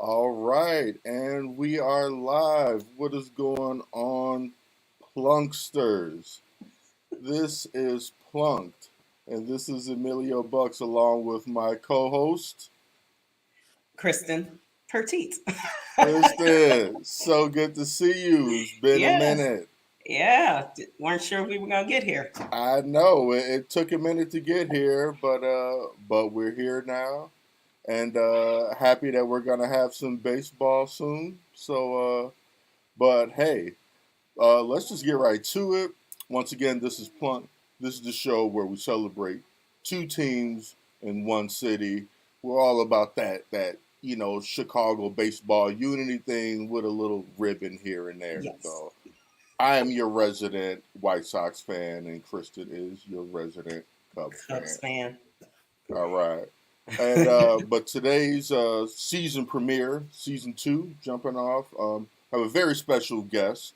All right, and we are live. What is going on, Plunksters? This is Plunked, and this is Emilio Bucks along with my co-host, Kristen Petite. Kristen. So good to see you. It's been a Yes. minute. Yeah. Weren't sure we were gonna get here. I know it took a minute to get here, but we're here now, and happy that we're gonna have some baseball soon. But hey. Let's just get right to it. Once again, this is Plunk. This is the show where we celebrate two teams in one city. We're all about that Chicago baseball unity thing with a little ribbon here and there. Yes. So I am your resident White Sox fan, and Kristen is your resident Cubs fan. Cubs fan. All right. And but today's season premiere, season two, jumping off. Have a very special guest,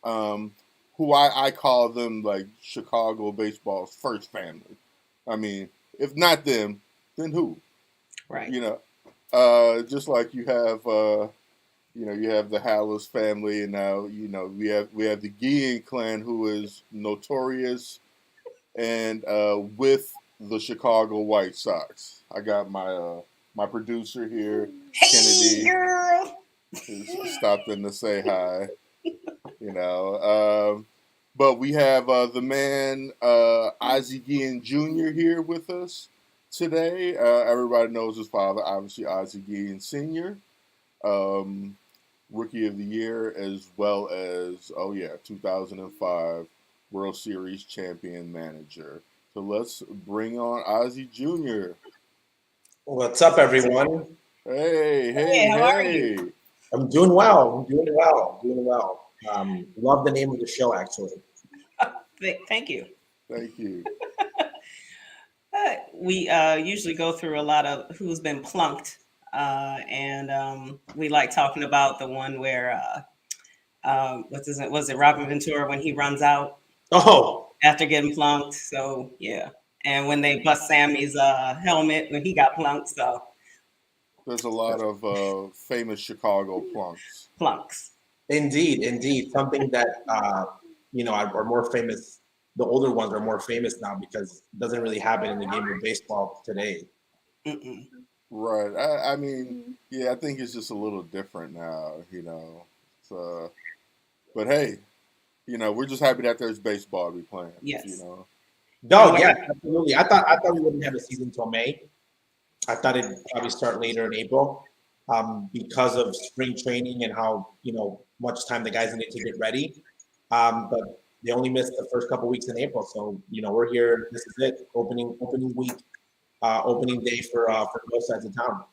um, who I call them like Chicago baseball's first family. I mean, if not them, then who? Right. You know, just like you have the Hallis family, and now we have the Guillen clan, who is notorious and with the Chicago White Sox. I got my producer here, Hey, Kennedy, girl. who's stopped in to say hi. You know, but we have the man Ozzie Guillen Jr. here with us today. Everybody knows his father, obviously Ozzie Guillen Sr. Um, Rookie of the Year, as well as 2005 World Series champion manager. So let's bring on Ozzie Jr. What's up, everyone? Hey, Hey, hey, how are you? hey. I'm doing well. Love the name of the show, actually. Thank you. Thank you. We usually go through a lot of who's been plunked, and we like talking about the one where was it Robin Ventura when he runs out Oh, after getting plunked? So yeah, and when they bust Sammy's helmet when he got plunked. So There's a lot of famous Chicago plunks. plunks. indeed. Something that are more famous. The older ones are more famous now because it doesn't really happen in the game of baseball today. Mm-mm. Right. I mean, yeah, I think it's just a little different now. So, but hey, we're just happy that there's baseball to be playing. Yes. No, yeah, absolutely. I thought we wouldn't have a season until May. I thought it'd probably start later in April, because of spring training and how much time the guys need to get ready. But they only missed the first couple weeks in April, so we're here. This is it, opening week, opening day for both sides of town.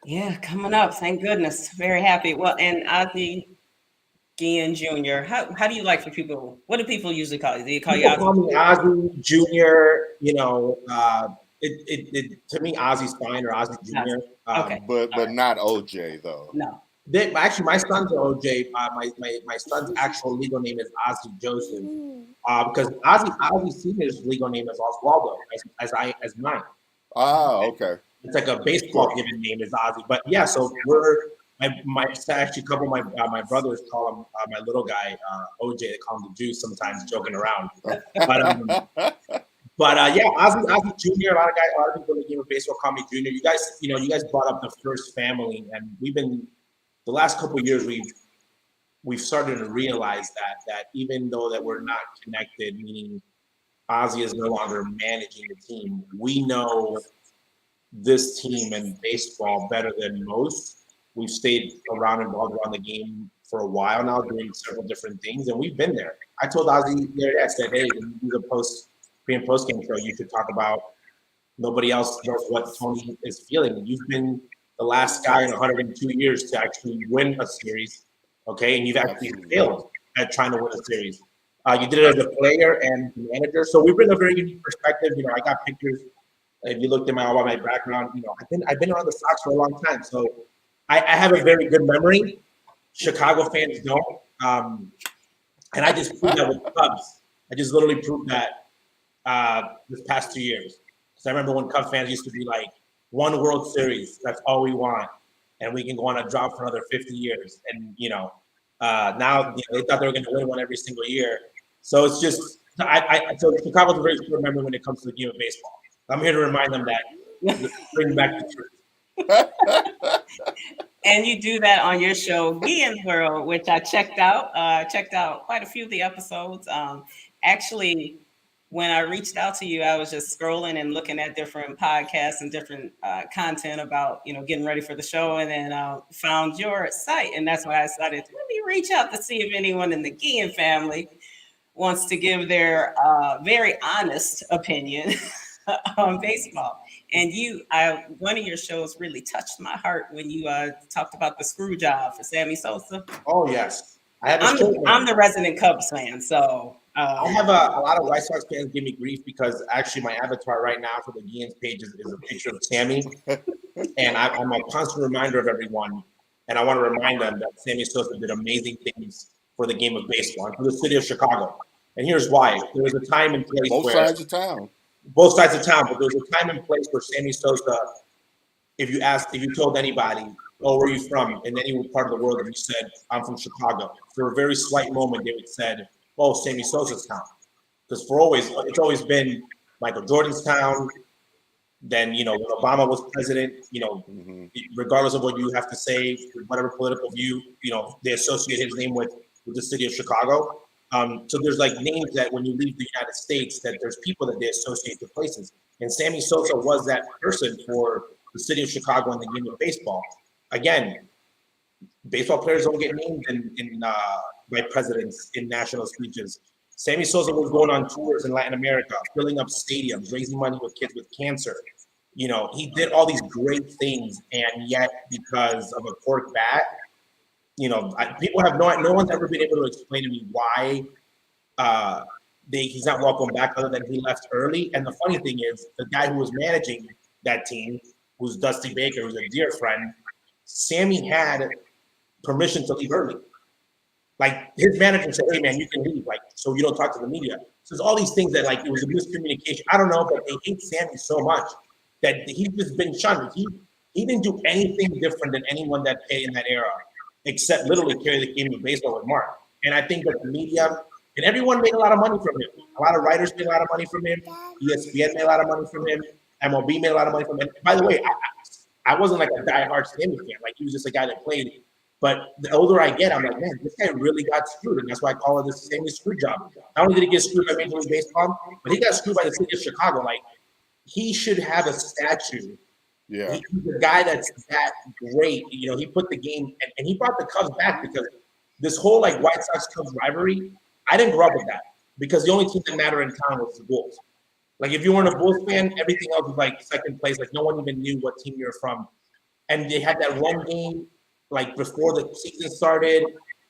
Yeah, coming up. Thank goodness. Very happy. Well, and Ozzie Guillen Jr. How do you like for people? What do people usually call you? Do you call you People call Ozzie? me Ozzy Junior. To me, Ozzy's fine, or Ozzy Junior. Okay. But not OJ though. No. Actually, my son's OJ. My son's actual legal name is Ozzy Joseph. Because Ozzy Senior's legal name is Oswaldo, as mine. Okay. It's like a baseball given name is Ozzy. But yeah, so actually a couple of my brothers call him, my little guy, OJ. They call him the Juice sometimes, joking around. But yeah, Ozzy Junior. A lot of people in the game of baseball call me Junior. You guys brought up the first family, and we've been the last couple of years we've started to realize that even though that we're not connected, meaning Ozzy is no longer managing the team, we know this team and baseball better than most. We've stayed involved around the game for a while now, doing several different things, and we've been there. I told Ozzy the other day, I said, hey, when you do the pre and post game show, you should talk about nobody else knows what Tony is feeling. You've been the last guy in 102 years to actually win a series, okay? And you've actually failed at trying to win a series. You did it as a player and manager, so we bring a very unique perspective. I got pictures. If you looked at my background, I've been around the Sox for a long time, so I have a very good memory. Chicago fans don't, and I just proved that with the Cubs. I just literally proved that this past 2 years. Because I remember when Cubs fans used to be like, one World Series, that's all we want. and we can go on a drought for another 50 years. And now they thought they were going to win one every single year. So it's just so Chicago's a very short memory when it comes to the game of baseball. I'm here to remind them that bring back the truth. And you do that on your show, Gian's World, which I checked out. Checked out quite a few of the episodes. Actually, when I reached out to you, I was just scrolling and looking at different podcasts and different content about, getting ready for the show, and then found your site. And that's why I decided, let me reach out to see if anyone in the Gian family wants to give their very honest opinion on baseball. And one of your shows really touched my heart when you talked about the screw job for Sammy Sosa. Oh yes, I'm the resident Cubs fan, so I have a lot of White Sox fans give me grief because actually my avatar right now for the Giants page is a picture of Sammy, and I'm a constant reminder of everyone, and I want to remind them that Sammy Sosa did amazing things for the game of baseball and for the city of Chicago. And here's why: there was a time and place both sides of town, but there was a time and place where Sammy Sosa, if you told anybody, "Oh, where are you from?" in any part of the world, and you said, "I'm from Chicago," for a very slight moment, they would said, "Oh, Sammy Sosa's town," because it's always been Michael Jordan's town. Then when Obama was president, regardless of what you have to say, whatever political view, they associate his name with the city of Chicago. So there's like names that when you leave the United States, that there's people that they associate to places. And Sammy Sosa was that person for the city of Chicago in the game of baseball. Again, baseball players don't get named by presidents in national speeches. Sammy Sosa was going on tours in Latin America, filling up stadiums, raising money with kids with cancer. He did all these great things, and yet because of a cork bat, people have no one's ever been able to explain to me why he's not welcome back other than he left early. And the funny thing is, the guy who was managing that team, who's Dusty Baker, who's a dear friend, Sammy had permission to leave early. Like his manager said, "Hey man, you can leave, so you don't talk to the media." So there's all these things that it was a miscommunication. I don't know, but they hate Sammy so much that he's just been shunned. He didn't do anything different than anyone that played in that era, except literally carry the game of baseball with Mark. And I think that the media and everyone made a lot of money from him. A lot of writers made a lot of money from him. ESPN made a lot of money from him. MLB made a lot of money from him. By the way, I wasn't like a diehard Sammy fan. He was just a guy that played. But the older I get, I'm like, man, this guy really got screwed. And that's why I call it the Sammy screw job. Not only did he get screwed by Major League Baseball, but he got screwed by the city of Chicago. He should have a statue. Yeah. He's a guy that's that great. He put the game, and he brought the Cubs back because this whole White Sox-Cubs rivalry, I didn't grow up with that because the only team that mattered in town was the Bulls. If you weren't a Bulls fan, everything else was second place. No one even knew what team you're from. And they had that one game before the season started,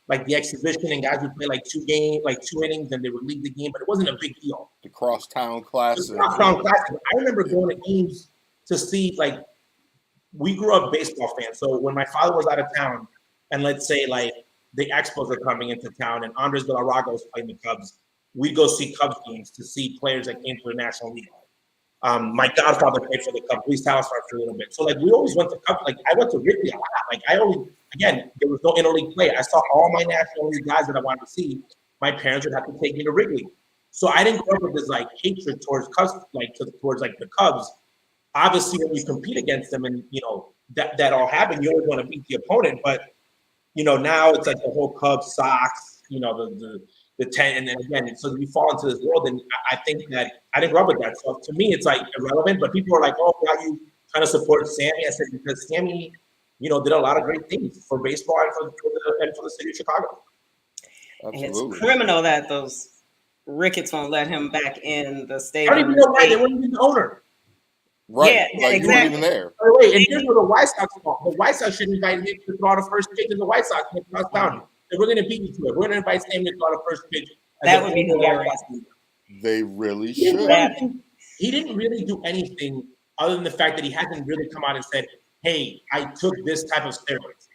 the exhibition, and guys would play 2 innings, and they would leave the game, but it wasn't a big deal. The Crosstown Classic. I remember going to games to see, we grew up baseball fans. So when my father was out of town, and let's say the Expos are coming into town, and Andres Galarraga was playing the Cubs, we'd go see Cubs games to see players that came to the National League. My godfather played for the Cubs. We Salazar for a little bit. So we always went to Cubs. I went to Wrigley a lot. There was no interleague play. I saw all my National League guys that I wanted to see. My parents would have to take me to Wrigley. So I didn't grow up with this hatred towards Cubs, towards the Cubs. Obviously, when you compete against them, and that all happened, you always want to beat the opponent. But now it's the whole Cubs, Sox, the 10, and then again, so you fall into this world, and I think that I didn't grow up with that. So to me, it's irrelevant. But people are "Oh, why are you trying to support Sammy?" I said because Sammy, did a lot of great things for baseball and for the city of Chicago. Absolutely. And it's criminal that those Ricketts won't let him back in the stadium. I don't even know why they wouldn't be the owner. Right. Yeah, exactly. You weren't even there. By the way, and here's where the White Sox fault. The White Sox should invite him to throw out a first pitch in the White Sox and cross town. If we're going to beat you to it, we're going to invite Sammy to throw out a first pitch. That would be hilarious. They really should. He didn't really do anything other than the fact that he hasn't really come out and said, "Hey, I took this type of steroids."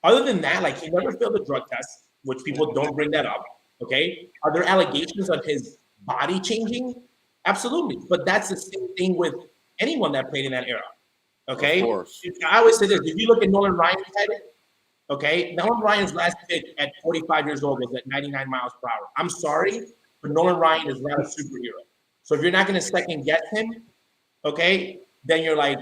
Other than that, he never failed a drug test, which people don't bring that up. Okay, are there allegations of his body changing? Absolutely, but that's the same thing with anyone that played in that era. Okay, Of course. I always say this: if you look at Nolan Ryan's head, okay, Nolan Ryan's last pick at 45 years old was at 99 miles per hour. I'm sorry, but Nolan Ryan is not a superhero. So if you're not going to second guess him, okay, then you're like,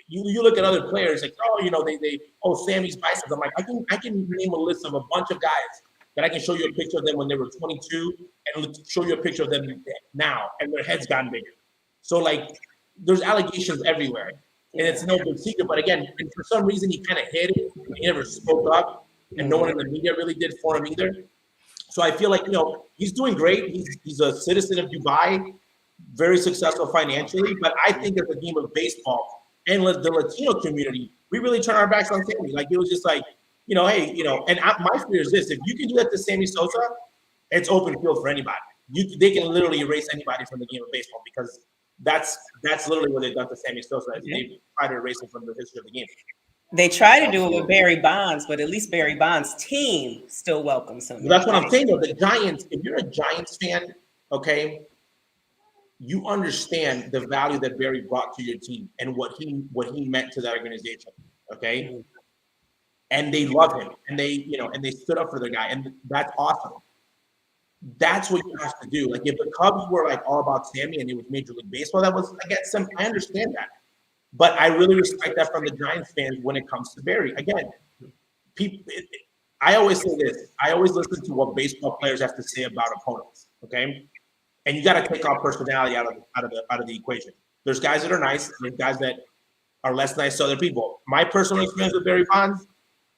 you look at other players like, oh, Sammy's biceps. I'm like, I can name a list of a bunch of guys that I can show you a picture of them when they were 22 and show you a picture of them now, and their heads gotten bigger. So like, there's allegations everywhere, and it's no big secret. But again, and for some reason, he kind of hid it. He never spoke up, and no one in the media really did for him either. So I feel like he's doing great. He's a citizen of Dubai, very successful financially. But I think as a game of baseball and the Latino community, we really turn our backs on Sammy. Like it was just like, hey, and my fear is this: if you can do that to Sammy Sosa, it's open field for anybody. They can literally erase anybody from the game of baseball because that's literally what they've done to Sammy Sosa. They try to erase him from the history of the game. They try to do it with Barry Bonds, but at least Barry Bonds' team still welcomes him. That's what I'm saying, though. The Giants, if you're a Giants fan, okay, you understand the value that Barry brought to your team and what he meant to that organization, okay? And they love him, and they stood up for their guy, and that's awesome. That's what you have to do. Like if the Cubs were like all about Sammy and it was Major League Baseball, I understand that. But I really respect that from the Giants fans when it comes to Barry. Again, I always say this. I always listen to what baseball players have to say about opponents. Okay, and you got to take our personality out of the equation. There's guys that are nice. There's guys that are less nice to other people. My personal experience with Barry Bonds,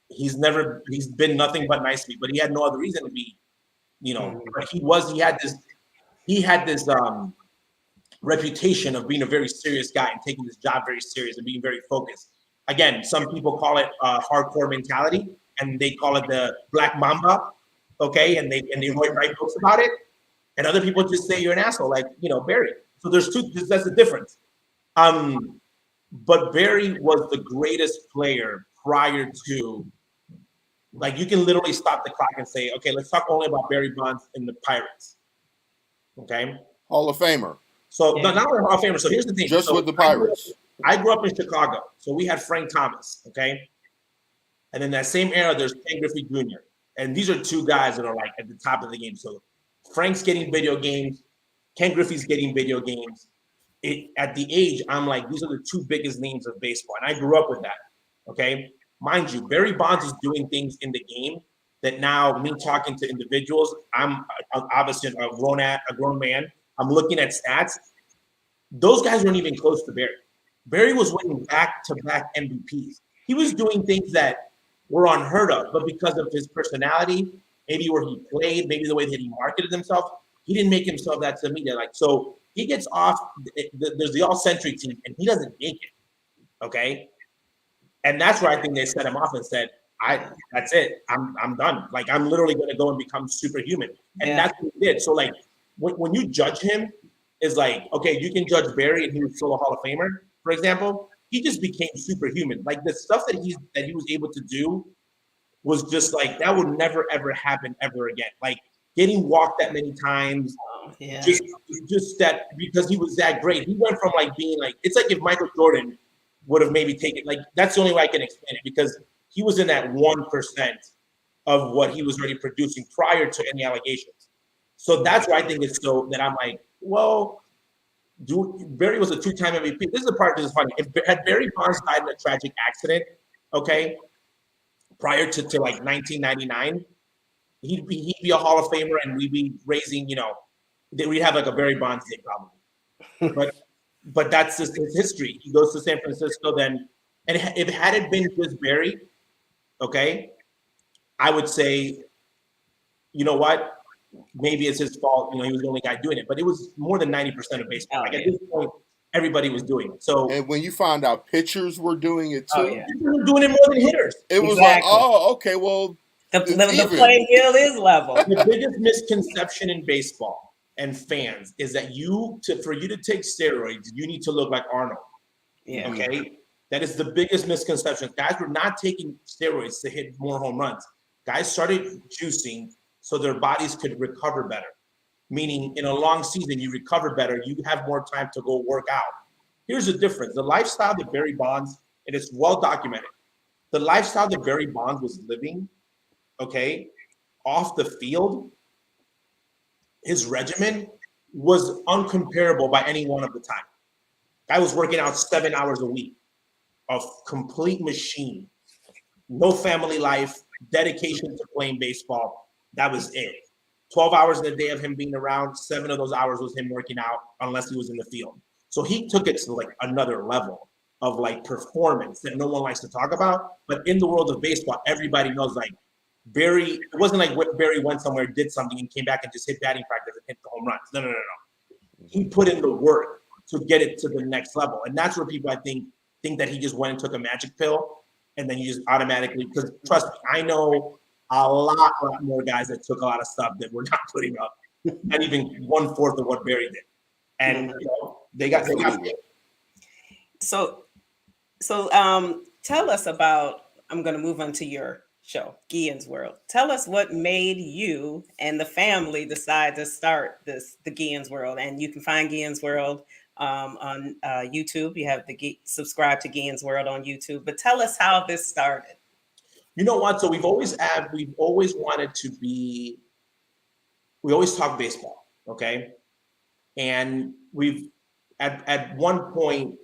he's been nothing but nice to me. But he had no other reason to be, But he had this reputation of being a very serious guy and taking this job very serious and being very focused. Again, some people call it hardcore mentality, and they call it the Black Mamba, okay? And they write books about it. And other people just say you're an asshole, like Barry. So that's the difference. But Barry was the greatest player prior to, like, you can literally stop the clock and say, okay, let's talk only about Barry Bonds and the Pirates. Okay, Hall of Famer. So not only Hall of Famer. So here's the thing. Just with the Pirates. I grew up in Chicago, so we had Frank Thomas. Okay, and in that same era, there's Ken Griffey Jr. And these are two guys that are like at the top of the game. So Frank's getting video games, Ken Griffey's getting video games. At the age, I'm like, these are the two biggest names of baseball, and I grew up with that. Okay, mind you, Barry Bonds is doing things in the game that now me talking to individuals, I'm obviously a grown man. I'm looking at stats. Those guys weren't even close to Barry. Barry was winning back-to-back MVPs. He was doing things that were unheard of, but because of his personality, maybe where he played, maybe the way that he marketed himself, he didn't make himself that to the media. Like, so he gets off. There's the all-century team, and he doesn't make it. Okay, and that's where I think they set him off and said, that's it. I'm done. Like, I'm literally going to go and become superhuman. And that's what he did. So, like, when you judge him, is like, okay, you can judge Barry and he was still a Hall of Famer, for example. He just became superhuman. Like, the stuff that he was able to do was just like, that would never, ever happen ever again. Like, getting walked that many times, just that, because he was that great. He went from like being like, it's like if Michael Jordan would have maybe taken, like, that's the only way I can explain it, because he was in that 1% of what he was already producing prior to any allegations. So that's why I think it's so that I'm like, well, Barry was a 2-time MVP. This is the part that is funny. Had Barry Bonds died in a tragic accident, okay, prior to like 1999, he'd be a Hall of Famer, and we'd be raising, we'd have like a Barry Bonds day probably. But that's just his history. He goes to San Francisco then, and if had it been just Barry, okay, I would say, you know what? Maybe it's his fault. He was the only guy doing it, but it was more than 90% of baseball. Like, at this point, everybody was doing it. So, and when you found out pitchers were doing it too, pitchers were doing it more than hitters. It was like, oh, okay, well, the playing field is level. The biggest misconception in baseball and fans is that for you to take steroids, you need to look like Arnold. Yeah. Okay, that is the biggest misconception. Guys were not taking steroids to hit more home runs. Guys started juicing so their bodies could recover better. Meaning, in a long season, you recover better. You have more time to go work out. here's the difference. The lifestyle that Barry Bonds, and it's well documented, the lifestyle that Barry Bonds was living, okay, off the field, his regimen was uncomparable by anyone of the time. Guy was working out 7 hours a week, a complete machine, no family life, dedication to playing baseball. That was it. 12 hours in a day of him being around, 7 of those hours was him working out unless he was in the field. So he took it to like another level of like performance that no one likes to talk about. But in the world of baseball, everybody knows like Barry, it wasn't like Barry went somewhere, did something, and came back and just hit batting practice and hit the home runs. No. He put in the work to get it to the next level. And that's where people, I think that he just went and took a magic pill and then you just automatically, because trust me, I know a lot more guys that took a lot of stuff that were not putting up, not even 1/4 of what Barry did. And you know, they got So tell us about, I'm going to move on to your show, Guillen's World. Tell us what made you and the family decide to start the Guillen's World. And you can find Guillen's World on YouTube. You have subscribe to Guillen's World on YouTube. But tell us how this started. You know what? So we've always wanted to be. We always talk baseball, okay? And we've at one point,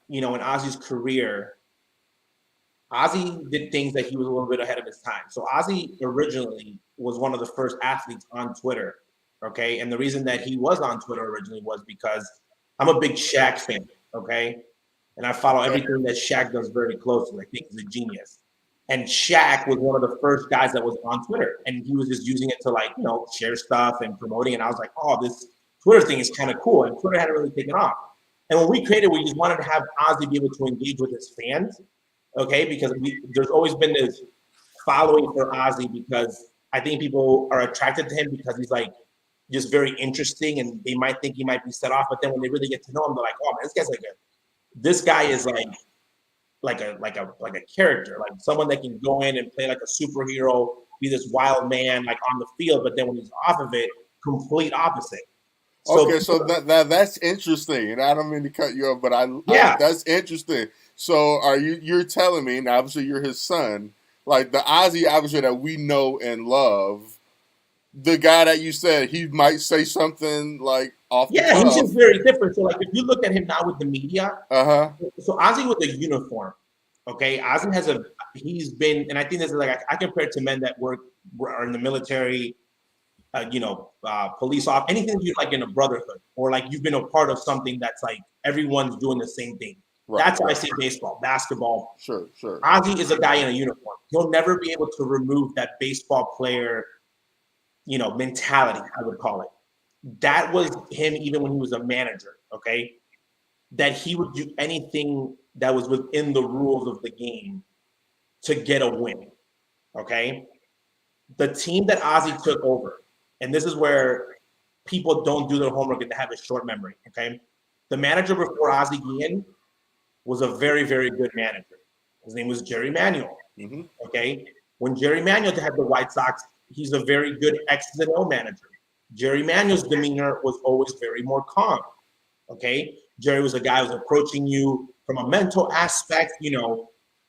you know, in Ozzy's career, Ozzy did things that he was a little bit ahead of his time. So Ozzy originally was one of the first athletes on Twitter, okay? And the reason that he was on Twitter originally was because I'm a big Shaq fan, okay? And I follow everything that Shaq does very closely. I think he's a genius. And Shaq was one of the first guys that was on Twitter. And he was just using it to like, you know, share stuff and promoting. And I was like, oh, this Twitter thing is kind of cool. And Twitter hadn't really taken off. And when we created, we just wanted to have Ozzy be able to engage with his fans, okay? Because there's always been this following for Ozzy because I think people are attracted to him because he's like just very interesting and they might think he might be set off. But then when they really get to know him, they're like, oh man, this guy is like a character, like someone that can go in and play like a superhero, be this wild man like on the field, but then when he's off of it, complete opposite. So that's interesting, and I don't mean to cut you off, but that's interesting. So you're telling me, and obviously you're his son, like the Ozzy obviously that we know and love, the guy that you said he might say something like off the cuff. He's just very different. So like if you look at him now with the media, so Ozzy with a uniform, okay, Ozzy he's been, and I think this is like I compare it to men that are in the military, police off, anything that you like in a brotherhood, or like you've been a part of something that's like everyone's doing the same thing. Right, that's why I say baseball, basketball. Sure. Ozzy is a guy in a uniform. He'll never be able to remove that baseball player, mentality, I would call it. That was him even when he was a manager, okay? That he would do anything that was within the rules of the game to get a win, okay? The team that Ozzy took over, and this is where people don't do their homework and they have a short memory, okay? The manager before Ozzy Guillen was a very, very good manager. His name was Jerry Manuel, okay? When Jerry Manuel had the White Sox, he's a very good X's and O manager. Jerry Manuel's demeanor was always very more calm, okay? Jerry was a guy who was approaching you from a mental aspect,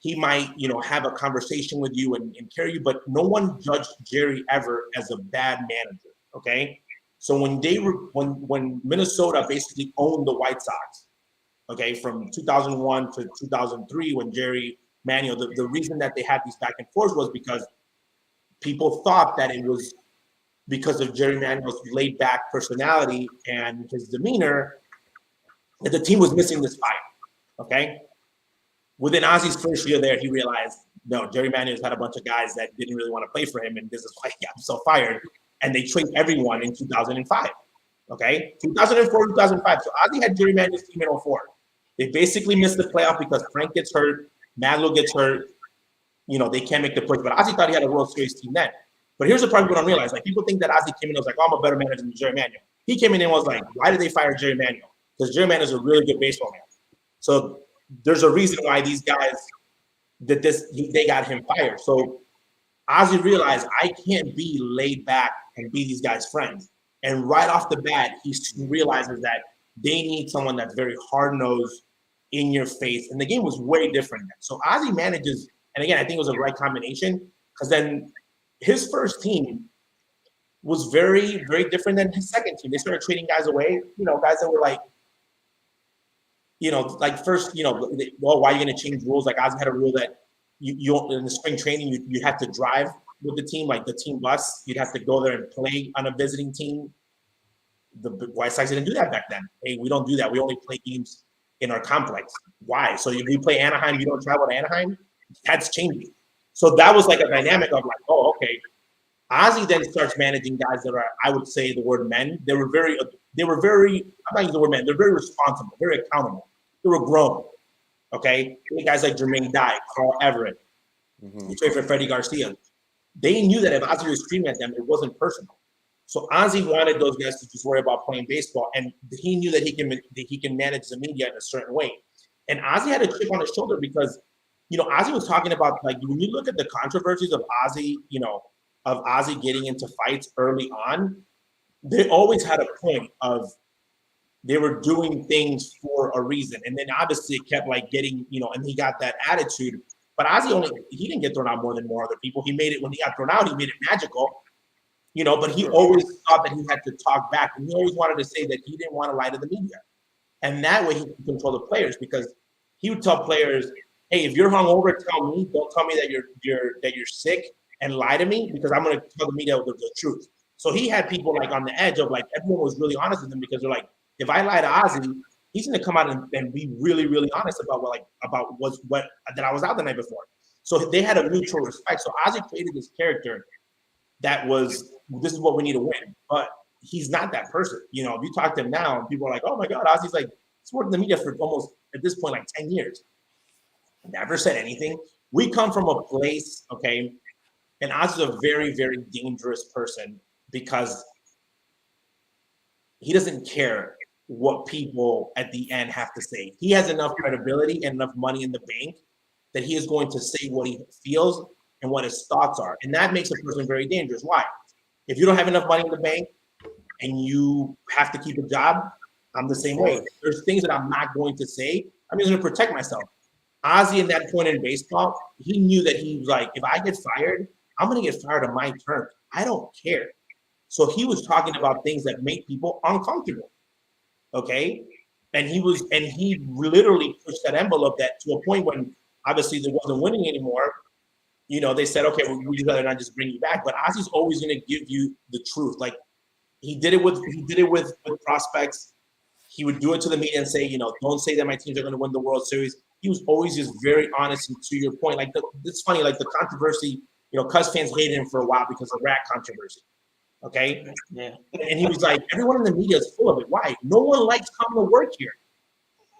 he might, have a conversation with you and carry you, but no one judged Jerry ever as a bad manager, okay? So when Minnesota basically owned the White Sox, okay, from 2001 to 2003, when Jerry Manuel, the reason that they had these back and forth was because people thought that it was because of Jerry Manuel's laid back personality and his demeanor that the team was missing this fire, okay? Within Ozzy's first year there, he realized, no, Jerry Manuel's had a bunch of guys that didn't really want to play for him, and this is why he got himself fired. And they traded everyone in 2005, okay? 2004, 2005. So Ozzy had Jerry Manuel's team in 2004. They basically missed the playoff because Frank gets hurt, Madlow gets hurt, they can't make the push. But Ozzy thought he had a World Series team then. But here's the part people don't realize. Like, people think that Ozzy came in and was like, oh, I'm a better manager than Jerry Manuel. He came in and was like, why did they fire Jerry Manuel? Because Jerry Manuel is a really good baseball man. So there's a reason why these guys they got him fired. So Ozzy realized, I can't be laid back and be these guys' friends. And right off the bat, he realizes that they need someone that's very hard-nosed, in your face, and the game was way different then. So Ozzy manages, and again, I think it was a right combination, because then his first team was very, very different than his second team. They started trading guys away, guys that were like, like first, well, why are you going to change rules? Like Ozzy had a rule that you in the spring training, you have to drive with the team, like the team bus. You'd have to go there and play on a visiting team. The White Sox didn't do that back then. Hey, we don't do that. We only play games in our complex. Why? So if we play Anaheim, you don't travel to Anaheim? That's changing. So that was like a dynamic of like, oh, okay. Ozzy then starts managing guys that are, I would say the word men. They were very, I'm not using the word men, they're very responsible, very accountable. They were grown, okay? Guys like Jermaine Dye, Carl Everett, you trade for Freddie Garcia. They knew that if Ozzy was screaming at them, it wasn't personal. So Ozzy wanted those guys to just worry about playing baseball, and he knew that he can manage the media in a certain way. And Ozzy had a chip on his shoulder because, Ozzy was talking about, like, when you look at the controversies of Ozzy, of Ozzy getting into fights early on, they always had a point of they were doing things for a reason. And then obviously it kept like getting, and he got that attitude. But Ozzy he didn't get thrown out more than more other people. He made it, when he got thrown out, he made it magical. But he always thought that he had to talk back, and he always wanted to say that he didn't want to lie to the media, and that way he could control the players, because he would tell players, "Hey, if you're hungover, tell me. Don't tell me that you're sick and lie to me, because I'm going to tell the media the truth." So he had people like on the edge of like, everyone was really honest with him, because they're like, if I lie to Ozzy, he's going to come out and be really, really honest about what that I was out the night before. So they had a mutual respect. So Ozzy created this character that was, this is what we need to win. But he's not that person. If you talk to him now, and people are like, oh my God, Ozzy's like, he's worked in the media for almost, at this point, like 10 years. Never said anything. We come from a place, okay, and Ozzy's a very, very dangerous person, because he doesn't care what people at the end have to say. He has enough credibility and enough money in the bank that he is going to say what he feels and what his thoughts are. And that makes a person very dangerous. Why? If you don't have enough money in the bank and you have to keep a job, I'm the same way. There's things that I'm not going to say. I'm just going to protect myself. Ozzy, at that point in baseball, he knew that he was like, if I get fired, I'm going to get fired on my terms. I don't care. So he was talking about things that make people uncomfortable. Okay? And he literally pushed that envelope, that to a point when obviously there wasn't winning anymore. They said, okay, we'd rather not just bring you back. But Ozzy's always going to give you the truth. Like he did it with prospects. He would do it to the media and say, don't say that my teams are going to win the World Series. He was always just very honest. And to your point, like it's funny, like the controversy, Cubs fans hated him for a while because of the rat controversy. Okay. Yeah. And he was like, everyone in the media is full of it. Why? No one likes coming to work here.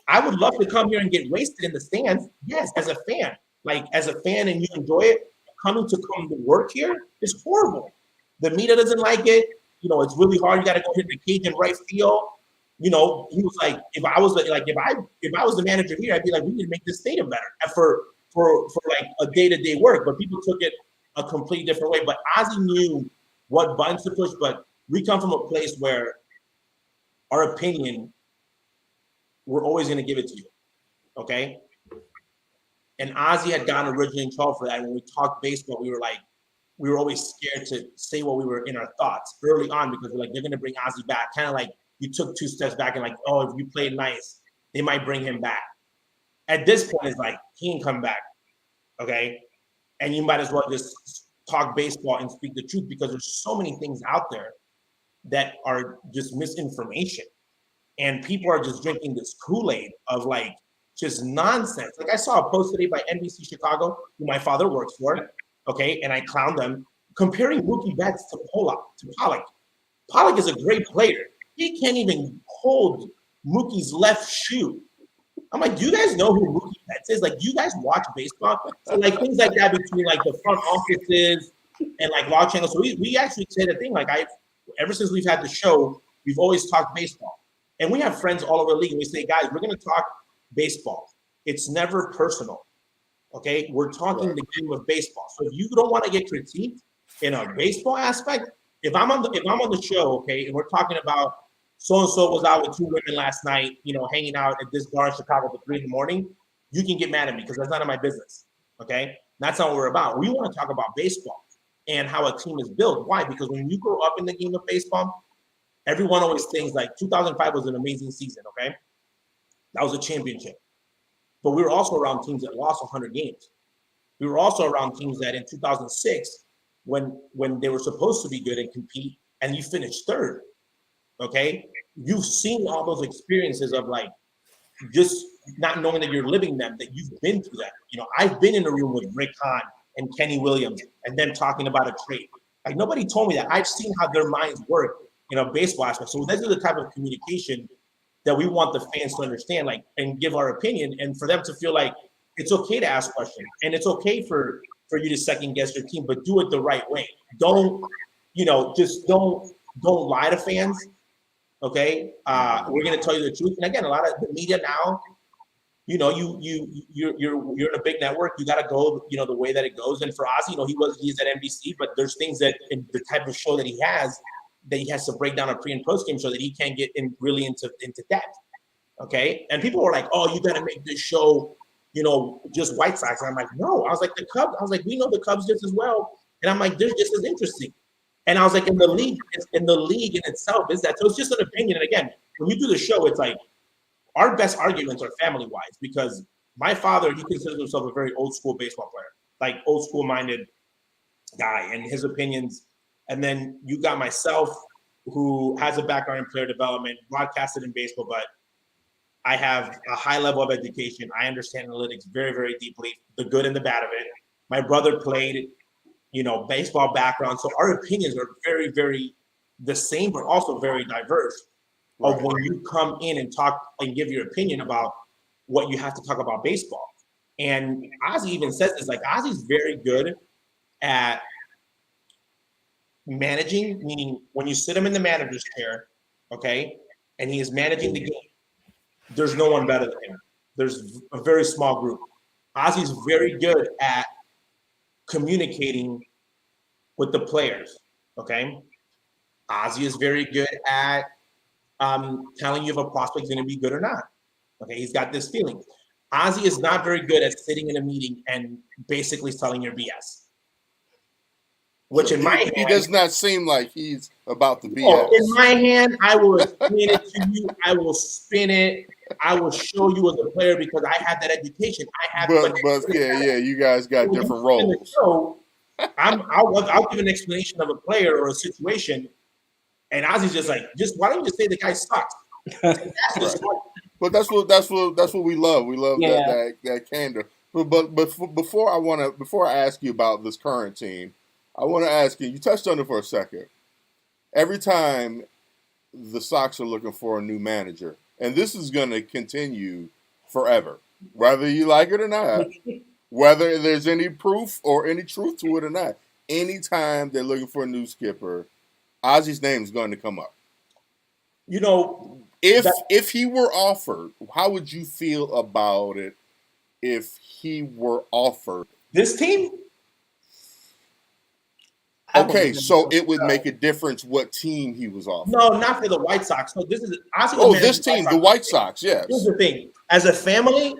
I would love to come here and get wasted in the stands. Yes, as a fan. Like as a fan, and you enjoy it, come to work here is horrible. The media doesn't like it. It's really hard. You got to go hit the cage in right field. He was like, if I was the manager here, I'd be like, we need to make this stadium better for like a day-to-day work. But people took it a completely different way. But Ozzy knew what buttons to push. But we come from a place where our opinion, we're always going to give it to you. Okay. And Ozzy had gotten originally in trouble for that. When we talked baseball, we were always scared to say what we were in our thoughts early on, because we're like, they're going to bring Ozzy back. Kind of like you took 2 steps back and like, oh, if you played nice, they might bring him back. At this point, it's like, he ain't come back. Okay. And you might as well just talk baseball and speak the truth, because there's so many things out there that are just misinformation. And people are just drinking this Kool-Aid of like, just nonsense. Like I saw a post today by NBC Chicago, who my father works for, okay, and I clowned them, comparing Mookie Betts to Pollock. Pollock is a great player. He can't even hold Mookie's left shoe. I'm like, do you guys know who Mookie Betts is? Like, do you guys watch baseball? So like things like that between like the front offices and like law channels. So we actually say the thing, like ever since we've had the show, we've always talked baseball. And we have friends all over the league, and we say, guys, we're going to talk baseball. It's never personal. Okay, we're talking the game of baseball. So if you don't want to get critiqued in a baseball aspect, if I'm on the show, okay, and we're talking about so-and-so was out with 2 women last night, hanging out at this bar in Chicago till 3 in the morning, you can get mad at me because that's none of my business, okay? That's not what we're about. We want to talk about baseball and how a team is built. Why? Because when you grow up in the game of baseball, everyone always thinks like 2005 was an amazing season, okay? That was a championship. But we were also around teams that lost 100 games. We were also around teams that in 2006, when they were supposed to be good and compete, and you finished third, okay? You've seen all those experiences of like just not knowing that you're living them, that you've been through that. I've been in a room with Rick Hahn and Kenny Williams and them talking about a trade. Like nobody told me that. I've seen how their minds work in a baseball aspect. So this is the type of communication that we want the fans to understand, like, and give our opinion, and for them to feel like it's okay to ask questions and it's okay for you to second guess your team, but do it the right way. Don't, just don't lie to fans. Okay, we're gonna tell you the truth. And again, a lot of the media now, you're in a big network. You gotta go, the way that it goes. And for Ozzy, he's at NBC, but there's things that in the type of show that he has to break down a pre and post game show that he can't get in really into depth. Okay, and people were like, "Oh, you gotta make this show, just White Sox." And I'm like, "No," I was like, "The Cubs." I was like, "We know the Cubs just as well," and I'm like, "They're just as interesting." And I was like, in the league in itself is that. So it's just an opinion. And again, when you do the show, it's like our best arguments are family-wise, because my father, he considers himself a very old school baseball player, like old school minded guy, and his opinions. And then you got myself, who has a background in player development, broadcasted in baseball, but I have a high level of education. I understand analytics very, very deeply, the good and the bad of it. My brother played baseball background. So our opinions are very, very the same, but also very diverse. Right. Of when you come in and talk and give your opinion about what you have to talk about baseball. And Ozzy even says this, like Ozzy's very good at managing, meaning when you sit him in the manager's chair, okay, and he is managing the game, there's no one better than him. There's a very small group. Ozzy's very good at communicating with the players, okay? Ozzy is very good at telling you if a prospect is going to be good or not, okay? He's got this feeling. Ozzy is not very good at sitting in a meeting and basically telling your BS. Which in my hand, he does not seem like he's about the BS. Oh, in my hand, I will explain it to you. I will spin it. I will show you as a player because I have that education. I have, but yeah, you guys got different roles. I'll give an explanation of a player or a situation, and Ozzy's just like, why don't you just say the guy sucks? But that's what we love. We love that candor. But before I ask you about this current team, I want to ask you. You touched on it for a second. Every time the Sox are looking for a new manager, and this is going to continue forever, whether you like it or not, whether there's any proof or any truth to it or not. Anytime they're looking for a new skipper, Ozzy's name is going to come up. If he were offered, how would you feel about it if he were offered this team? Okay, so it would make a difference what team he was offered. No, not for the White Sox. So this is this team, the White Sox. Yes. Here's the thing: as a family,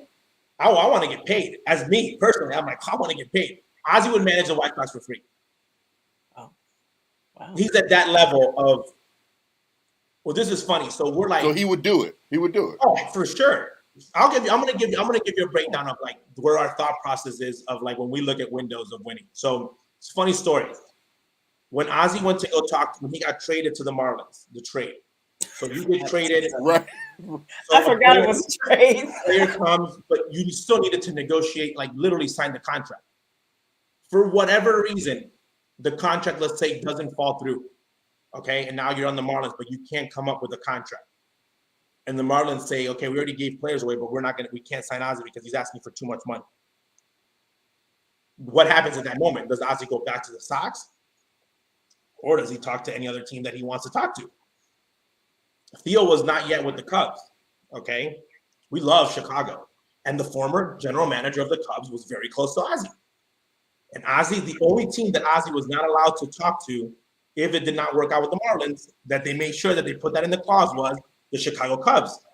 I want to get paid. As me personally, I'm like, I want to get paid. Ozzy would manage the White Sox for free. Oh, wow. He's at that level of. Well, this is funny. So we're like. So he would do it. He would do it. Oh, for sure. I'm gonna give you a breakdown of like where our thought process is of like when we look at windows of winning. So it's a funny story. When Ozzy went to go talk, when he got traded to the Marlins, the trade. So you get traded. Right. So I forgot it was a trade. Player comes, but you still needed to negotiate, like literally sign the contract. For whatever reason, the contract, let's say, doesn't fall through. Okay, and now you're on the Marlins, but you can't come up with a contract. And the Marlins say, okay, we already gave players away, but we can't sign Ozzy because he's asking for too much money. What happens at that moment? Does Ozzy go back to the Sox? Or does he talk to any other team that he wants to talk to? Theo was not yet with the Cubs, okay? We love Chicago. And the former general manager of the Cubs was very close to Ozzy. And Ozzy, the only team that Ozzy was not allowed to talk to if it did not work out with the Marlins, that they made sure that they put that in the clause was the Chicago Cubs.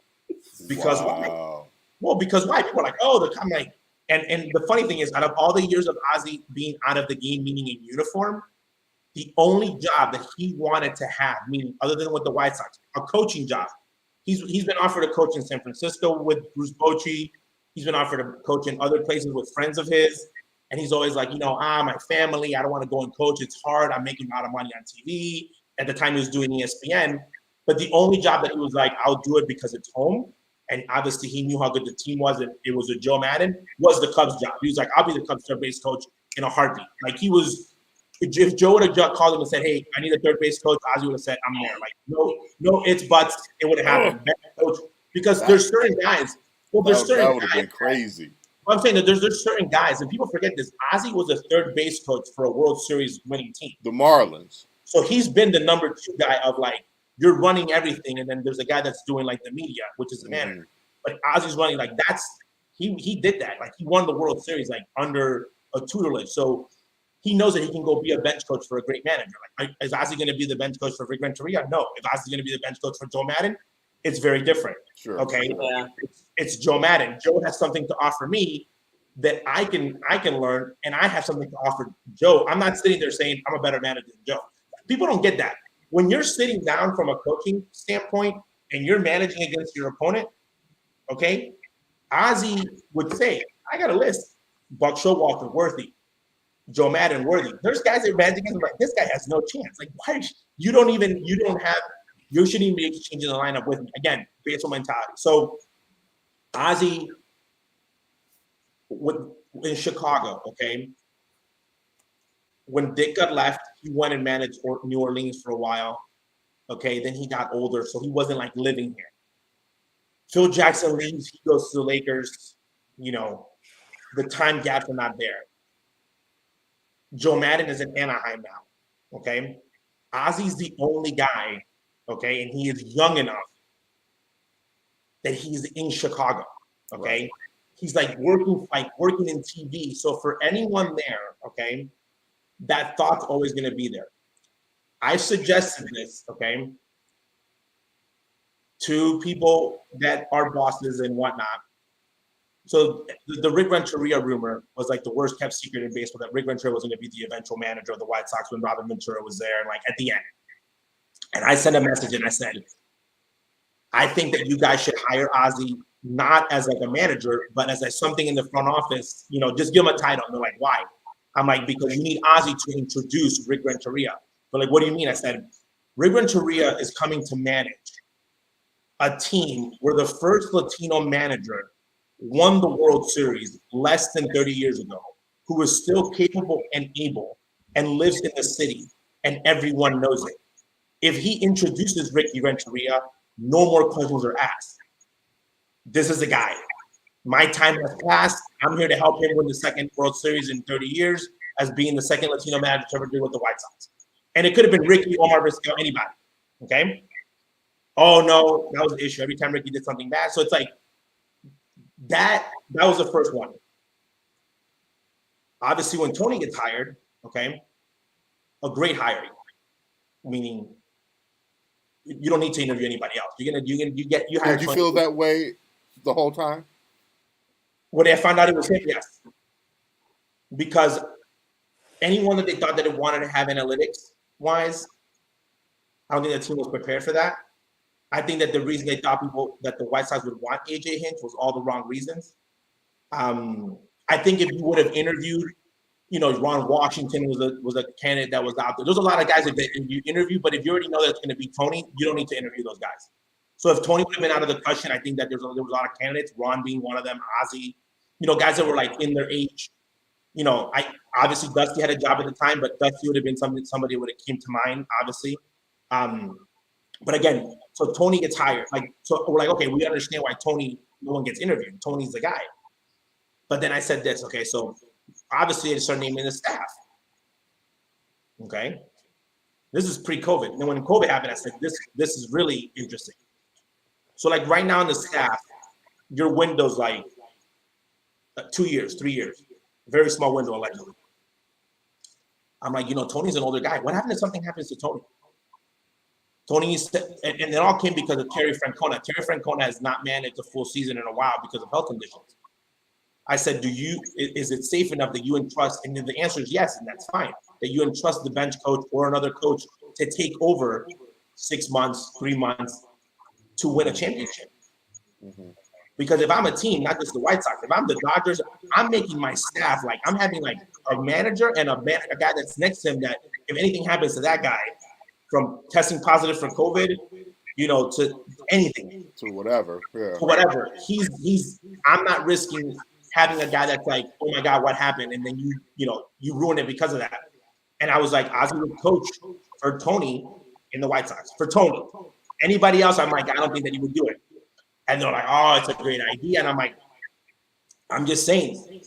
Because why? Well, because why? People are like, oh, I'm like, and the funny thing is, out of all the years of Ozzy being out of the game, meaning in uniform, the only job that he wanted to have, meaning other than with the White Sox, a coaching job. He's been offered a coach in San Francisco with Bruce Bochy. He's been offered a coach in other places with friends of his. And he's always like, my family, I don't want to go and coach. It's hard. I'm making a lot of money on TV. At the time he was doing ESPN. But the only job that he was like, I'll do it because it's home. And obviously he knew how good the team was. And it was with Joe Madden, was the Cubs job. He was like, I'll be the Cubs third base coach in a heartbeat. Like he was, if Joe would have called him and said, hey, I need a third base coach, Ozzy would have said, I'm there. Like, no, it's buts. It would have happened. Coach, because there's certain guys. Well, there's certain that would have been crazy. I'm saying that there's certain guys, and people forget this. Ozzy was a third base coach for a World Series winning team. The Marlins. So he's been the number 2 guy of like, you're running everything, and then there's a guy that's doing like the media, which is the manager. But Ozzy's running like he did that. Like he won the World Series like under a tutelage. So he knows that he can go be a bench coach for a great manager. Like, is Ozzy going to be the bench coach for Rick Renteria? No. If Ozzy's going to be the bench coach for Joe Madden, it's very different. Sure. Okay. Yeah. It's Joe Madden. Joe has something to offer me that I can learn, and I have something to offer Joe. I'm not sitting there saying I'm a better manager than Joe. People don't get that. When you're sitting down from a coaching standpoint and you're managing against your opponent, okay, Ozzy would say, I got a list. Buck Showalter, worthy. Joe Madden, worthy. There's guys that are managing against him like, this guy has no chance. Like, why? You shouldn't even be exchanging the lineup with me. Again, baseball mentality. So Ozzy in Chicago, okay, when Dick got left, he went and managed New Orleans for a while. Okay, then he got older, so he wasn't like living here. Phil Jackson leaves, he goes to the Lakers. The time gaps are not there. Joe Madden is in Anaheim now. Okay, Ozzy's the only guy. Okay, and he is young enough that he's in Chicago. Okay, right. He's like working in TV. So for anyone there, okay, that thought's always going to be there. I suggested this, okay, to people that are bosses and whatnot. So the Rick Renteria rumor was like the worst kept secret in baseball, that Rick Renteria was going to be the eventual manager of the White Sox when Robin Ventura was there, and like at the end. And I sent a message and I said, I think that you guys should hire Ozzy not as like a manager, but as something in the front office, just give him a title. And they're like, why? I'm like, because you need Ozzy to introduce Rick Renteria. They're like, what do you mean? I said, Rick Renteria is coming to manage a team where the first Latino manager won the World Series less than 30 years ago, who is still capable and able and lives in the city, and everyone knows it. If he introduces Ricky Renteria, no more questions are asked. This is the guy. My time has passed. I'm here to help him win the second World Series in 30 years as being the second Latino manager to ever do with the White Sox. And it could have been Ricky, Omar Vizquel, anybody. Okay? Oh, no, that was the issue. Every time Ricky did something bad. So it's like, that was the first one. Obviously, when Tony gets hired, okay, a great hiring, meaning you don't need to interview anybody else. You hire. Did you feel that way the whole time? When I found out it was him, yes. Because anyone that they thought that it wanted to have analytics wise, I don't think the team was prepared for that. I think that the reason they thought that the White Sox would want AJ Hinch was all the wrong reasons. I think if you would have interviewed, Ron Washington was a candidate that was out there. There's a lot of guys that you interview, but if you already know that it's going to be Tony, you don't need to interview those guys. So if Tony would have been out of the question, I think that there was a lot of candidates, Ron being one of them, Ozzy, guys that were like in their age. I obviously Dusty had a job at the time, but Dusty would have been somebody would have came to mind, obviously. But again, so Tony gets hired. So we're like, okay, we understand why no one gets interviewed. Tony's the guy. But then I said this, okay, so obviously they started naming the staff. Okay. This is pre-COVID. And then when COVID happened, I said, this is really interesting. So like right now in the staff, your window's like 2 years, 3 years. Very small window allegedly. I'm like, Tony's an older guy. What happened if something happens to Tony? Tony said, and it all came because of Terry Francona. Terry Francona has not managed a full season in a while because of health conditions. I said, is it safe enough that you entrust? And the answer is yes, and that's fine. That you entrust the bench coach or another coach to take over 6 months, 3 months to win a championship. Mm-hmm. Because if I'm a team, not just the White Sox, if I'm the Dodgers, I'm making my staff like I'm having like a manager and a guy that's next to him that if anything happens to that guy, from testing positive for COVID, to anything, to whatever, yeah, to whatever, I'm not risking having a guy that's like, oh my God, what happened? And then you ruin it because of that. And I was like, Ozzie would coach for Tony in the White Sox, for Tony. Anybody else, I'm like, I don't think that he would do it. And they're like, oh, it's a great idea. And I'm like, I'm just saying,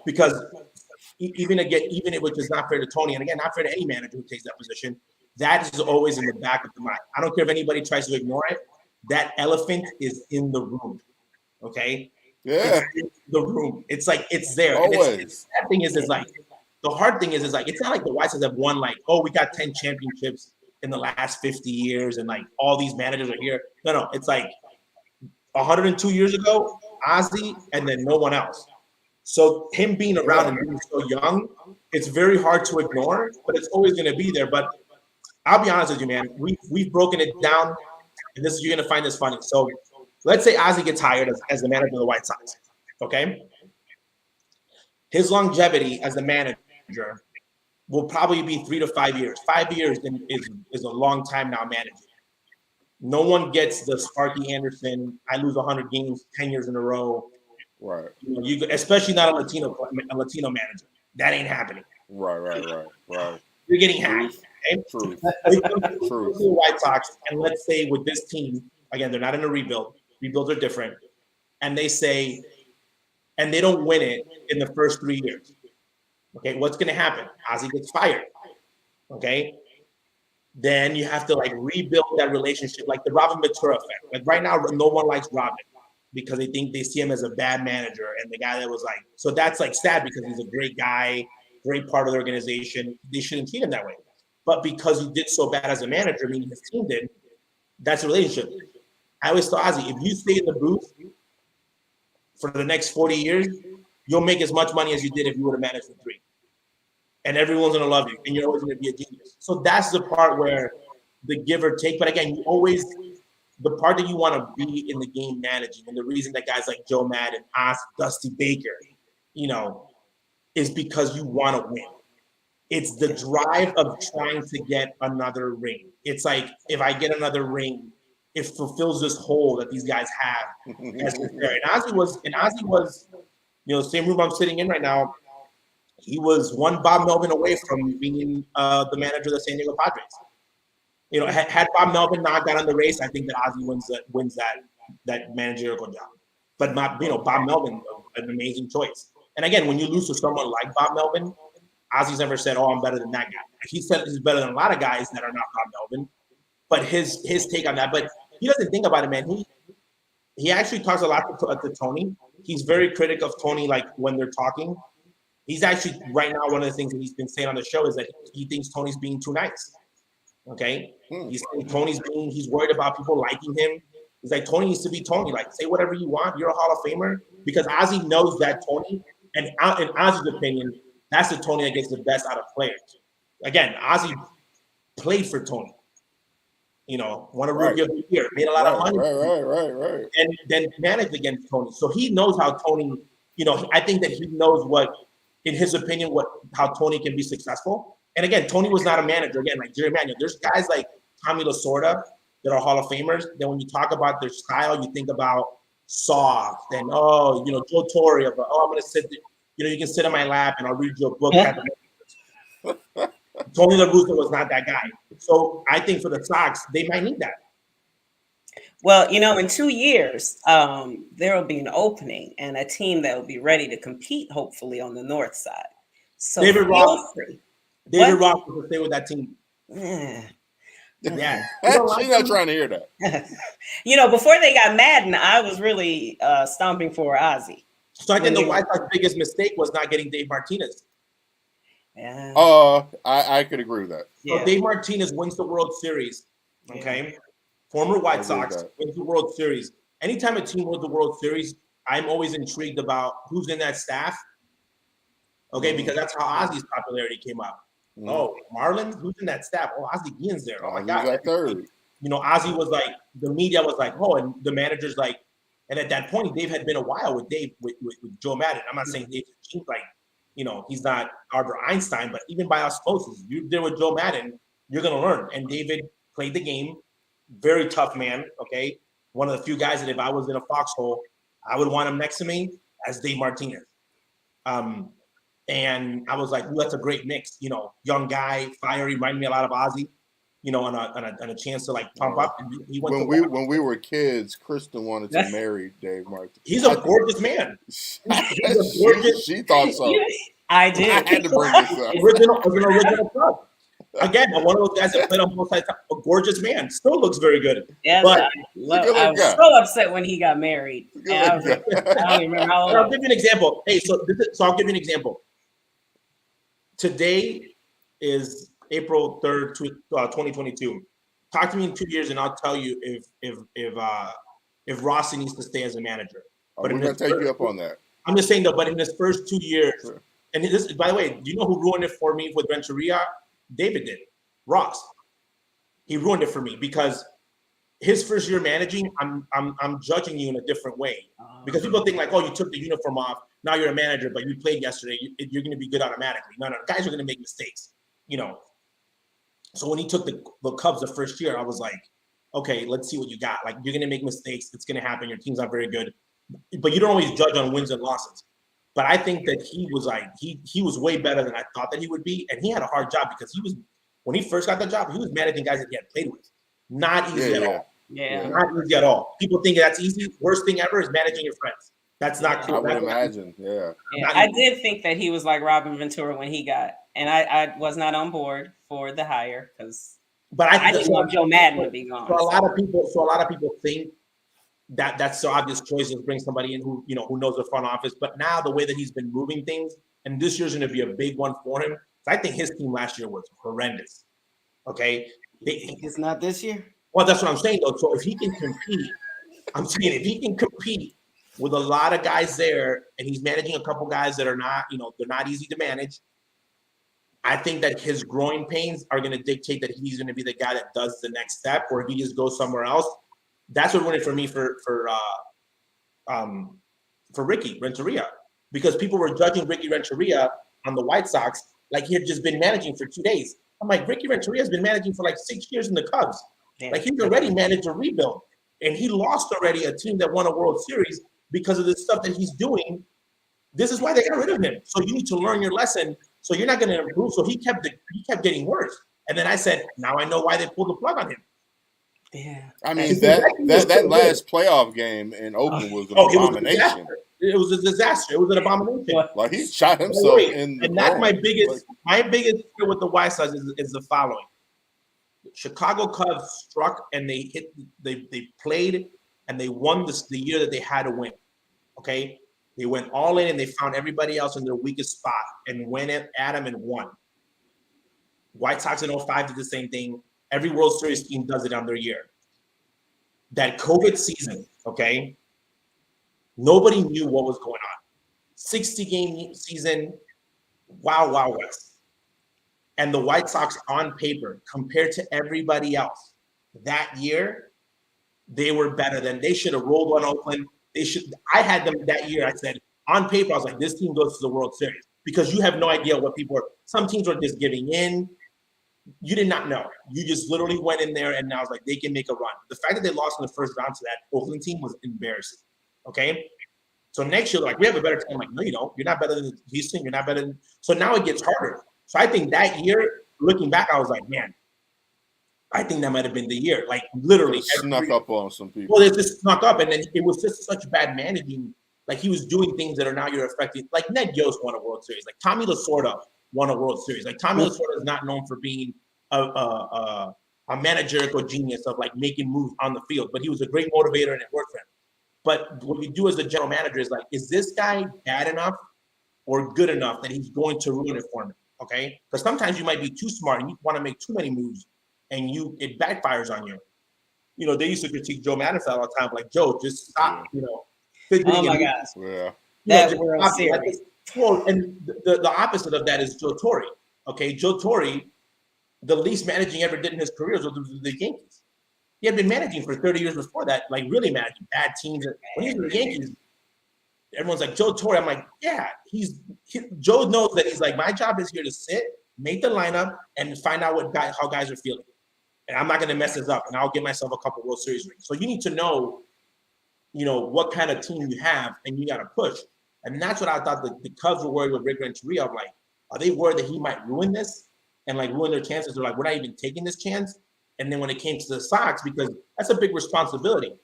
because even it which is not fair to Tony, and again, not fair to any manager who takes that position, that is always in the back of the mind. I don't care if anybody tries to ignore it. That elephant is in the room. Okay? Yeah. It's in the room. It's like, it's there. Always. That thing is like, the hard thing is like, it's not like the White Sox have won like, oh, we got 10 championships in the last 50 years and like all these managers are here. No, it's like 102 years ago, Ozzie, and then no one else. So him being around and being so young, it's very hard to ignore, but it's always going to be there. But I'll be honest with you, man. We've broken it down, and you're going to find this funny. So let's say Ozzie gets hired as the manager of the White Sox, okay? His longevity as the manager will probably be 3 to 5 years. 5 years is a long time now managing. No one gets the Sparky Anderson, I lose 100 games 10 years in a row. Right. Especially not a Latino manager. That ain't happening. Right. You're getting hacked. Okay? Truth. We come to the White Sox, and let's say with this team, again, they're not in a rebuild. Rebuilds are different. And they say, and they don't win it in the first 3 years. Okay, what's going to happen? Ozzie gets fired. Okay? Then you have to like rebuild that relationship, like the Robin Ventura effect. Like right now, no one likes Robin because they see him as a bad manager and the guy that was like, so that's like sad because he's a great guy, great part of the organization. They shouldn't treat him that way. But because he did so bad as a manager, meaning his team did, that's a relationship. I always thought, Ozzie, if you stay in the booth for the next 40 years, you'll make as much money as you did if you would have managed for 3. And everyone's going to love you, and you're always going to be a genius. So that's the part where the give or take. But again, the part that you want to be in the game managing, and the reason that guys like Joe Madden, Dusty Baker, is because you want to win. It's the drive of trying to get another ring. It's like, if I get another ring, it fulfills this hole that these guys have. And Ozzie was, same room I'm sitting in right now. He was one Bob Melvin away from being the manager of the San Diego Padres. Had Bob Melvin not got on the race, I think that Ozzie wins that managerial job. But Bob Melvin, an amazing choice. And again, when you lose to someone like Bob Melvin, Ozzie's never said, "Oh, I'm better than that guy." He said he's better than a lot of guys that are not Bob Melvin. But his take on that, but he doesn't think about it, man. He actually talks a lot to Tony. He's very critical of Tony, like when they're talking. He's actually right now, one of the things that he's been saying on the show is that he thinks Tony's being too nice. Okay? He's saying he's worried about people liking him. He's like, Tony needs to be Tony. Like, say whatever you want. You're a Hall of Famer. Because Ozzie knows that Tony, and in Ozzie's opinion, that's the Tony that gets the best out of players. Again, Ozzie played for Tony. Won a Rookie of the Year, made a lot of money. Right. And then managed against Tony. So he knows how Tony, I think that he knows what, in his opinion, how Tony can be successful. And again, Tony was not a manager. Again, like Jerry Manuel. There's guys like Tommy Lasorda that are Hall of Famers. Then when you talk about their style, you think about soft and Joe Torre. I'm going to sit there. You can sit on my lap and I'll read you a book. Tony La Russa was not that guy. So I think for the Sox, they might need that. Well, in 2 years, there will be an opening and a team that will be ready to compete, hopefully, on the north side. So David Ross will stay with that team. Yeah. She's not trying to hear that. Before they got Madden, I was really stomping for Ozzie. So I think the White Sox biggest mistake was not getting Dave Martinez. Yeah. I could agree with that. So Dave Martinez wins the World Series. Okay. Former White Sox wins the World Series. Anytime a team wins the World Series, I'm always intrigued about who's in that staff. Okay, because that's how Ozzy's popularity came up. Oh, Marlins, who's in that staff? Oh, Ozzy Guillen's there. Oh my God. Got third. You know, Ozzy was like, the media was like, oh, and the manager's like, and at that point, Dave had been a while with Dave, with Joe Madden. I'm not saying Dave's like, you know, he's not Albert Einstein, but even by osmosis, you're there with Joe Madden, you're going to learn. And David played the game, very tough man, okay? One of the few guys that if I was in a foxhole, I would want him next to me as Dave Martinez. And I was like, ooh, that's a great mix. You know, young guy, fiery, reminded me a lot of Ozzy. You know, on a chance to like pump up. And he went when we were kids, Kristen wanted to marry Dave Martin. He's a gorgeous man. He's a gorgeous. She thought so. I did. I had to bring this up. Original club. Again, one of those guys that played on both sides. A gorgeous man. Still looks very good. Yes, but I was so upset when he got married. I don't even remember how I'll give you an example. Hey, so I'll give you an example. Today is April 3rd, 2022. Talk to me in 2 years, and I'll tell you if Rossi needs to stay as a manager. But we're going to take you up on that. I'm just saying though. But in his first 2 years, and this, by the way, do you know who ruined it for me with Renteria? David did. Ross. He ruined it for me because his first year managing, I'm judging you in a different way because people think like, oh, you took the uniform off, now you're a manager, but you played yesterday, you're going to be good automatically. No, guys are going to make mistakes, you know. So when he took the Cubs the first year, I was like, okay, let's see what you got. Like, you're going to make mistakes. It's going to happen. Your team's not very good. But you don't always judge on wins and losses. But I think that he was like, he was way better than I thought that he would be. And he had a hard job because when he first got the job, he was managing guys that he had played with. Not easy at all. Yeah. Not easy at all. People think that's easy. Worst thing ever is managing your friends. That's not cool. I would imagine. Yeah. I did think that he was like Robin Ventura when he got, and I was not on board for the hire because I didn't want Joe Madden to be gone. So a lot of people think that that's the obvious choice is bring somebody in who knows the front office. But now the way that he's been moving things, and this year's going to be a big one for him. I think his team last year was horrendous. Okay, it's not this year. Well, that's what I'm saying though. So if he can compete, I'm saying if he can compete with a lot of guys there, and he's managing a couple guys that are not, they're not easy to manage. I think that his growing pains are going to dictate that he's going to be the guy that does the next step, or if he just goes somewhere else. That's what won it for me for Ricky Renteria, because people were judging Ricky Renteria on the White Sox like he had just been managing for 2 days. I'm like, Ricky Renteria has been managing for like 6 years in the Cubs. Damn. Like he's already managed a rebuild, and he lost already a team that won a World Series because of the stuff that he's doing. This is why they got rid of him. So you need to learn your lesson. So you're not going to improve. So he kept getting worse. And then I said, now I know why they pulled the plug on him. Yeah. I mean, that last playoff game in Oakland was an abomination. It was a disaster. It was an abomination. Like he shot himself in the that's my biggest fear with the White Sox is the following. Chicago Cubs struck and they played and they won the year that they had to win. Okay? They went all in and they found everybody else in their weakest spot and went at them and won. White Sox in 05 did the same thing. Every World Series team does it on their year. That COVID season, okay, nobody knew what was going on. 60-game season, Wild West. And the White Sox on paper, compared to everybody else, that year, they were better than they should have rolled on Oakland. I had them that year. I said, on paper, I was like, this team goes to the World Series because you have no idea what people are. Some teams are just giving in. You did not know. You just literally went in there, and I was like, they can make a run. The fact that they lost in the first round to that Oakland team was embarrassing. Okay? So next year, like, we have a better team. I'm like, no, you don't. You're not better than Houston. You're not better than. So now it gets harder. So I think that year, looking back, I was like, man, I think that might have been the year. Like, literally. Snuck up on some people. Well, it just snuck up, and then it was just such bad managing. Like, he was doing things that are now you're affecting. Like, Ned Yost won a World Series. Like, Tommy Lasorda won a World Series. Like, Tommy Lasorda is not known for being a managerical genius of, like, making moves on the field, but he was a great motivator, and it worked for him. But what you do as a general manager is, like, is this guy bad enough or good enough that he's going to ruin it for me? okay? Because sometimes you might be too smart and you want to make too many moves, and it backfires on you. You know, they used to critique Joe Madison all the time, like, Joe, just stop, Yeah. Oh my gosh, Yeah. that just World stop. Series. Well, and the opposite of that is Joe Torre. Okay, Joe Torre, the least managing ever did in his career was with the Yankees. He had been managing for 30 years before that, like really managing bad teams. When he was with the Yankees, everyone's like, Joe Torre. I'm like, yeah, Joe knows that he's like, my job is here to sit, make the lineup, and find out how guys are feeling. And I'm not going to mess this up, and I'll give myself a couple World Series rings. So you need to know, what kind of team you have, and you got to push. And that's what I thought the Cubs were worried with Rick Renteria. I'm like, are they worried that he might ruin this and like ruin their chances? They're like, we're not even taking this chance. And then when it came to the Sox, because that's a big responsibility.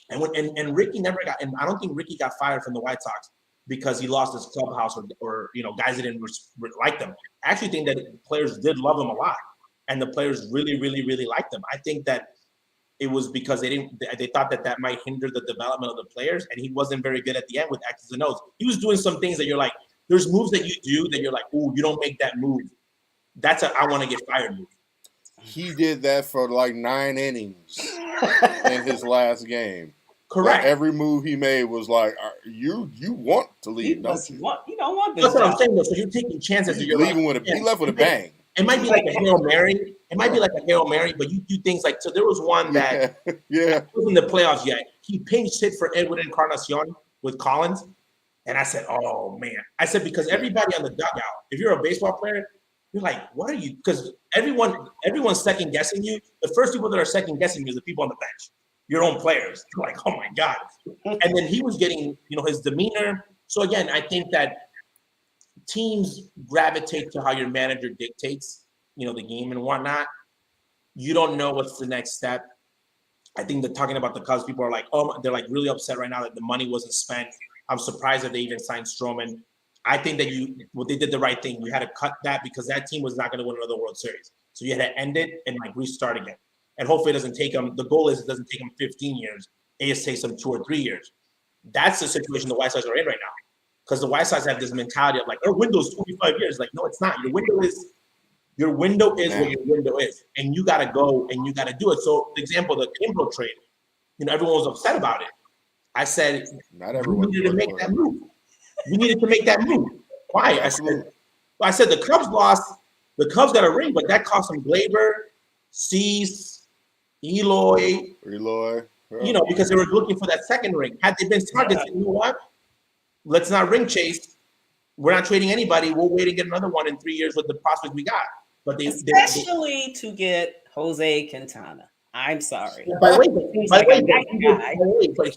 And Ricky never got, and I don't think Ricky got fired from the White Sox because he lost his clubhouse or guys that didn't like them. I actually think that players did love him a lot, and the players really, really, really liked him. I think that it was because they thought that might hinder the development of the players, and he wasn't very good at the end with X's and O's. He was doing some things that you're like, there's moves that you do that you're like, ooh, you don't make that move. That's a I want to get fired move. He did that for like 9 innings in his last game. Correct. Like every move he made was like, you want to leave, don't you? You don't want this. That's what I'm saying, though. So you're taking chances. He's You're leaving like, he left with a bang. It might be like a Hail Mary. It might be like a Hail Mary, but you do things like, so there was one that wasn't in the playoffs yet. He pinch hit for Edwin Encarnacion with Collins. And I said, oh, man. I said, because everybody on the dugout, if you're a baseball player, you're like, what are you? Because everyone's second guessing you. The first people that are second guessing you is the people on the bench, your own players. You're like, oh, my God. And then he was getting, his demeanor. So, again, I think that teams gravitate to how your manager dictates, the game and whatnot. You don't know what's the next step. I think that talking about the Cubs, people are like, oh, they're like really upset right now that the money wasn't spent. I'm surprised that they even signed Stroman. I think that they did the right thing. You had to cut that because that team was not going to win another World Series. So you had to end it and like restart again. And hopefully it doesn't take them. The goal is it doesn't take them 15 years. It just takes them 2 or 3 years. That's the situation the White Sox are in right now. Because the White Sox have this mentality of like, oh, window's 25 years. Like, no, it's not. Your window is what your window is. And you got to go and you got to do it. So, for example, the Kimbrel trade, everyone was upset about it. I said, not everyone needed to make that move. We needed to make that move. Why? I said the Cubs lost. The Cubs got a ring, but that cost them Glaber, Cease, Eloy. Yeah. Because they were looking for that second ring. Had they been smart, they said, you know what? Let's not ring chase. We're not trading anybody. We'll wait and get another one in 3 years with the prospects we got. But especially to get Jose Quintana. I'm sorry. By the way, but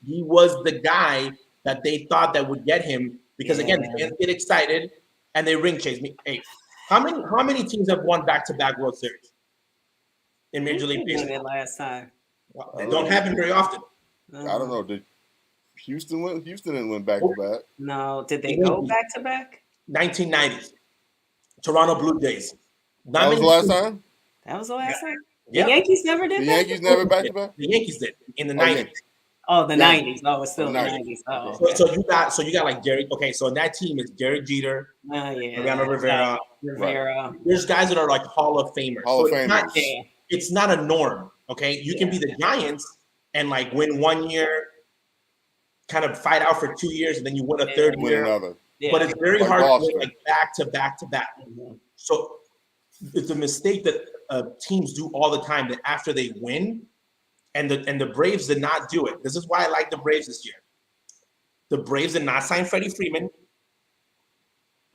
he was the guy that they thought that would get him because again, fans get excited and they ring chase me. Hey, how many teams have won back-to-back World Series in Major League Baseball? Last time. Well, it don't happen very often. I don't know. Did Houston win? Houston didn't win back-to-back. No, did they go back-to-back? 1990s. Toronto Blue Jays. That was the last time? That was the last time? Yeah. The Yankees never did The that? Yankees never back-to-back? The Yankees did in the 90s. Oh, the 90s. Oh, it's still the 90s. Oh, okay. So you got like Gary. Okay, so in that team is Gary Jeter, Mariano Rivera. Right. There's guys that are like Hall of Famers. It's not a norm. Okay, you can be the Giants and like win 1 year, kind of fight out for 2 years, and then you win a third year. Another. But it's very hard to win like back to back to back. Mm-hmm. So it's a mistake that teams do all the time. That after they win. And the Braves did not do it. This is why I like the Braves this year. The Braves did not sign Freddie Freeman.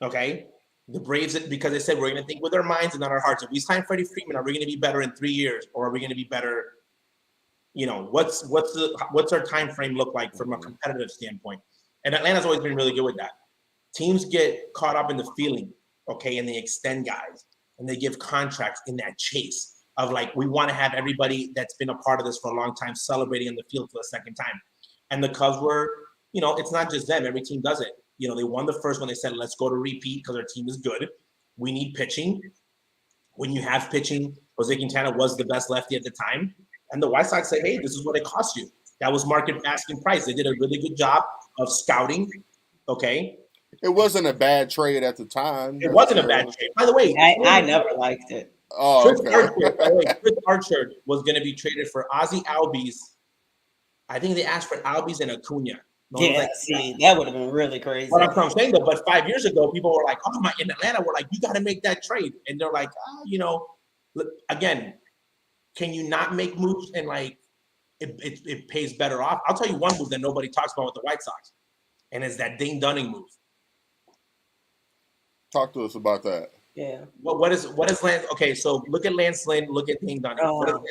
Okay? The Braves, because they said we're going to think with our minds and not our hearts. If we sign Freddie Freeman, are we going to be better in 3 years? Or are we going to be better? What's our time frame look like from a competitive standpoint? And Atlanta's always been really good with that. Teams get caught up in the feeling, okay, and they extend guys. And they give contracts in that chase. Of like, we want to have everybody that's been a part of this for a long time celebrating in the field for the second time. And the Cubs were, it's not just them. Every team does it. They won the first one. They said, let's go to repeat because our team is good. We need pitching. When you have pitching, Jose Quintana was the best lefty at the time. And the White Sox said, hey, this is what it costs you. That was market asking price. They did a really good job of scouting. Okay. It wasn't a bad trade at the time. It wasn't a bad trade. By the way, I never liked it. Oh, Chris okay. Archer, by the way, Chris Archer was going to be traded for Ozzy Albies. I think they asked for Albies and Acuna. Yeah, see, that would have been really crazy. But I'm saying though, but 5 years ago, people were like, "Oh my!" In Atlanta, we're like, "You got to make that trade," and they're like, look, again, can you not make moves and like it pays better off? I'll tell you one move that nobody talks about with the White Sox, and it's that Ding Dunning move. Talk to us about that. Yeah. What is Lance? Okay, so look at Lance Lynn. Look at Ding Dunning. Oh.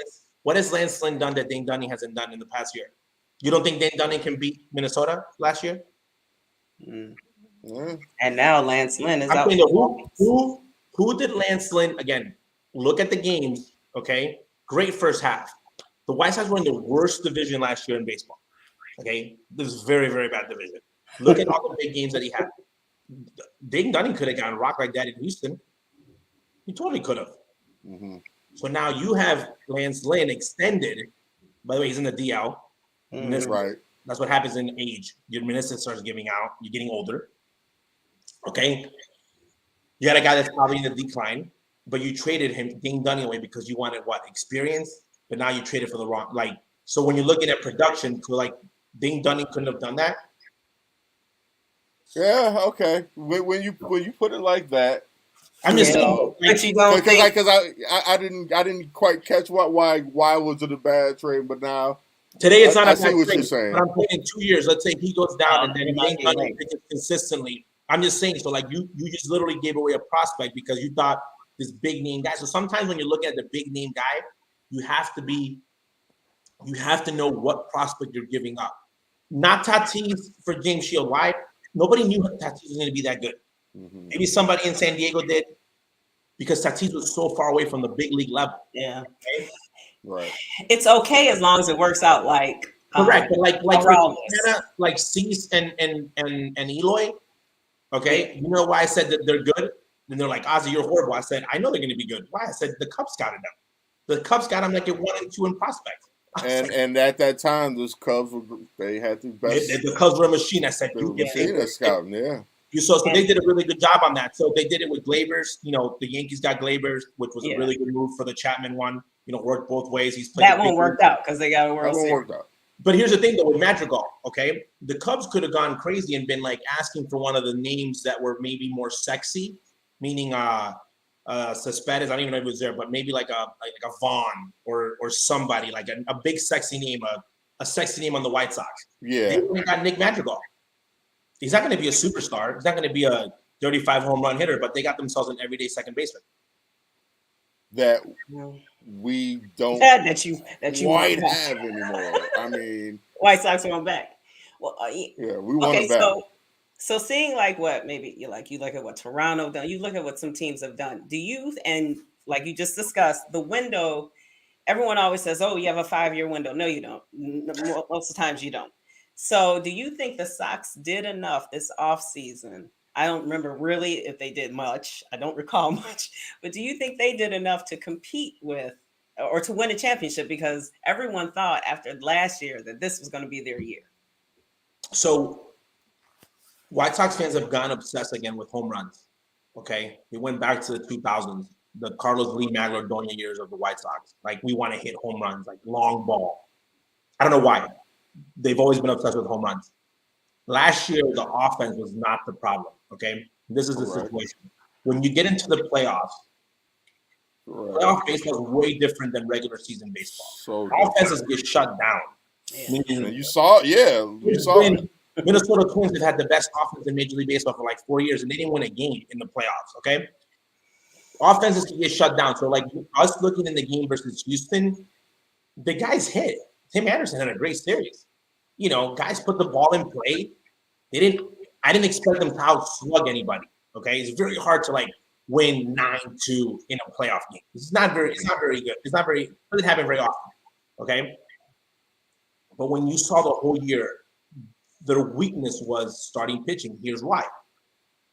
What has Lance Lynn done that Ding Dunning hasn't done in the past year? You don't think Ding Dunning can beat Minnesota last year? Mm. Yeah. And now Lance Lynn is out. Who did Lance Lynn again? Look at the games. Okay, great first half. The White Sox were in the worst division last year in baseball. Okay, this is very, very bad division. Look at all the big games that he had. Ding Dunning could have gotten rocked like that in Houston. He totally could have. Mm-hmm. So now you have Lance Lynn extended. By the way, he's in the DL. Mm-hmm. Right. That's what happens in age. Your meniscus starts giving out. You're getting older. Okay. You got a guy that's probably in the decline, but you traded him, Ding Dunning, away because you wanted what? Experience, but now you traded for the wrong. Like, so when you're looking at production, so like Ding Dunning couldn't have done that. Yeah. Okay. When you put it like that, I'm just saying, but you don't because I didn't quite catch why was it a bad trade, but now today it's not I a see bad what trade. you're saying. But I'm saying in 2 years, let's say he goes down and then it might Ding be Dunning late. pitches consistently. I'm just saying, so like you just literally gave away a prospect because you thought this big name guy. So sometimes when you're looking at the big name guy, you have to know what prospect you're giving up. Not Tatis for James Shield. Why? Nobody knew Tatis was going to be that good. Mm-hmm. Maybe somebody in San Diego did because Tatis was so far away from the big league level. Yeah. Okay? Right. It's okay as long as it works out like Correct. But like around like Cease and Eloy. Okay, you know why I said that they're good? And they're like, Ozzy, you're horrible. I said, I know they're going to be good. Why? I said the Cubs scouted them. The Cubs got them like at 1 and 2 in prospects. And at that time, those Cubs they had the best. The Cubs were a machine. I said, They were machine at scouting. Yeah. So they did a really good job on that. So they did it with Gleyber's. You know, the Yankees got Gleyber's, which was a really good move for the Chapman one. You know, worked both ways. He's played that one worked out because they got a World Series. Worked out. But here's the thing, though, with Madrigal, okay? The Cubs could have gone crazy and been, like, asking for one of the names that were maybe more sexy, meaning Cespedes, I don't even know if it was there, but maybe like a Vaughn or somebody, like a big sexy name, a sexy name on the White Sox. Yeah. They got Nick Madrigal. He's not going to be a superstar. He's not going to be a 35 home run hitter, but they got themselves an everyday second baseman. That we don't that you quite have anymore. I mean, White Sox want back. Well, yeah, we want it back. So seeing like what maybe you look at what Toronto done, you look at what some teams have done. Do you, and like you just discussed, the window? Everyone always says, "Oh, you have a 5-year window." No, you don't. Most of the times you don't. So, do you think the Sox did enough this offseason? I don't remember really if they did much. I don't recall much. But do you think they did enough to compete with or to win a championship? Because everyone thought after last year that this was going to be their year. So, White Sox fans have gone obsessed again with home runs. Okay, we went back to the 2000s, the Carlos Lee Maglodonia years of the White Sox. Like, we want to hit home runs, like long ball. I don't know why. They've always been obsessed with home runs. Last year, the offense was not the problem. Okay, this is the situation. When you get into the playoffs, playoff baseball is way different than regular season baseball. So offenses get shut down. Yeah. You saw it. Minnesota Twins have had the best offense in Major League Baseball for like 4 years, and they didn't win a game in the playoffs. Okay, offenses can get shut down. So like us looking in the game versus Houston, the guys hit. Tim Anderson had a great series. You know, guys put the ball in play. I didn't expect them to outslug anybody. Okay, it's very hard to like win 9-2 in a playoff game. It's not very good. It doesn't happen very often. Okay, but when you saw the whole year, their weakness was starting pitching. Here's why: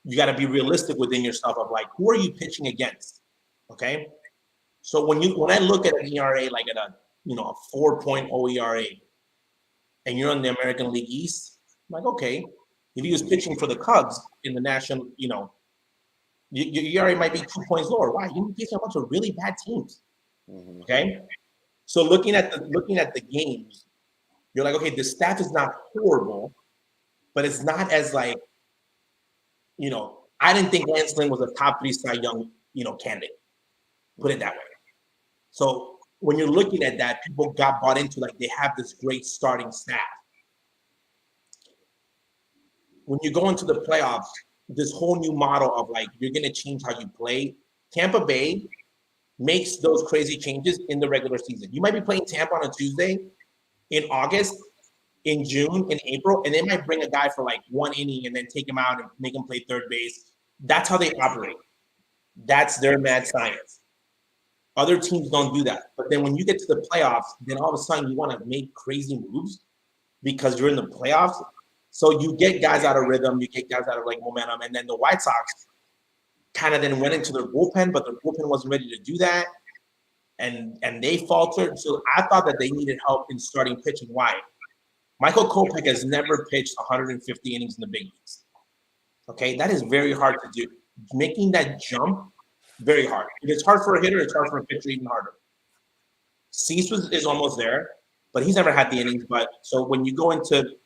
you got to be realistic within yourself of like, who are you pitching against? Okay, so when I look at an ERA like at a 4.0 ERA, and you're on the American League East, I'm like, okay, If he was pitching for the Cubs in the national, your ERA might be 2 points lower. Why? You're facing a bunch of really bad teams. Mm-hmm. Okay, so looking at the games, you're like, okay, the staff is not horrible, but it's not as like, I didn't think Lance Lynn was a top 3 Cy Young, candidate. Put it that way. So when you're looking at that, people got bought into like they have this great starting staff. When you go into the playoffs, this whole new model of like you're going to change how you play. Tampa Bay makes those crazy changes in the regular season. You might be playing Tampa on a Tuesday in August, in June, in April, and they might bring a guy for like 1 inning and then take him out and make him play third base. That's how they operate. That's their mad science. Other teams don't do that. But then when you get to the playoffs, then all of a sudden you want to make crazy moves because you're in the playoffs. So you get guys out of rhythm, you get guys out of like momentum, and then the White Sox kind of then went into their bullpen, but their bullpen wasn't ready to do that, and they faltered. So I thought that they needed help in starting pitching. Why? Michael Kopech has never pitched 150 innings in the big leagues. Okay, that is very hard to do. Making that jump, very hard. If it's hard for a hitter, it's hard for a pitcher, even harder. Cease is almost there, but he's never had the innings. But so when you go into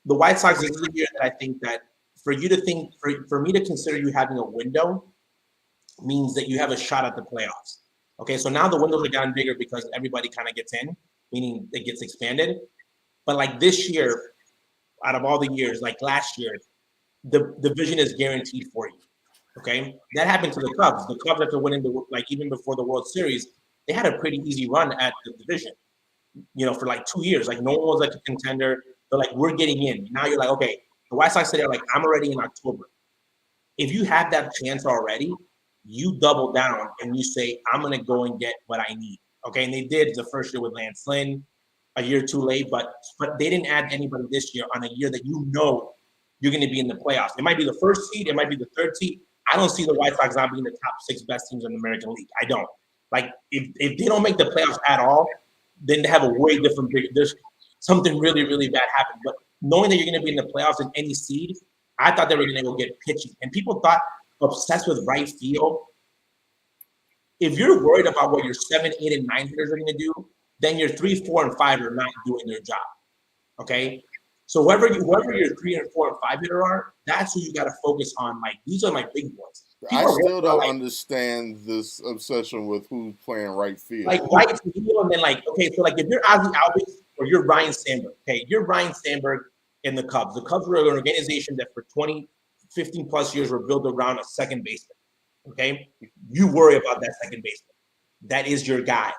the White Sox, this is a year that I think that for you to think, for me to consider you having a window means that you have a shot at the playoffs. Okay, so now the windows are gotten bigger because everybody kind of gets in, meaning it gets expanded. But like this year, out of all the years, like last year, the division is guaranteed for you. Okay, that happened to the Cubs. The Cubs, after winning even before the World Series, they had a pretty easy run at the division. For like 2 years, like no one was like a contender. They're like, we're getting in. Now you're like, okay, the White Sox they're like, I'm already in October. If you have that chance already, you double down and you say, I'm gonna go and get what I need. Okay, and they did the first year with Lance Lynn, a year too late, but they didn't add anybody this year on a year that you're going to be in the playoffs. It might be the first seed, it might be the third seed. I don't see the White Sox not being the top 6 best teams in the American League. I don't. Like if they don't make the playoffs at all, then they have a way different. There's something really, really bad happened. But knowing that you're going to be in the playoffs in any seed, I thought they were going to go get pitching, and people thought obsessed with right field. If you're worried about what your 7, 8, and 9 hitters are going to do, then your 3, 4, and 5 are not doing their job. Okay, so whoever your 3 and 4 and 5 hitter are, that's who you got to focus on. Like these are my big boys. I still don't understand this obsession with who's playing right field. Like right field, and then like okay, so like if you're Ozzie Albies or you're Ryan Sandberg, okay, you're Ryan Sandberg in the Cubs. The Cubs were an organization that for 20, 15 plus years were built around a second baseman. Okay, you worry about that second baseman. That is your guy.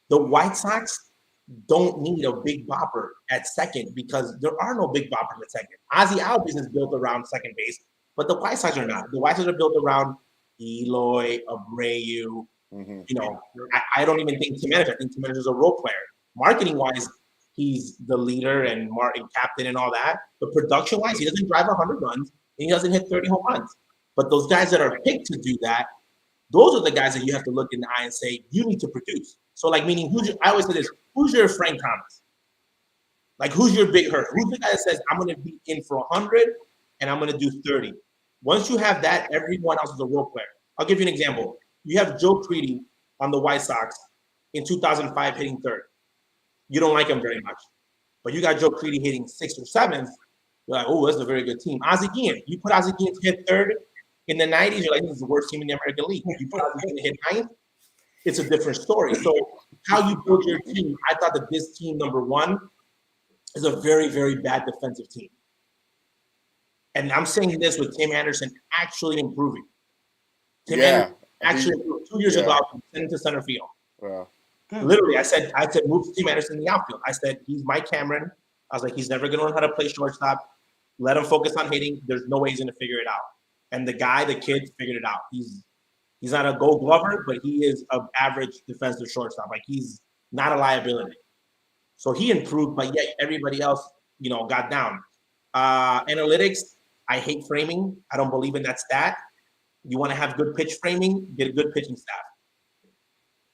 The White Sox don't need a big bopper at second because there are no big boppers at second. Ozzie Albies is built around second base, but the White Sox are not. The White Sox are built around Eloy, Abreu. I don't even think Tim Anderson. I think Tim Anderson is a role player. Marketing-wise, he's the leader and captain and all that. But production-wise, he doesn't drive 100 runs and he doesn't hit 30 home runs. But those guys that are picked to do that, those are the guys that you have to look in the eye and say, you need to produce. So, like, meaning, I always say this, who's your Frank Thomas? Like, who's your big hurt? Who's the guy that says, I'm going to be in for 100 and I'm going to do 30? Once you have that, everyone else is a role player. I'll give you an example. You have Joe Creedy on the White Sox in 2005 hitting third. You don't like him very much. But you got Joe Creedy hitting 6th or 7th. You're like, oh, that's a very good team. Ozzie Guillen. You put Ozzie Guillen to hit third in the 90s, you're like, this is the worst team in the American League. You put Ozzie Guillen to hit 9th, it's a different story. So how you build your team, I thought that this team, number one, is a very, very bad defensive team. And I'm saying this with Tim Anderson actually improving. Tim Anderson actually improved 2 years ago, I was sent to center field. Literally, I said, move Tim Anderson in the outfield. I said, he's Mike Cameron. I was like, he's never going to learn how to play shortstop. Let him focus on hitting. There's no way he's going to figure it out. And the kid figured it out. He's not a Gold Glover, but he is an average defensive shortstop. Like he's not a liability. So he improved, but yet everybody else, got down. Analytics, I hate framing. I don't believe in that stat. You want to have good pitch framing, get a good pitching staff.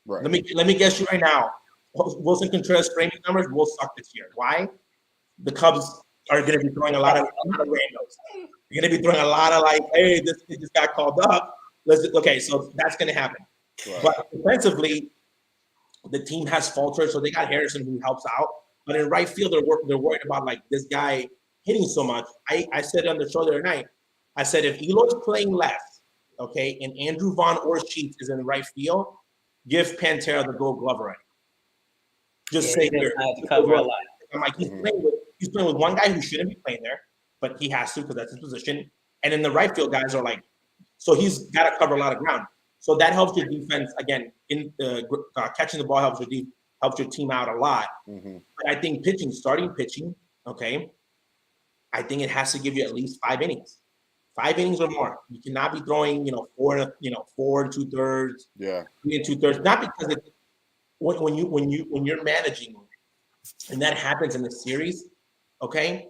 Right. Let me guess you right now. Wilson Contreras framing numbers will suck this year. Why? The Cubs are going to be throwing a lot of randos. You're going to be throwing a lot of like, hey, this kid just got called up. Okay, so that's going to happen. Right. But defensively, the team has faltered, so they got Harrison who helps out. But in right field, they're worried about like this guy hitting so much. I said on the show the other night, I said if Eloy's playing left, okay, and Andrew Vaughn or Sheets is in the right field, give Pantera the Gold Glove already. Just say here. Cover a lot. I'm like he's playing with one guy who shouldn't be playing there, but he has to because that's his position. And then the right field guys are like, so he's got to cover a lot of ground. So that helps your defense again. In catching the ball helps your team out a lot. Mm-hmm. But I think starting pitching, okay. I think it has to give you at least 5 innings. 5 innings or more. You cannot be throwing, 4 and 2/3. Yeah. 3 and 2/3. Not because when you're managing, and that happens in the series, okay.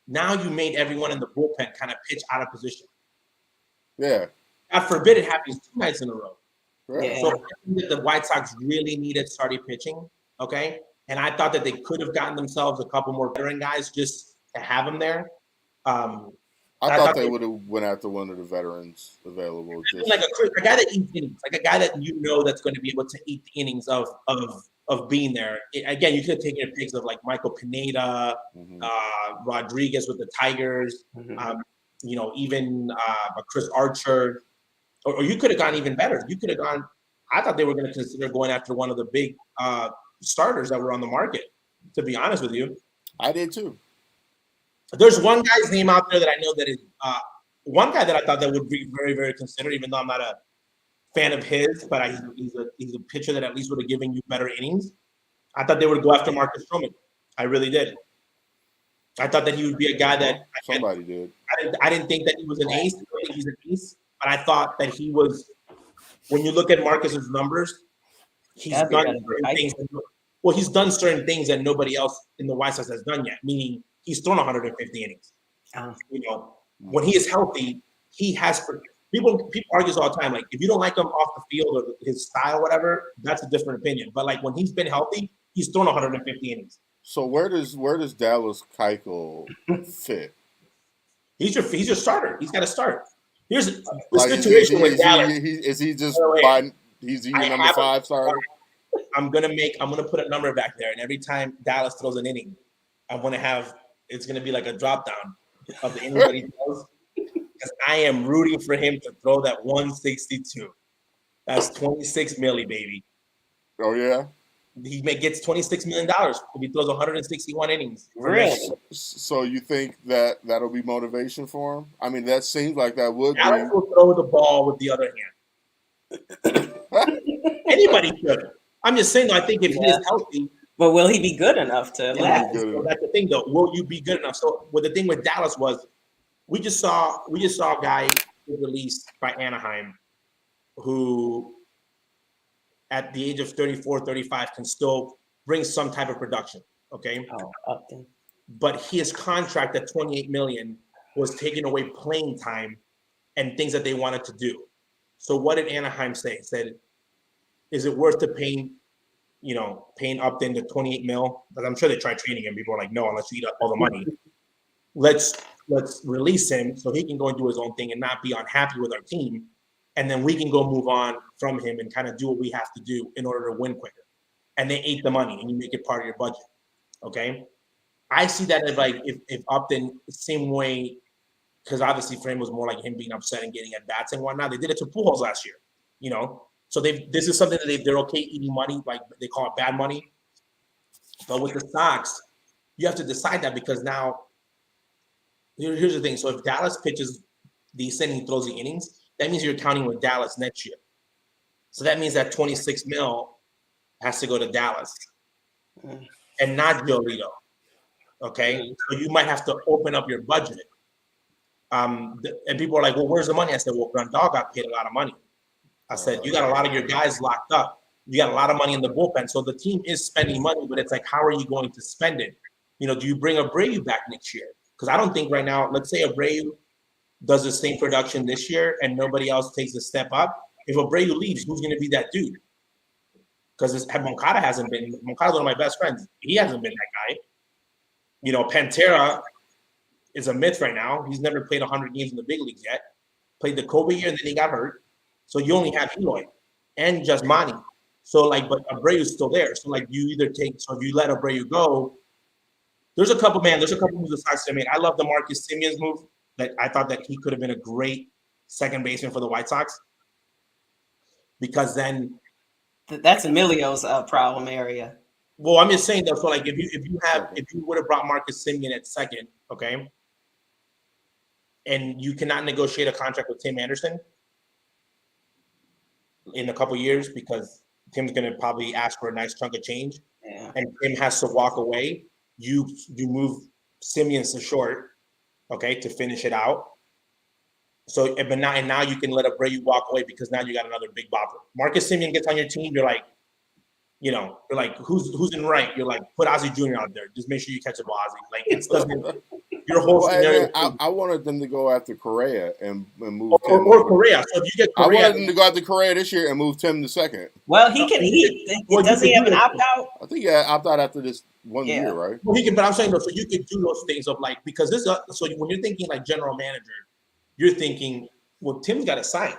Now you made everyone in the bullpen kind of pitch out of position. Yeah. God forbid it happens 2 nights in a row. Right. Yeah. So I think that the White Sox really needed starting pitching, okay. And I thought that they could have gotten themselves a couple more veteran guys just to have them there. I thought they would have went after one of the veterans available. Just like a guy that eats innings, like a guy that that's going to be able to eat the innings of being there. Again, you could have taken your picks of like Michael Pineda, Rodriguez with the Tigers, even Chris Archer, or you could have gone even better. You could have gone. I thought they were going to consider going after one of the big starters that were on the market. To be honest with you, I did too. There's one guy's name out there that I know that is one guy that I thought that would be very, very considered, even though I'm not a fan of his, but he's a pitcher that at least would have given you better innings. I thought they would go after Marcus Stroman. I really did. I thought that he would be a guy that somebody did. I didn't think that he was an ace. I don't think he's an ace, but I thought that he was. When you look at Marcus's numbers, he's done certain things. Well, he's done certain things that nobody else in the White Sox has done yet. Meaning, he's thrown 150 innings. When he is healthy, he has. People argue all the time. Like, if you don't like him off the field or his style, whatever, that's a different opinion. But like when he's been healthy, he's thrown 150 innings. So where does Dallas Keuchel fit? He's your starter. He's got to start. Here's the situation with Dallas. He's your number 5 starter? I'm gonna put a number back there, and every time Dallas throws an inning, it's gonna be like a drop down of the innings that he throws. Because I am rooting for him to throw that 162. That's 26 milli, baby. Oh yeah. He gets $26 million if he throws 161 innings. Really? So you think that'll be motivation for him? I mean, that seems like that would be. Alex will throw the ball with the other hand. Anybody should. I'm just saying, though, I think if he is healthy. But will he be good enough to last? So that's the thing, though. Will you be good enough? So the thing with Dallas was, we just saw a guy released by Anaheim who, at the age of 34, 35, can still bring some type of production. Okay. But his contract at $28 million was taking away playing time and things that they wanted to do. So what did Anaheim say? It said, is it worth to paying Upton the $28 million? Because I'm sure they tried trading him. People are like, no, unless you eat up all the money. Let's release him so he can go and do his own thing and not be unhappy with our team. And then we can go move on from him and kind of do what we have to do in order to win quicker. And they ate the money and you make it part of your budget. Okay. I see that as like if Upton the same way, because obviously for him was more like him being upset and getting at bats and whatnot. They did it to Pujols last year, So this is something that they're okay eating money, like they call it bad money. But with the Sox, you have to decide that, because now here's the thing. So if Dallas pitches decent and he throws the innings, that means you're counting with Dallas next year. So that means that 26 mil has to go to Dallas and not Giolito. Okay. So you might have to open up your budget. And people are like, well, where's the money? I said, well, Grandal got paid a lot of money. I said, you got a lot of your guys locked up. You got a lot of money in the bullpen. So the team is spending money, but it's like, how are you going to spend it? Do you bring Abreu back next year? Because I don't think right now, let's say Abreu does the same production this year and nobody else takes a step up. If Abreu leaves, who's going to be that dude? Because Moncada hasn't been. Moncada's one of my best friends. He hasn't been that guy. Pantera is a myth right now. He's never played 100 games in the big leagues yet. Played the Kobe year, and then he got hurt. So you only have Eloy and Jasmani. So, like, but Abreu's still there. So, like, you either take – so if you let Abreu go, there's a couple moves the Sox have made. I love the Marcus Simeon's move. That I thought that he could have been a great second baseman for the White Sox. Because then – that's Emilio's problem area. Well, I'm just saying, though, so, like, if you would have brought Marcus Simeon at second, okay, and you cannot negotiate a contract with Tim Anderson in a couple years because Tim's going to probably ask for a nice chunk of change, and Tim has to walk away, you move Simeon to short, okay, to finish it out. So, but now you can let Abreu walk away because now you got another big bopper. Marcus Simeon gets on your team, you're like, you know, you're like, who's in right? You're like, put Ozzie Jr. out there. Just make sure you catch a ball, Ozzie. Like, it doesn't. Your whole scenario. I wanted them to go after Correa and move Tim. Or Correa. So if you get Correa, I wanted them to go after Correa this year and move Tim to second. Well, he can. Does he have an opt out? I think opt out after this 1 year, right? Well, he can. But I'm saying though, so you could do those things of like because this. So when you're thinking like general manager, you're thinking, well, Tim's got to sign.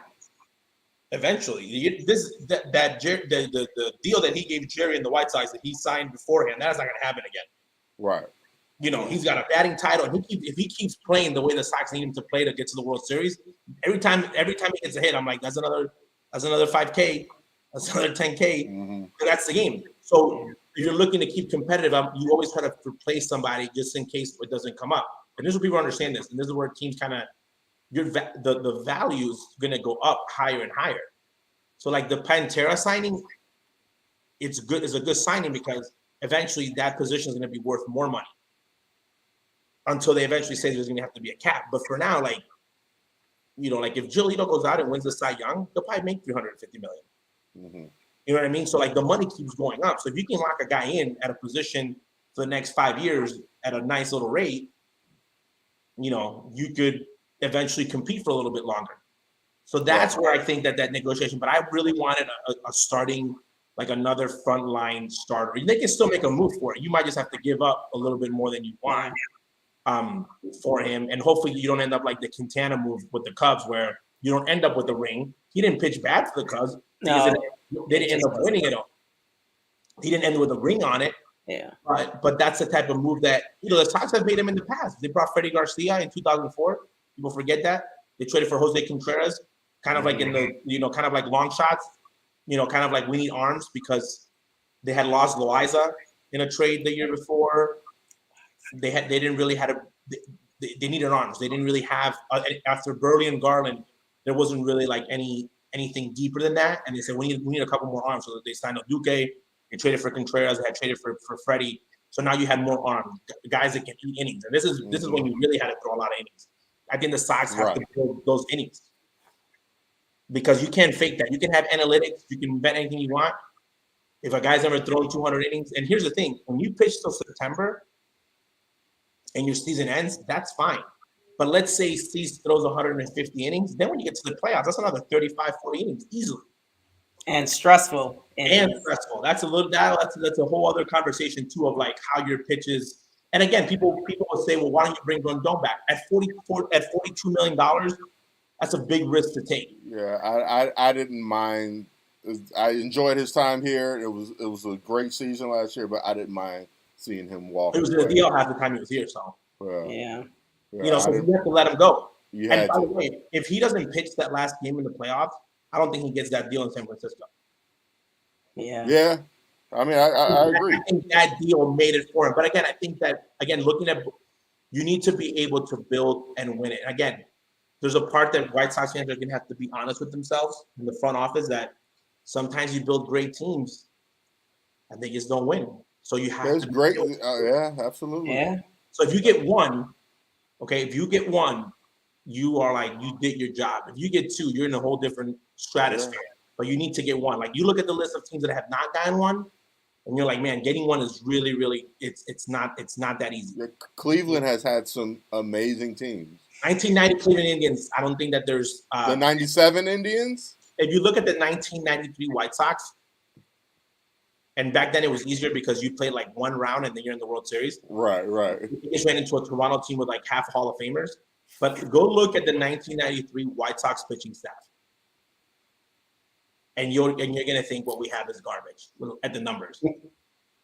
Eventually, the deal that he gave Jerry and the White Sox that he signed beforehand, that's not going to happen again. Right. You know, he's got a batting title, and if he keeps playing the way the Sox need him to play to get to the World Series, every time he gets a hit, I'm like, that's another 5K, that's another 10K. Mm-hmm. That's the game. So if you're looking to keep competitive, you always try to replace somebody just in case it doesn't come up. And this is where people understand this, and this is where teams kind of the value is going to go up higher and higher. So like the Pantera signing, it's a good signing because eventually that position is going to be worth more money until they eventually say there's going to have to be a cap. But for now, like, you know, like if Giolito goes out and wins the Cy Young, they'll probably make $350 million. Mm-hmm. You know what I mean? So like the money keeps going up. So if you can lock a guy in at a position for the next 5 years at a nice little rate, you know, you could eventually compete for a little bit longer. So that's where I think that negotiation, but I really wanted a starting, like another frontline starter. They can still make a move for it. You might just have to give up a little bit more than you want for him. And hopefully you don't end up like the Quintana move with the Cubs where you don't end up with the ring. He didn't pitch bad for the Cubs. No. They didn't end up winning it all. He didn't end with a ring on it. Yeah. But that's the type of move that, you know, the Sox have made him in the past. They brought Freddie Garcia in 2004. People forget that. They traded for Jose Contreras, kind of like in the, you know, kind of like long shots, you know, kind of like we need arms because they had lost Loaiza in a trade the year before. They didn't really they needed arms. They didn't really have after Burley and Garland, there wasn't really like anything deeper than that. And they said we need a couple more arms. So they signed up Duque. They traded for Contreras. They had traded for Freddie. So now you had more arms, guys that can eat innings. And this is when you really had to throw a lot of innings. I think the Sox have to build those innings because you can't fake that. You can have analytics. You can bet anything you want. If a guy's ever thrown 200 innings, and here's the thing: when you pitch till September and your season ends, that's fine. But let's say Cease throws 150 innings, then when you get to the playoffs, that's another 35, 40 innings easily. And stressful. That's a whole other conversation too of like how your pitches. And again, people will say, well, why don't you bring Rondon back at $42 million? That's a big risk to take. Yeah, I didn't mind. I enjoyed his time here. It was a great season last year, but I didn't mind seeing him walk. It was in the deal half the time he was here, so yeah. You know, so you have to let him go. And by the way, if he doesn't pitch that last game in the playoffs, I don't think he gets that deal in San Francisco. Yeah. Yeah. I mean, I agree. I think that deal made it for him. But again, I think that, looking at, you need to be able to build and win it. And again, there's a part that White Sox fans are going to have to be honest with themselves in the front office that sometimes you build great teams and they just don't win. So you have That's great. Yeah, absolutely. Yeah. So if you get one, you are like, you did your job. If you get two, you're in a whole different stratosphere. Yeah. But you need to get one. Like you look at the list of teams that have not gotten one, and you're like, man, getting one is really, really, it's not that easy. Yeah, Cleveland has had some amazing teams. 1990 Cleveland Indians, I don't think that there's the 97 Indians. If you look at the 1993 White Sox, And back then it was easier because you played like one round and then you're in the World Series. Right. You just ran into a Toronto team with like half Hall of Famers. But go look at the 1993 White Sox pitching staff. And you're gonna think what we have is garbage at the numbers.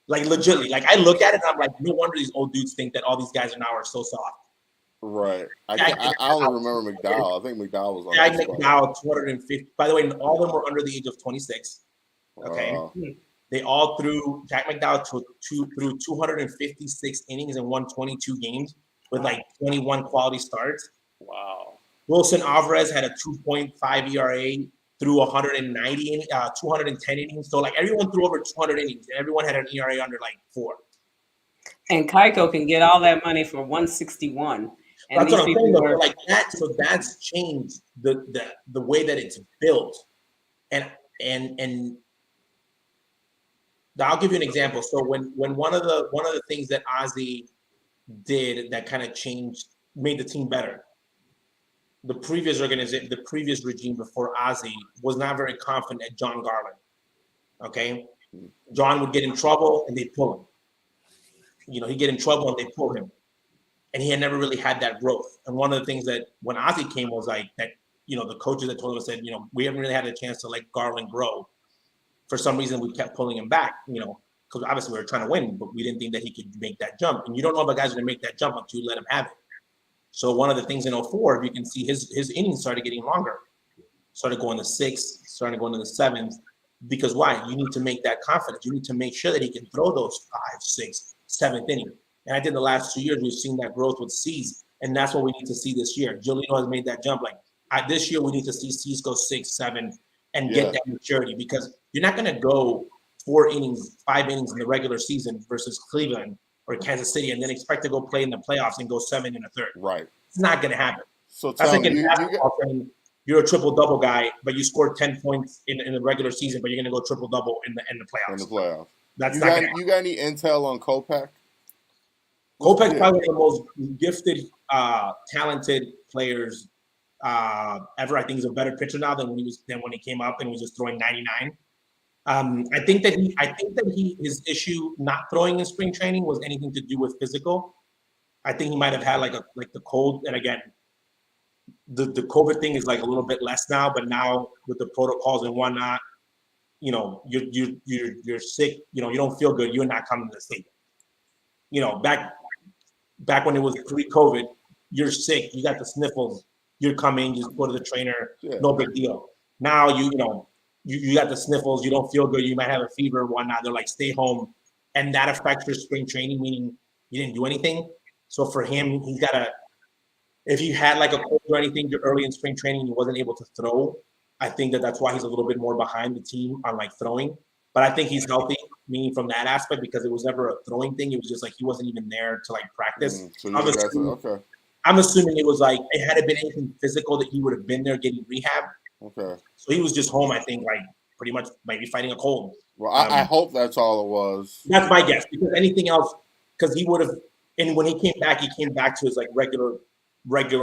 Like legitimately. Like I look at it and I'm like, no wonder these old dudes think that all these guys now are so soft. Right. I only remember McDowell. I think McDowell was on Yeah, that McDowell, 250. By the way, all of them were under the age of 26. Okay. They all threw Jack McDowell threw 256 innings and won 22 games with like 21 quality starts. Wow. Wilson Alvarez had a 2.5 ERA through 210 innings. So like everyone threw over 200 innings and everyone had an ERA under like 4. And Keiko can get all that money for 161. And that's what I'm saying. were... Like that, so that's changed the way that it's built. And I'll give you an example. So when one of the things that Ozzie did that kind of made the team better. The previous organization, the previous regime before Ozzie was not very confident at John Garland. Okay, John would get in trouble and they'd pull him. He'd get in trouble and they'd pull him, and he had never really had that growth. And one of the things that when Ozzie came was like that. The coaches that told him said, we haven't really had a chance to let Garland grow. For some reason, we kept pulling him back. Because obviously we were trying to win, but we didn't think that he could make that jump. And you don't know if a guy's going to make that jump until you let him have it. So one of the things in 04, you can see his innings started getting longer. Started going to 6, started going to the 7s. Because why? You need to make that confidence. You need to make sure that he can throw those 5, 6, 7th inning. And I think the last 2 years, we've seen that growth with C's. And that's what we need to see this year. Giolito has made that jump. This year, we need to see C's go 6, 7, and get that maturity. Because you're not going to go 4 innings, 5 innings in the regular season versus Cleveland or Kansas City, and then expect to go play in the playoffs and go 7 1/3. Right. It's not going to happen. So tell me, you're a triple-double guy, but you scored 10 points in the regular season, but you're going to go triple-double in the playoffs. In the playoffs. That's you got any intel on Kopech? Kopech's probably one of the most gifted, talented players ever. I think he's a better pitcher now than when he came up and he was just throwing 99. I think that his issue not throwing in spring training was anything to do with physical. I think he might have had like the cold, and again, the COVID thing is like a little bit less now, but now with the protocols and whatnot, you're sick, you don't feel good, you're not coming to the stadium. Back when it was pre-COVID, you're sick, you got the sniffles, you're coming, just go to the trainer, no big deal. Now you got the sniffles, you don't feel good, you might have a fever or whatnot. They're like, stay home. And that affects your spring training, meaning you didn't do anything. So for him, he's got to, if you had like a cold or anything early in spring training, he wasn't able to throw. I think that's why he's a little bit more behind the team on like throwing. But I think he's healthy, meaning from that aspect, because it was never a throwing thing. It was just like he wasn't even there to like practice. I'm assuming it was like, it had it been anything physical that he would have been there getting rehab. Okay. So he was just home, I think, like pretty much maybe fighting a cold. Well, I hope that's all it was. That's my guess, because anything else, because he would have, and when he came back to his like regular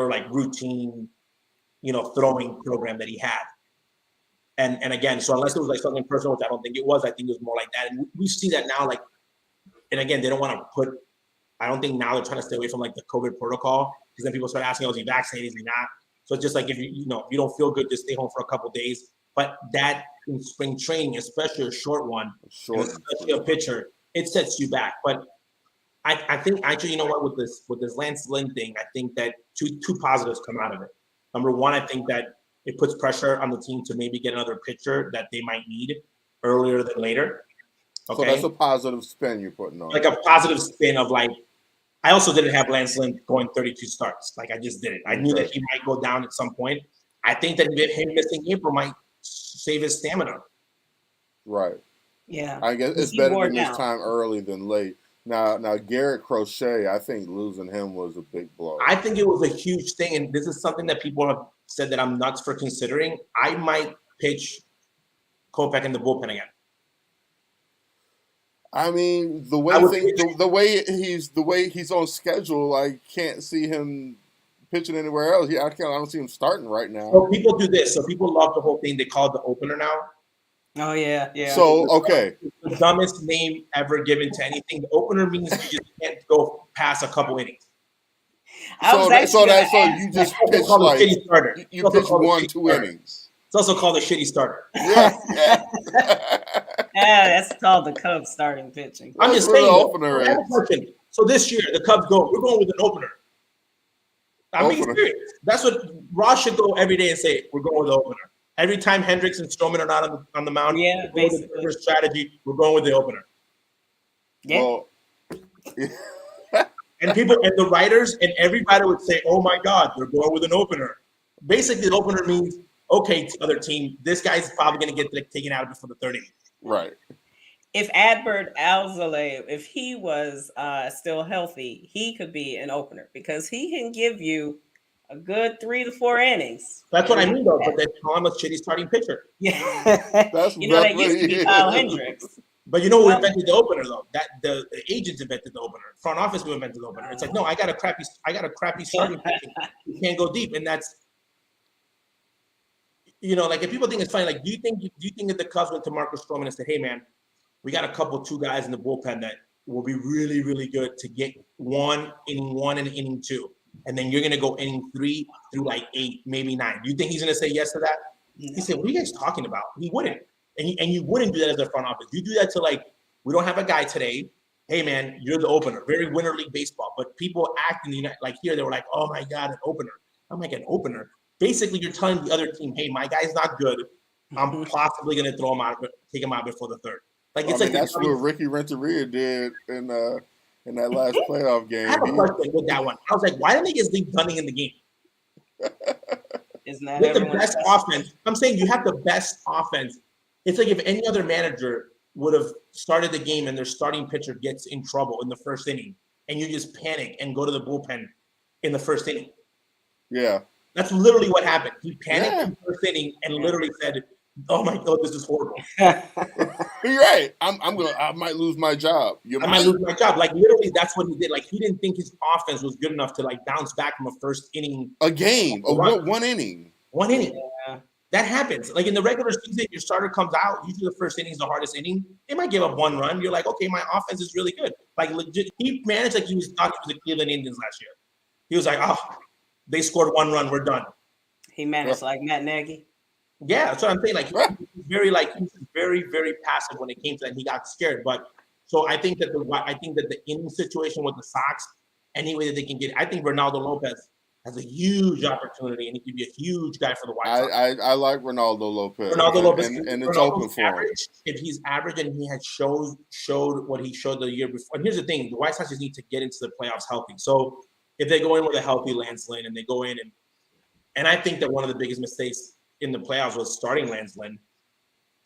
like routine, throwing program that he had. And again, so unless it was like something personal, which I don't think it was, I think it was more like that. And we see that now, like, and again, they don't want to I don't think now they're trying to stay away from like the COVID protocol, because then people start asking, oh, is he vaccinated? Is he not? So it's just like, if you don't feel good, just stay home for a couple of days. But that in spring training, especially a short one, especially a pitcher, it sets you back. But I think actually, with this Lance Lynn thing, I think that two positives come out of it. Number one, I think that it puts pressure on the team to maybe get another pitcher that they might need earlier than later. Okay? So that's a positive spin you're putting on. Like a positive spin of like, I also didn't have Lance Lynn going 32 starts. Like I just did it. I knew that he might go down at some point. I think that him missing April might save his stamina. Right. Yeah. I guess it's better to miss time early than late. Now Garrett Crochet, I think losing him was a big blow. I think it was a huge thing, and this is something that people have said that I'm nuts for considering. I might pitch Kopech in the bullpen again. I mean, the way he's on schedule, I can't see him pitching anywhere else. I don't see him starting right now. So people love the whole thing. They call it the opener now. Oh yeah. So okay, the dumbest name ever given to anything. The opener means you just can't go past a couple innings. So you just pitch like you pitch 1-2 innings. It's also called a shitty starter. Yeah. That's called the Cubs starting pitching. I'm just saying. So this year, the Cubs we're going with an opener. I'm being serious. That's what Ross should go every day and say, we're going with the opener. Every time Hendricks and Stroman are not on the mound, basically. With strategy, we're going with the opener. Yeah. Well, and the writers and everybody would say, oh my God, they're going with an opener. Basically, the opener means, okay, other team, this guy's probably going to get taken out before the 30. Right. If Adbert Alzolay, if he was still healthy, he could be an opener because he can give you a good 3 to 4 innings. That's what I mean, though. But they call him a shitty starting pitcher. Yeah, that used to be Kyle Hendricks. But who invented the opener though? That the agents invented the opener. Front office who invented the opener. It's like, no, I got a crappy starting pitcher. You can't go deep, and that's like if people think it's funny, like do you think that the Cubs went to Marcus Stroman and said, hey man, we got two guys in the bullpen that will be really, really good to get inning 1 and inning 2. And then you're going to go inning 3 through like 8, maybe 9. Do you think he's going to say yes to that? He said, what are you guys talking about? He wouldn't. And you wouldn't do that as a front office. You do that to like, we don't have a guy today. Hey, man, you're the opener. Very Winter League baseball. But people acting like here, they were like, oh, my God, an opener. I'm like, an opener? Basically, you're telling the other team, hey, my guy's not good. I'm possibly going to throw him out, take him out before the 3rd. Like that's what Ricky Renteria did in that last playoff game. I have a question with that one. I was like, why didn't they just leave Dunning in the game? Isn't that with the best offense? I'm saying you have the best offense. It's like if any other manager would have started the game and their starting pitcher gets in trouble in the first inning, and you just panic and go to the bullpen in the first inning. Yeah. That's literally what happened. He panicked in the first inning and literally said, oh my God, this is horrible. You're right. I might lose my job. I might lose my job. Like literally, that's what he did. Like he didn't think his offense was good enough to like bounce back from a first inning. A game. One inning. 1 inning. Yeah. That happens. Like in the regular season, your starter comes out. Usually the first inning is the hardest inning. They might give up 1 run. You're like, okay, my offense is really good. Like legit, he managed like thought he was the Cleveland Indians last year. He was like, oh, they scored 1 run. We're done. He managed like Matt Nagy. Yeah, that's what I'm saying. Like he was very, very passive when it came to that. He got scared. But so I think that the inning situation with the Sox, any way that they can get, I think Ronaldo Lopez has a huge opportunity, and he could be a huge guy for the White Sox. I like Ronaldo Lopez. And it's open for him. If he's average and he has showed what he showed the year before. And here's the thing: the White Sox just need to get into the playoffs healthy. So if they go in with a healthy Lance Lynn and they go in and I think that one of the biggest mistakes in the playoffs was starting Lance Lynn.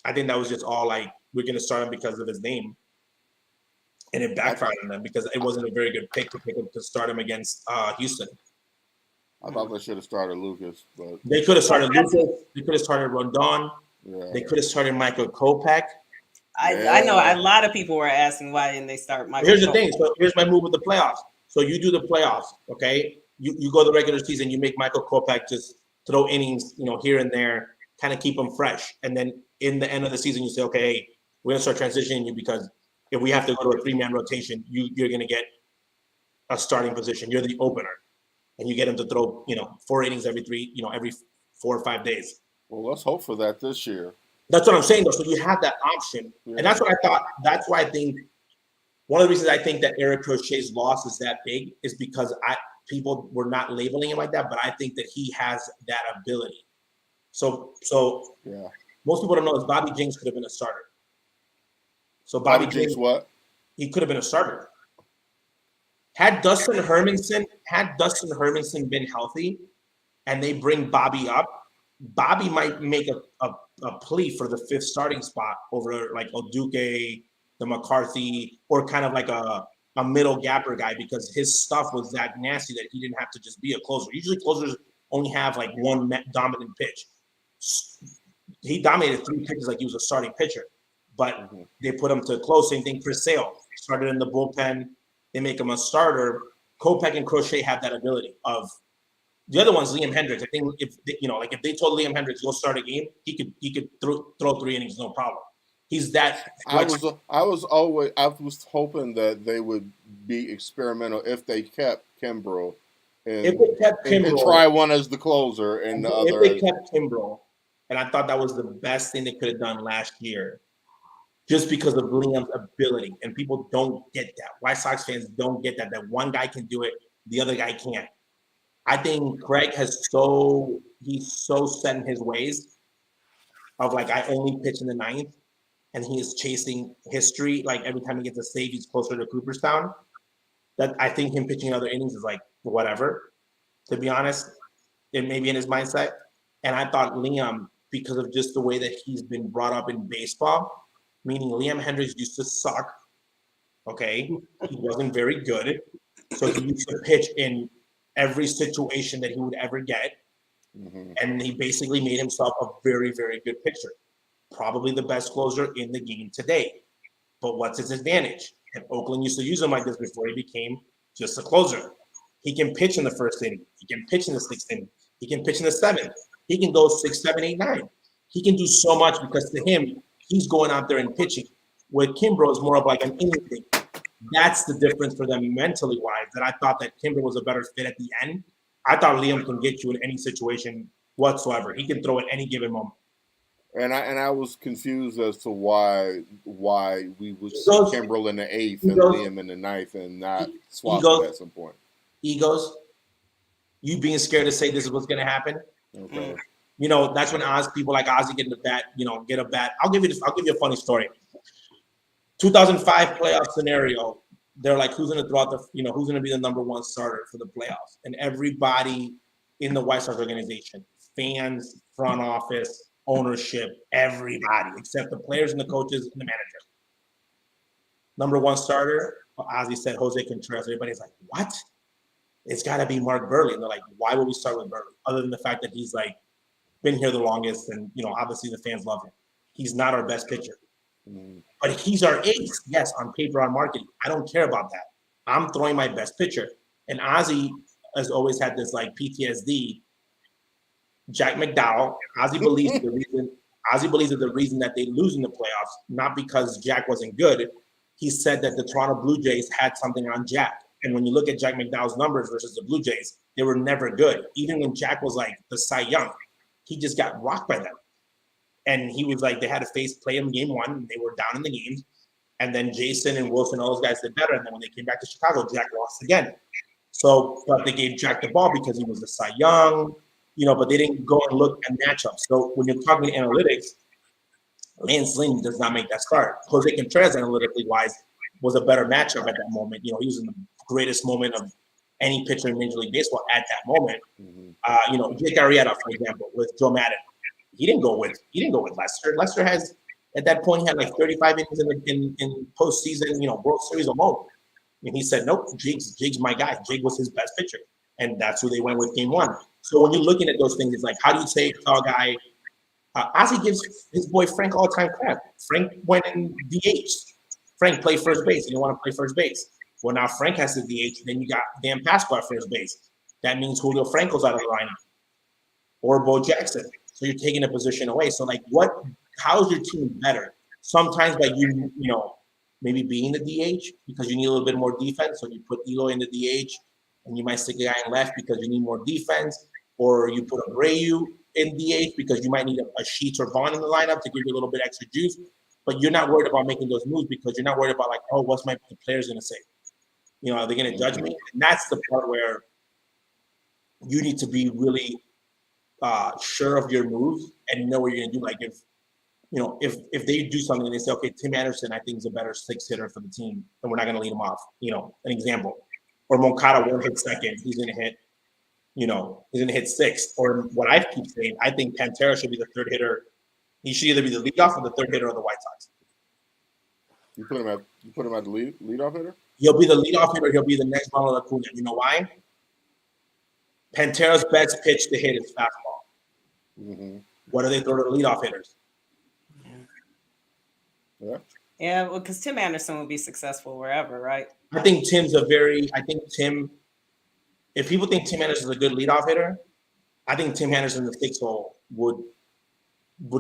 I think that was just all like, we're going to start him because of his name. And it backfired on them because it wasn't a very good pick to start him against Houston. I thought they should have started Lucas. But they could have started Lucas. They could have started Rondon. Yeah. They could have started Michael Kopech. I know a lot of people were asking why didn't they start Michael Here's the thing. So here's my move with the playoffs. So you do the playoffs, okay? You go the regular season, you make Michael Kopech just throw innings, here and there, kind of keep them fresh. And then in the end of the season, you say, okay, hey, we're going to start transitioning you because if we have to go to a 3-man rotation, you're going to get a starting position. You're the opener. And you get him to throw, 4 innings every 4 or 5 days. Well, let's hope for that this year. That's what I'm saying, though. So you have that option. Yeah. And that's what I thought. That's why I think one of the reasons I think that Eric Crochet's loss is that big is because people were not labeling him like that, but I think that he has that ability. So yeah. Most people don't know is Bobby Jinks could have been a starter. So Bobby Jinks what? He could have been a starter. Had Dustin Hermanson been healthy and they bring Bobby up, Bobby might make a plea for the 5th starting spot over like Oduke, the McCarthy, or kind of like a middle gapper guy because his stuff was that nasty that he didn't have to just be a closer. Usually closers only have like one dominant pitch. He dominated 3 pitches like he was a starting pitcher, but they put him to close. Same thing, Chris Sale started in the bullpen. They make him a starter. Kopech and Crochet have that ability of the other one's Liam Hendricks. I think if they told Liam Hendricks go start a game, he could throw 3 innings, no problem. He's that I was hoping that they would be experimental if they kept Kimbrel If and they kept and Kimbrel, try one as the closer and the if other they as kept Kimbrel, and I thought that was the best thing they could have done last year, just because of Liam's ability. And people don't get that. White Sox fans don't get that. That one guy can do it, the other guy can't. I think Craig he's so set in his ways of like, I only pitch in the ninth, and he is chasing history. Like every time he gets a save, he's closer to Cooperstown. That I think him pitching other innings is like whatever, to be honest. It may be in his mindset. And I thought Liam, because of just the way that he's been brought up in baseball, meaning Liam Hendricks used to suck. Okay. He wasn't very good. So he used to pitch in every situation that he would ever get. mm-hmm. And he basically made himself a very, very good pitcher. Probably the best closer in the game today. But what's his advantage? And Oakland used to use him like this before he became just a closer. He can pitch in the first inning. He can pitch in the sixth inning. He can pitch in the seventh. He can go 6, 7, 8, 9. He can do so much because to him, he's going out there and pitching. With Kimbrel is more of like an inning thing. That's the difference for them mentally wise. That I thought that Kimbrel was a better fit at the end. I thought Liam can get you in any situation whatsoever. He can throw at any given moment. And I was confused as to why we would see Kimbrel in the 8th and Liam in the 9th and not swap them at some point. Egos. You being scared to say this is what's going to happen. Okay. You know, that's when people like Ozzy get a bat. I'll give you a funny story. 2005 playoff scenario. They're like, who's going to throw out who's going to be the number one starter for the playoffs? And everybody in the White Sox organization, fans, front office, ownership, everybody, except the players and the coaches and the manager. Number one starter, Ozzy said Jose Contreras. Everybody's like, what? It's got to be Mark Burley. And they're like, why would we start with Burley? Other than the fact that he's like been here the longest and, obviously the fans love him. He's not our best pitcher. Mm. But he's our ace. Yes, on paper, on marketing. I don't care about that. I'm throwing my best pitcher. And Ozzy has always had this like PTSD. Jack McDowell, Ozzy believes that the reason that they lose in the playoffs, not because Jack wasn't good. He said that the Toronto Blue Jays had something on Jack. And when you look at Jack McDowell's numbers versus the Blue Jays, they were never good. Even when Jack was like the Cy Young, he just got rocked by them. And he was like, they had to play him game one. And they were down in the games. And then Jason and Wilson, all those guys did better. And then when they came back to Chicago, Jack lost again. So, but they gave Jack the ball because he was the Cy Young, but they didn't go and look at matchups. So when you're talking analytics, Lance Lynn does not make that start. Jose Contreras, analytically wise, was a better matchup at that moment. He was in the greatest moment of any pitcher in Major League Baseball at that moment. Mm-hmm. Jake Arrieta, for example, with Joe Madden, he didn't go with Lester. Lester has at that point he had like 35 innings in postseason, World Series alone. And he said, nope, Jake's my guy. Jake was his best pitcher, and that's who they went with game one. So when you're looking at those things, it's like, how do you say a guy? Ozzy gives his boy Frank all the time crap. Frank went in DH. Frank played first base. He didn't want to play first base. Well, now Frank has the DH. Then you got Dan Pasqua at first base. That means Julio Franco's out of the lineup, or Bo Jackson. So you're taking a position away. So like, how is your team better? Sometimes by maybe being the DH because you need a little bit more defense. So you put Eloy in the DH, and you might stick a guy in left because you need more defense, or you put Abreu in DH because you might need a Sheets or Vaughn in the lineup to give you a little bit extra juice. But you're not worried about making those moves because you're not worried about like, oh, what's the players going to say? Are they going to judge me? And that's the part where you need to be really sure of your moves and know what you're going to do. Like if they do something and they say, okay, Tim Anderson, I think is a better 6 hitter for the team, and we're not going to lead him off. An example. Or Moncada won't hit second. He's going to hit, he's going to hit 6th. Or what I keep saying, I think Pantera should be the 3rd hitter. He should either be the leadoff or the 3rd hitter of the White Sox. You put him at the leadoff hitter? He'll be the leadoff hitter. He'll be the next Ronald Acuna. You know why? Pantera's best pitch to hit is fastball. Mm-hmm. What do they throw to the leadoff hitters? Yeah, well, because Tim Anderson will be successful wherever, right? I think Tim, if people think Tim Anderson is a good leadoff hitter, I think Tim Anderson in the 6 hole would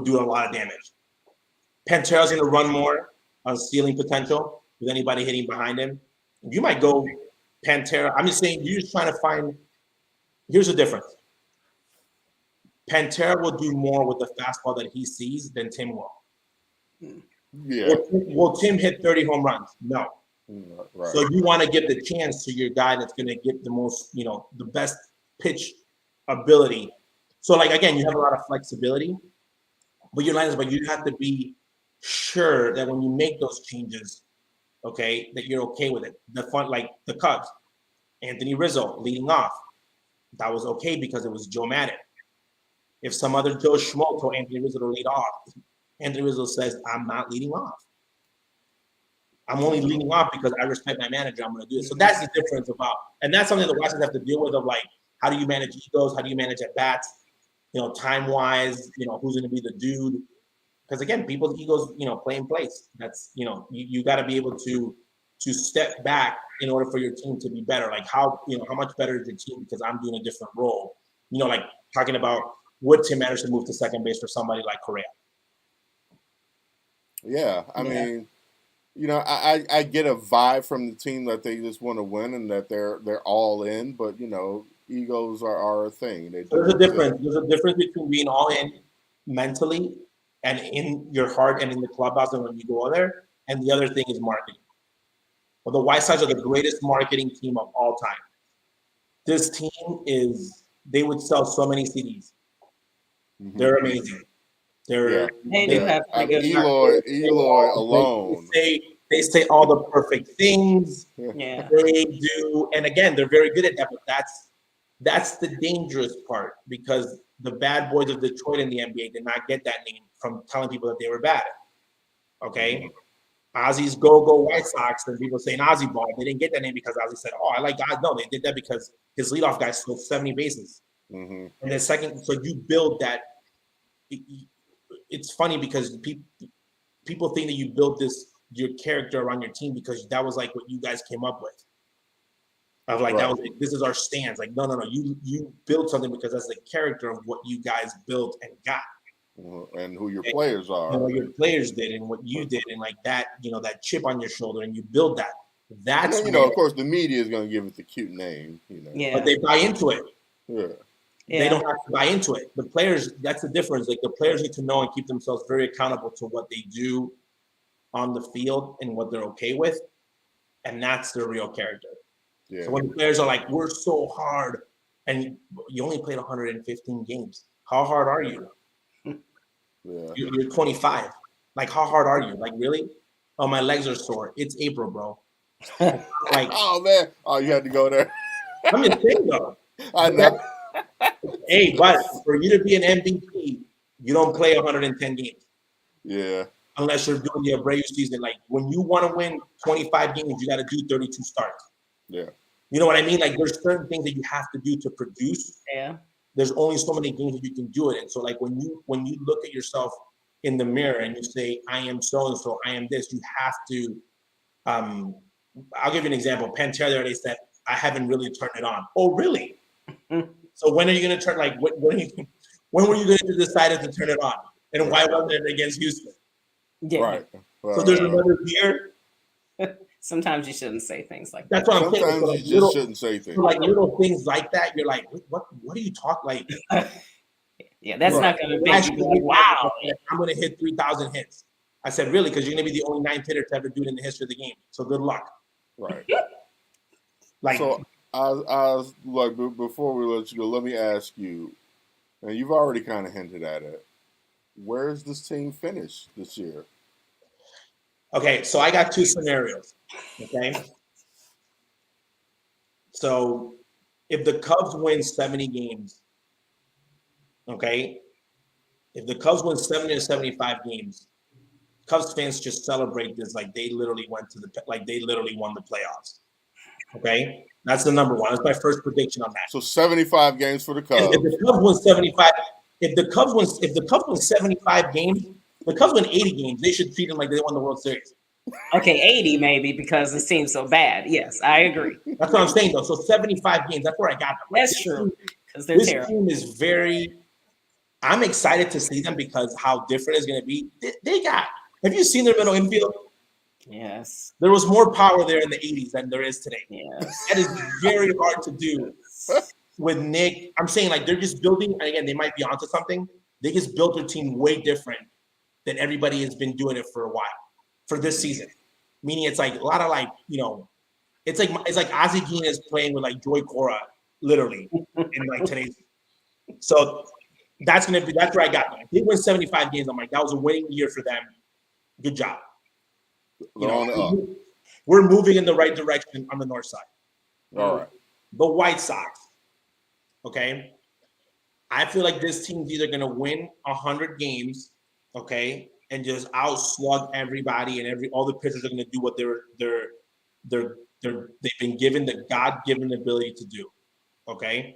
do a lot of damage. Pantera's going to run more on stealing potential with anybody hitting behind him. You might go Pantera. I'm just saying, you're just trying to find. Here's the difference. Pantera will do more with the fastball that he sees than Tim will. Yeah. Will Tim hit 30 home runs? No. Right. So you want to give the chance to your guy that's going to get the most, the best pitch ability. So, like, again, you have a lot of flexibility, but your line is, but you have to be sure that when you make those changes, okay, that you're okay with it. The fun, like the Cubs, Anthony Rizzo leading off, that was okay because it was Joe Madden. If some other Joe Schmo told Anthony Rizzo to lead off, Anthony Rizzo says, I'm not leading off. I'm only leading off because I respect my manager. I'm going to do it. So that's the difference about, and that's something the Westerners have to deal with, of like, how do you manage egos? How do you manage at bats? Time wise, who's going to be the dude? Because again, people's egos, play in place. That's, you got to be able to step back in order for your team to be better. Like how much better is your team because I'm doing a different role? Like talking about, would Tim Anderson move to second base for somebody like Correa? Yeah, I mean, I get a vibe from the team that they just want to win and that they're all in, but egos are a thing. There's a difference. There's a difference between being all in mentally and in your heart and in the clubhouse and when you go there, and the other thing is marketing. Well, the White Sox are the greatest marketing team of all time. This team they would sell so many CDs. Mm-hmm. They're amazing. They do have pretty good Eloy alone. They say all the perfect things. Yeah. They do, and again, they're very good at that. But that's the dangerous part, because the bad boys of Detroit in the NBA did not get that name from telling people that they were bad. Okay. Mm-hmm. Ozzy's Go White Sox, and people saying Ozzy ball. They didn't get that name because Ozzy said, "Oh, I like guys." No, they did that because his leadoff guy stole 70 bases. Mm-hmm. And then second, so you build that. It's funny because people think that you built your character around your team because that was like what you guys came up with. Of like, that was like, this is our stance. Like, no. You built something because that's the character of what you guys built and got. And who your players are. And what your players did and what you did, and like that, that chip on your shoulder, and you build that. That's of course the media is going to give it the cute name, Yeah. But they buy into it. Yeah. They don't have to buy into it. The players, that's the difference. Like, the players need to know and keep themselves very accountable to what they do on the field and what they're okay with. And that's their real character. Yeah. So when the players are like, we're so hard, and you only played 115 games. How hard are you? Yeah. You're 25. Like, how hard are you? Like, really? Oh, my legs are sore. It's April, bro. Like, oh, man. Oh, you had to go there. I'm just saying, though. I know. Hey, but for you to be an MVP, you don't play 110 games. Yeah. Unless you're doing the Abreu season. Like, when you want to win 25 games, you got to do 32 starts. Yeah. You know what I mean? Like, there's certain things that you have to do to produce. Yeah. There's only so many games that you can do it. And so, like, when you look at yourself in the mirror and you say, I am so-and-so, I am this, you have to, I'll give you an example. Pantera the other day said, I haven't really turned it on. Oh, really? So when are you going to turn, like, when were you going to decide to turn it on? And why wasn't it against Houston? Yeah. Right. So there's another year. Sometimes you shouldn't say things like that. That's what I'm saying. Sometimes like you just shouldn't say things. Like little things like that, you're like, what are you talking like? Yeah, that's not going to be like, wow. I'm going to hit 3,000 hits. I said, really? Because you're going to be the only ninth hitter to ever do it in the history of the game. So good luck. Right. Like, so I was like, before we let you go, let me ask you, and you've already kind of hinted at it. Where's this team finish this year? Okay, so I got two scenarios. Okay. So if the Cubs win 70 games, okay, if the Cubs win 70 to 75 games, Cubs fans just celebrate this like they literally won the playoffs. Okay, that's the number one. That's my first prediction on that. So 75 games for the Cubs. If the Cubs win 75, if the Cubs win 75 games, the Cubs win 80 games. They should treat them like they won the World Series. Okay, 80 maybe because it seems so bad. Yes, I agree. That's what I'm saying though. So 75 games. That's where I got them. That's true. Because this team is very. I'm excited to see them because how different it's going to be. They got Have you seen their middle infield? Yes. There was more power there in the 80s than there is today. Yes. That is very hard to do with Nick. I'm saying like they're just building, and again, they might be onto something. They just built their team way different than everybody has been doing it for a while, for this season. Meaning it's like a lot of like, it's like Ozzie Guillen is playing with like Joy Cora, literally, in like today's. So that's where I got them. They win 75 games. I'm like, that was a winning year for them. Good job. We're moving in the right direction on the north side. All right. The White Sox. Okay. I feel like this team's either going to win 100 games, okay, and just outslug everybody, and all the pitchers are going to do what they've been given the God-given ability to do, okay?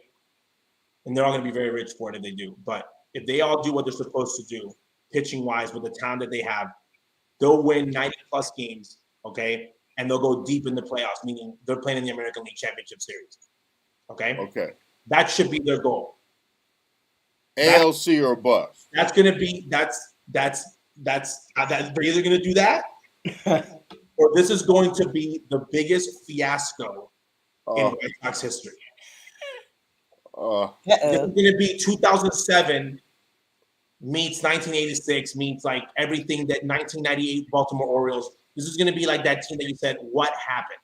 And they're all going to be very rich for it if they do. But if they all do what they're supposed to do, pitching-wise, with the talent that they have, they'll win 90-plus games, okay? And they'll go deep in the playoffs, meaning they're playing in the American League Championship Series, okay? Okay. That should be their goal. ALC or bust. That's going to be that's they're either going to do that or this is going to be the biggest fiasco in White Sox history. This is going to be 2007 meets 1986 meets like everything that 1998 Baltimore Orioles. This is going to be like that team that you said, what happened?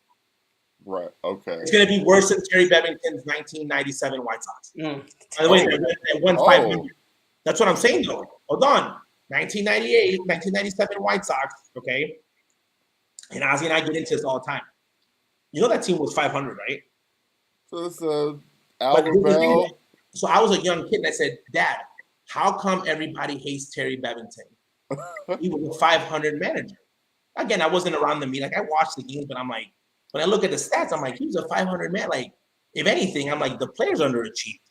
Right. Okay. It's going to be worse than Terry Bevington's 1997 White Sox. By the way, they won 500. That's what I'm saying, though. Hold on. 1998, 1997 White Sox, okay? And Ozzie and I get into this all the time. You know that team was 500, right? So it's Albert Bell. So I was a young kid and I said, Dad, how come everybody hates Terry Bevington? He was a 500 manager. Again, I wasn't around the meeting. Like, I watched the games, but I'm like, when I look at the stats, I'm like, he was a 500 man. Like, if anything, I'm like, the players underachieved.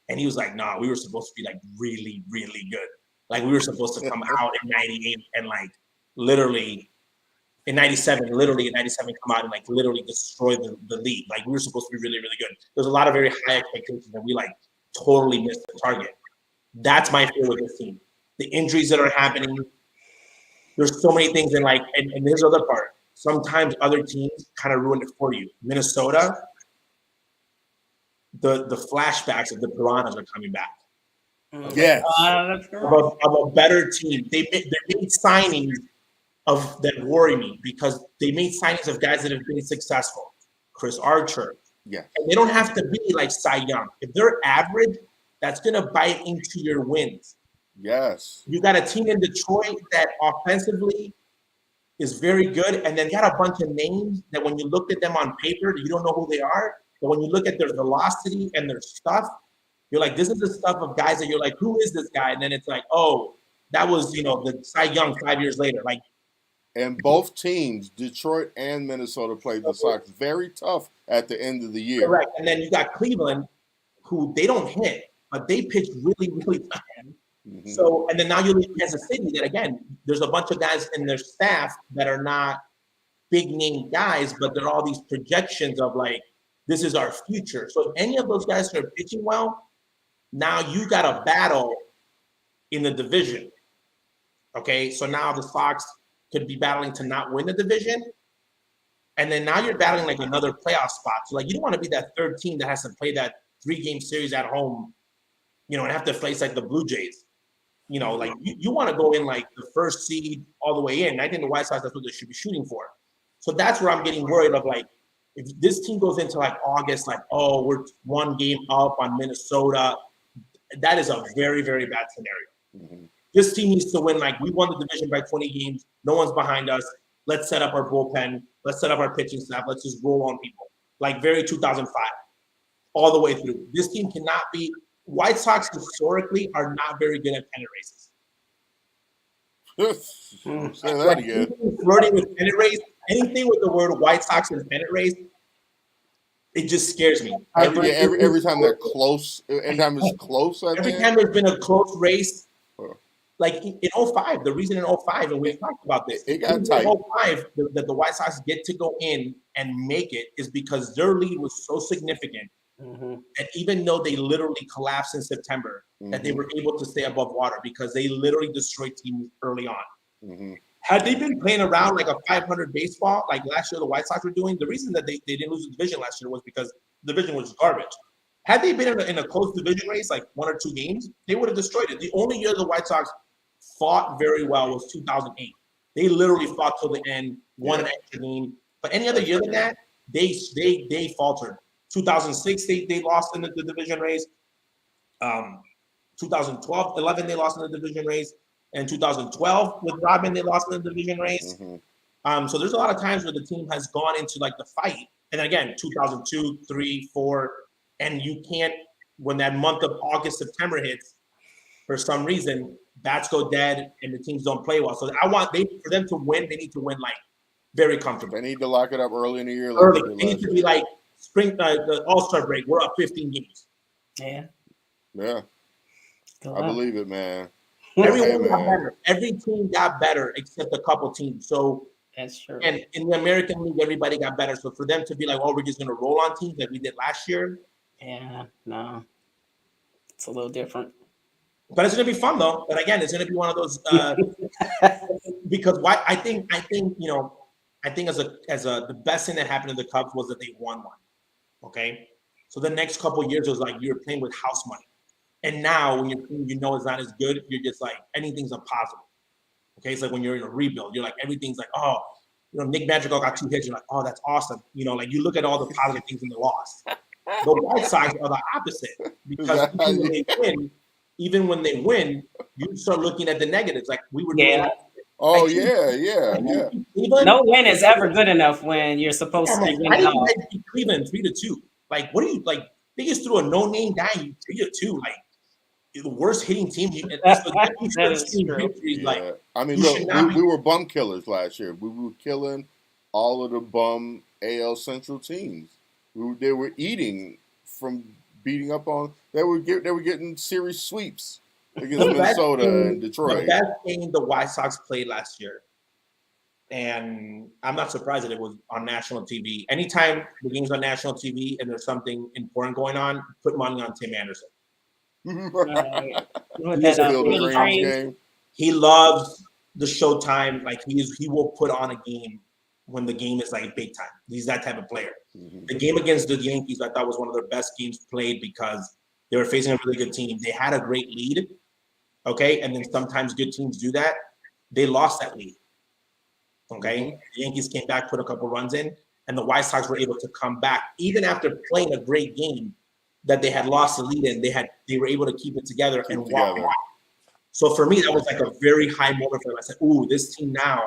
And he was like, nah, we were supposed to be like really, really good. Like, we were supposed to come out in 98 and like literally in 97, come out and like literally destroy the league. Like, we were supposed to be really, really good. There's a lot of very high expectations and we like totally missed the target. That's my fear with this team. The injuries that are happening. There's so many things, and like, and here's the other part. Sometimes other teams kind of ruin it for you. Minnesota, the flashbacks of the Piranhas are coming back. Yes. Of a better team. They made signings that worry me because they made signings of guys that have been successful. Chris Archer. Yeah. And they don't have to be like Cy Young. If they're average, that's going to bite into your wins. Yes. You got a team in Detroit that offensively is very good, and then you got a bunch of names that when you look at them on paper, you don't know who they are. But when you look at their velocity and their stuff, you're like, this is the stuff of guys that you're like, who is this guy? And then it's like, oh, that was, the Cy Young 5 years later. Like, and both teams, Detroit and Minnesota, played the Sox very tough at the end of the year. Correct. And then you got Cleveland, who they don't hit, but they pitch really, really tough. Mm-hmm. So, and then now you leave Kansas City that, again, there's a bunch of guys in their staff that are not big name guys, but they're all these projections of like, this is our future. So if any of those guys are pitching well, now you got a battle in the division. Okay, so now the Sox could be battling to not win the division. And then now you're battling like another playoff spot. So like, you don't want to be that third team that has to play that 3-game series at home, and have to face like the Blue Jays. Like you want to go in like the first seed all the way in. I think the White Sox, that's what they should be shooting for. So that's where I'm getting worried of like, if this team goes into like August, like, oh, we're 1 game up on Minnesota, that is a very, very bad scenario. Mm-hmm. This team needs to win. Like, we won the division by 20 games. No one's behind us. Let's set up our bullpen. Let's set up our pitching staff. Let's just roll on people. Like very 2005, all the way through. This team cannot be. White Sox historically are not very good at pennant races. Say that again. Flirting with pennant race, anything with the word White Sox and pennant race, it just scares me. Every time they're close, anytime it's close, every time there's been a close race, like in 05, the reason in 05, and we've talked about this, it got tight. In 05, that the White Sox get to go in and make it is because their lead was so significant. Mm-hmm. And even though they literally collapsed in September, mm-hmm. that they were able to stay above water because they literally destroyed teams early on. Mm-hmm. Had they been playing around like a 500 baseball, like last year the White Sox were doing, the reason that they didn't lose the division last year was because the division was garbage. Had they been in a close division race, like 1 or 2 games, they would have destroyed it. The only year the White Sox fought very well was 2008. They literally fought till the end, won an extra game. But any other year than that, they faltered. 2006, they lost in the division race. 2012, 11, they lost in the division race. And 2012 with Robin, they lost in the division race. So there's a lot of times where the team has gone into like the fight. And again, 2002, 3, 4, and you can't, when that month of August, September hits, for some reason, bats go dead and the teams don't play well. So for them to win, they need to win like very comfortable. They need to lock it up early in the year. Early. They need to be like spring, the All-Star break. We're up 15 games. Yeah. Yeah. I believe it, man. Everyone got better. Every team got better except a couple teams. So that's true. And in the American League, everybody got better. So for them to be like, oh, we're just going to roll on teams like we did last year. Yeah, no. It's a little different. But it's going to be fun, though. But again, it's going to be one of those because I think as the best thing that happened to the Cubs was that they won one. Okay, so the next couple of years was like you're playing with house money, and now when you know it's not as good, you're just like anything's a positive. Okay, it's like when you're in a rebuild, you're like everything's like, oh, Nick Madrigal got 2 hits. You're like, oh, that's awesome. Like you look at all the positive things in the loss. The White Sox are the opposite because even when they win, you start looking at the negatives. Like we were doing. Oh yeah. No win is ever good enough when you're supposed to win. Why did you guys beat Cleveland 3-2? Like, what are you like? They just threw a no-name guy 3-2. Like the worst hitting team. I mean, look, we were bum killers last year. We were killing all of the bum AL Central teams. They were eating from beating up on. They were getting series sweeps against Minnesota and Detroit. The best game the White Sox played last year, and I'm not surprised that it was on national TV. Anytime the game's on national TV and there's something important going on, put money on Tim Anderson. He loves the showtime. Like he will put on a game when the game is like big time. He's that type of player. The game against the Yankees, I thought was one of their best games played because they were facing a really good team. They had a great lead. Okay. And then sometimes good teams do that. They lost that lead. Okay. The Yankees came back, put a couple runs in, and the White Sox were able to come back even after playing a great game that they had lost the lead in. They were able to keep it together and walk off. So for me, that was like a very high moment for them. I said, ooh, this team now,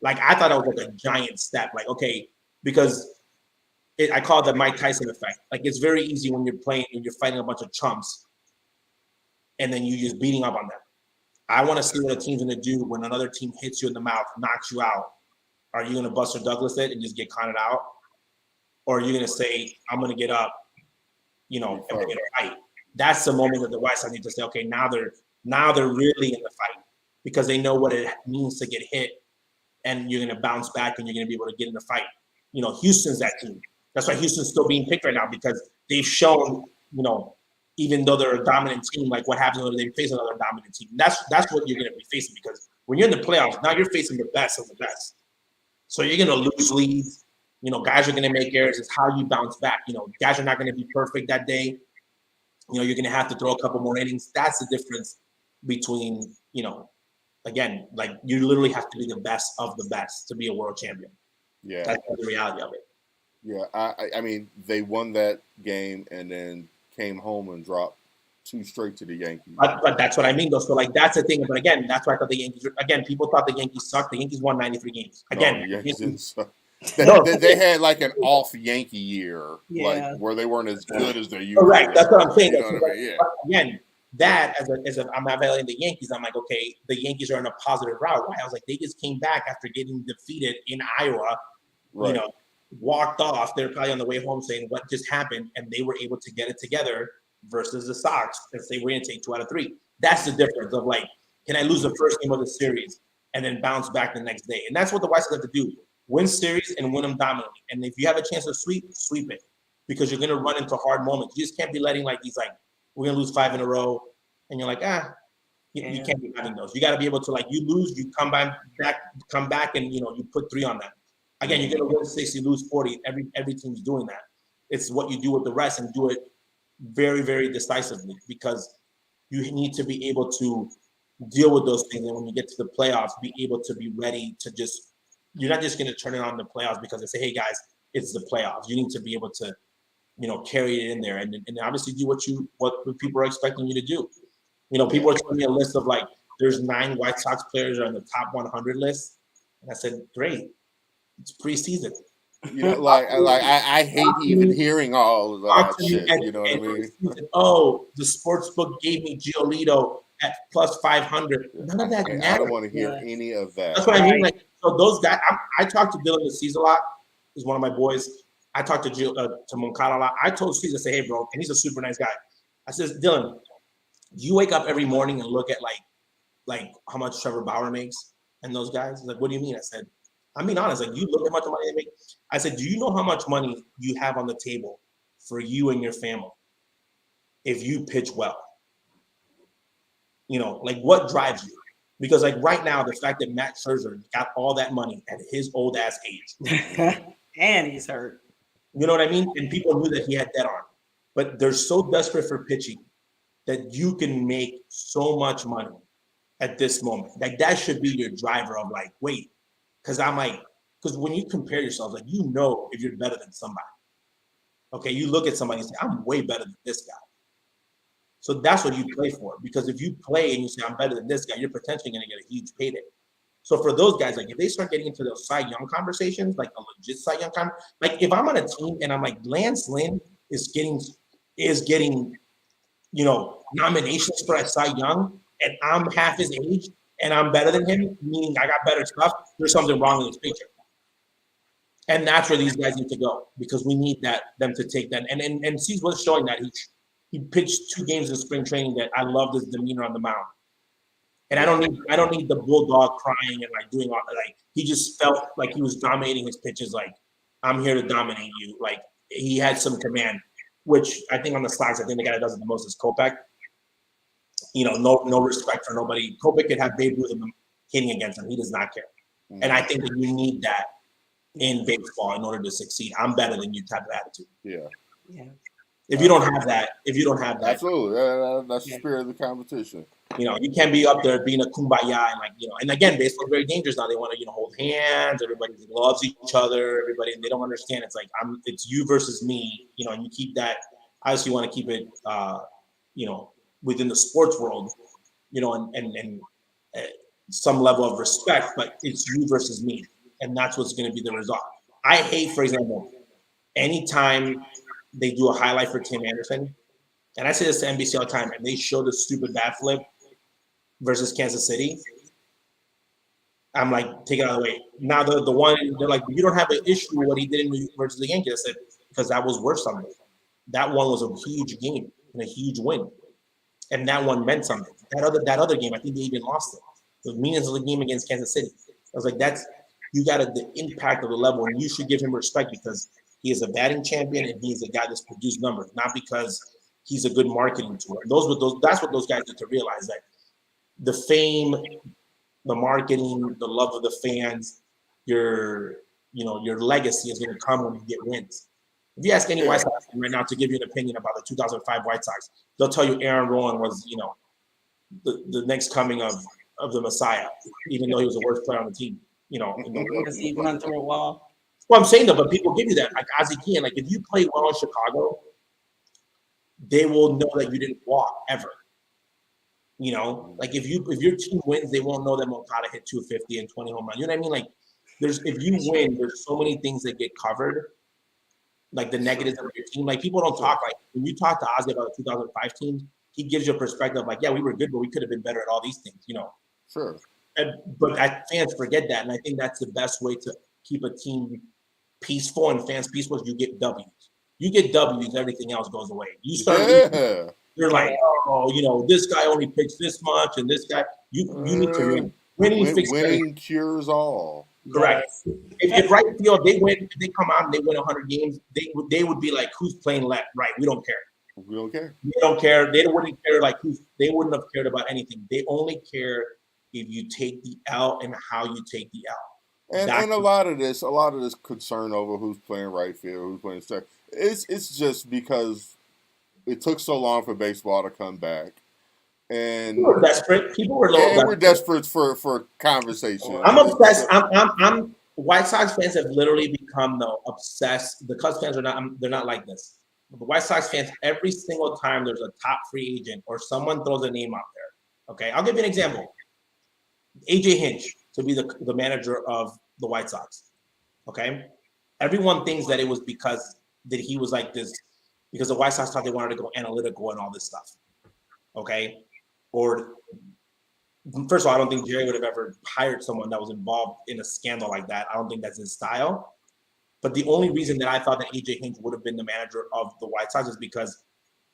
like I thought it was like a giant step. Like, okay, because I call it the Mike Tyson effect. Like it's very easy when you're playing and you're fighting a bunch of chumps and then you're just beating up on them. I want to see what a team's going to do when another team hits you in the mouth, knocks you out. Are you going to Buster Douglas it and just get counted out? Or are you going to say, I'm going to get up, and we're going to fight? That's the moment that the White Sox need to say, okay, now they're really in the fight because they know what it means to get hit and you're going to bounce back and you're going to be able to get in the fight. Houston's that team. That's why Houston's still being picked right now because they've shown, even though they're a dominant team, like what happens when they face another dominant team. That's what you're going to be facing because when you're in the playoffs, now you're facing the best of the best. So you're going to lose leads. Guys are going to make errors. It's how you bounce back. Guys are not going to be perfect that day. You're going to have to throw a couple more innings. That's the difference between, again, like you literally have to be the best of the best to be a world champion. Yeah. That's the reality of it. Yeah. I mean, they won that game and then came home and dropped 2 straight to the Yankees. But that's what I mean, though. So, like, that's the thing. But again, that's why I thought the Yankees. Again, people thought the Yankees sucked. The Yankees won 93 games. Again, the Yankees didn't suck. They had like an off Yankee year, like where they weren't as good as they used. Right. That's what I'm saying. Yeah. Again, that as I'm evaluating the Yankees, I'm like, okay, the Yankees are in a positive route. Why? I was like, they just came back after getting defeated in Iowa. Right. Walked off. They're probably on the way home saying what just happened, and they were able to get it together. Versus the Sox and say we're going to take 2 out of 3. That's the difference of like, can I lose the first game of the series and then bounce back the next day? And that's what the White Sox have to do: win series and win them dominantly. And if you have a chance to sweep it because you're going to run into hard moments. You just can't be letting like these like we're going to lose 5 in a row and you're like You can't be having those. You got to be able to, like, you lose, you come back, and you put 3 on them. Again, you're gonna win 60, lose 40. Every team's doing that. It's what you do with the rest, and do it very, very decisively, because you need to be able to deal with those things. And when you get to the playoffs, be able to be ready to just. You're not just gonna turn it on the playoffs because they say, "Hey guys, it's the playoffs." You need to be able to, carry it in there, and obviously do what people are expecting you to do. People are telling me a list of, like, there's 9 White Sox players are on the top 100 list, and I said, great, it's preseason. I hate even hearing all of that shit. You know what I mean? Oh, the sports book gave me Giolito at plus 500. None of that matters. I don't want to hear any of that. That's what I mean. Like, so those guys, I talked to Dylan Cease a lot. He's one of my boys. I talked to Moncada a lot. I told Cease, I said, hey, bro, and he's a super nice guy. I said, Dylan, you wake up every morning and look at like how much Trevor Bauer makes and those guys? He's like, what do you mean? I said, I'm being honest. Like, you look at how much money they make. I said, do you know how much money you have on the table for you and your family if you pitch well? Like, what drives you? Because, like, right now, the fact that Matt Scherzer got all that money at his old ass age, and he's hurt. You know what I mean? And people knew that he had that arm, but they're so desperate for pitching that you can make so much money at this moment. Like, that should be your driver of, like, wait, because when you compare yourself, like, if you're better than somebody. Okay, you look at somebody and say, I'm way better than this guy. So that's what you play for. Because if you play and you say, I'm better than this guy, you're potentially going to get a huge payday. So for those guys, like, if they start getting into those Cy Young conversations, like a legit Cy Young like, if I'm on a team and I'm like, Lance Lynn is getting nominations for a Cy Young, and I'm half his age and I'm better than him, meaning I got better stuff, there's something wrong with his picture. And that's where these guys need to go, because we need them to take that. And Cease was showing that he pitched 2 games in spring training that I loved his demeanor on the mound. And I don't need the bulldog crying and, like, doing all, like, he just felt like he was dominating his pitches. Like, I'm here to dominate you. Like, he had some command, which I think on the Sox, I think the guy that does it the most is Kopech. No respect for nobody. Kopech could have Babe Ruth hitting against him. He does not care. Mm-hmm. And I think that you need that in baseball in order to succeed. I'm better than you type of attitude. Yeah. If you don't have that, absolutely, that's the spirit of the competition. You can't be up there being a kumbaya and, and again, baseball is very dangerous now. They want to, hold hands. Everybody loves each other. Everybody, and they don't understand. It's like, it's you versus me. And you keep that. Obviously, you want to keep it, within the sports world, and some level of respect. But it's you versus me, and that's what's going to be the result. I hate, for example, anytime they do a highlight for Tim Anderson, and I say this to NBC all the time, and they show the stupid bat flip versus Kansas City, I'm like, take it out of the way. Now the one, they're like, you don't have an issue with what he did versus the Yankees. I said, because that was worth something. That one was a huge game and a huge win. And that one meant something. That other game, I think they even lost it. The meanings of the game against Kansas City. I was like, you got the impact of the level, and you should give him respect because he is a batting champion and he's a guy that's produced numbers, not because he's a good marketing tool. That's what those guys need to realize, that the fame, the marketing, the love of the fans, your legacy is going to come when you get wins. If you ask any White Sox fan right now to give you an opinion about the 2005 White Sox, they'll tell you Aaron Rowand was, the next coming of the Messiah, even though he was the worst player on the team. Because he run through a wall. Well, I'm saying that, but people give you that. Like Ozzie Guillen, like if you play well in Chicago, they will know that you didn't walk ever. Like if your team wins, they won't know that Moncada hit 250 and 20 home runs. You know what I mean? Like if you win, there's so many things that get covered, like the negatives of your team. Like people don't talk, like when you talk to Ozzie about the 2005 team, he gives you a perspective like, yeah, we were good, but we could have been better at all these things. Sure. But fans forget that, and I think that's the best way to keep a team peaceful and fans peaceful is you get W's. You get W's, everything else goes away. You start you're like, oh, this guy only pitched this much, and this guy, you need to win. Winning cures all. Correct. If right field, if they come out and they win 100 games, they would be like, who's playing left? Right, we don't care. We don't care. They don't care. They wouldn't care they wouldn't have cared about anything. They only care if you take the L and how you take the L. And a lot of this concern over who's playing right field, who's playing center, it's just because it took so long for baseball to come back, and people were desperate. People were a little and we're desperate for conversation. I'm obsessed. I'm White Sox fans have literally become obsessed. The Cubs fans are not. They're not like this. The White Sox fans, every single time there's a top free agent or someone throws a name out there. Okay, I'll give you an example. AJ Hinch to be the manager of the White Sox. Okay, everyone thinks that it was because that he was like this because the White Sox thought they wanted to go analytical and all this stuff. Okay, or first of all, I don't think Jerry would have ever hired someone that was involved in a scandal like that. I don't think that's his style. But the only reason that I thought that AJ Hinch would have been the manager of the White Sox is because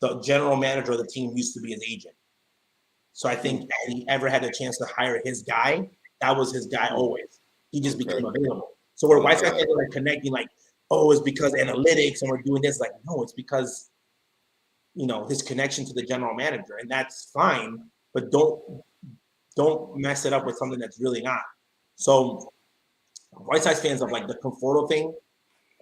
the general manager of the team used to be his agent. So I think if he ever had a chance to hire his guy, that was his guy always. He just became available. So where White Sox fans are like connecting, like, oh, it's because analytics and we're doing this. Like, no, it's because, his connection to the general manager, and that's fine. But don't mess it up with something that's really not. So White Sox fans have like the Conforto thing,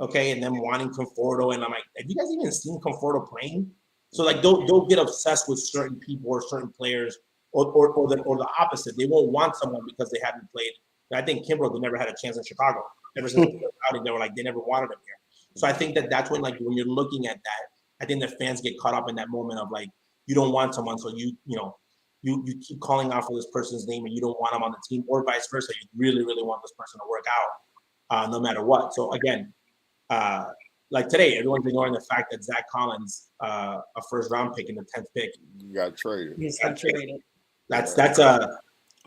okay, and them wanting Conforto, and I'm like, have you guys even seen Conforto playing? So like don't get obsessed with certain people or certain players, or the opposite. They won't want someone because they haven't played. I think Kimbrel never had a chance in Chicago ever since they were outing. They were like they never wanted him here. So I think that's when like when you're looking at that, I think the fans get caught up in that moment of like you don't want someone, so you keep calling out for this person's name and you don't want them on the team, or vice versa. You really, really want this person to work out no matter what. So again, like today, everyone's ignoring the fact that Zach Collins, a first round pick in the 10th pick, got traded. He's got traded. That's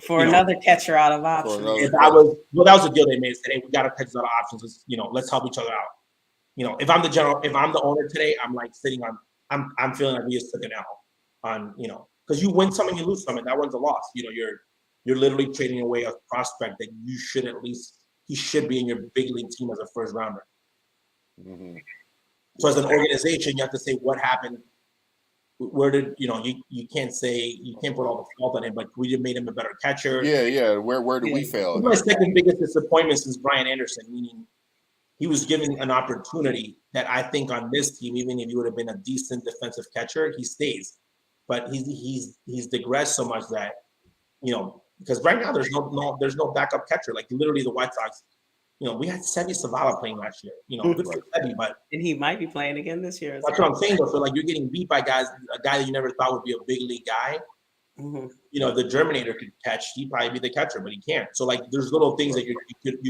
for another catcher out of options. That was a deal they made. Today, we got to catch out of options. Let's help each other out. If I'm the owner today, I'm like sitting on. I'm feeling like we just took an L on because you win some and you lose some, and that one's a loss. You're literally trading away a prospect that you should he should be in your big league team as a first rounder. Mm-hmm. So as an organization, you have to say what happened. Where did you can't put all the fault on him, but we just made him a better catcher. Yeah. Where did we fail? My second biggest disappointment since Brian Anderson, meaning he was given an opportunity that I think on this team, even if he would have been a decent defensive catcher, he stays. But he's digressed so much that because right now there's no backup catcher. Like literally the White Sox, we had Seby Zavala playing last year. Good for Seby, but and he might be playing again this year. That's what I'm saying though. So like you're getting beat by a guy that you never thought would be a big league guy. Mm-hmm. The Germinator could catch. He'd probably be the catcher, but he can't. So like there's little things that you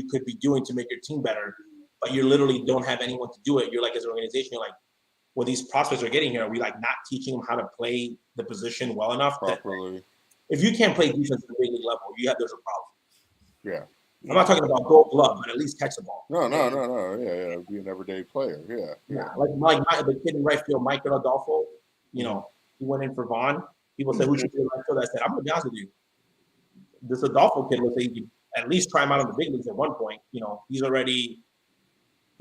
could be doing to make your team better, but you literally don't have anyone to do it. You're like as an organization, you're like, well, these prospects are getting here. Are we like not teaching them how to play the position well enough? Properly. If you can't play defense at the big league level, there's a problem. Yeah. I'm not talking about Gold Glove, but at least catch the ball. No. Yeah. Be an everyday player. Yeah. Like the kid in right field, Michael Adolfo. He went in for Vaughn. People said, "Who should be in right field?" I said, "I'm gonna be honest with you. This Adolfo kid looks like he could at least try him out in the big leagues at one point. He's already."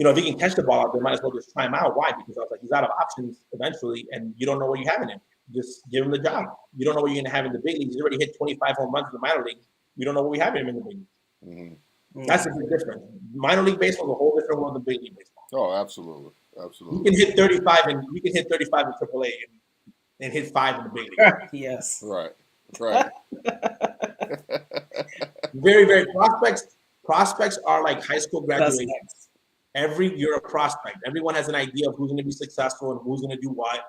If he can catch the ball out, they might as well just try him out. Why? Because I was like, he's out of options eventually, and you don't know what you have in him. Just give him the job. You don't know what you're going to have in the big leagues. He's already hit 25 home runs in the minor league. You don't know what we have in him in the big leagues. Mm-hmm. That's a big difference. Minor league baseball is a whole different world than big league baseball. Oh, absolutely. You can hit 35 in AAA and hit 5 in the big league. Yes. Right. Very, very prospects are like high school graduations. You're a prospect. Everyone has an idea of who's going to be successful and who's going to do what.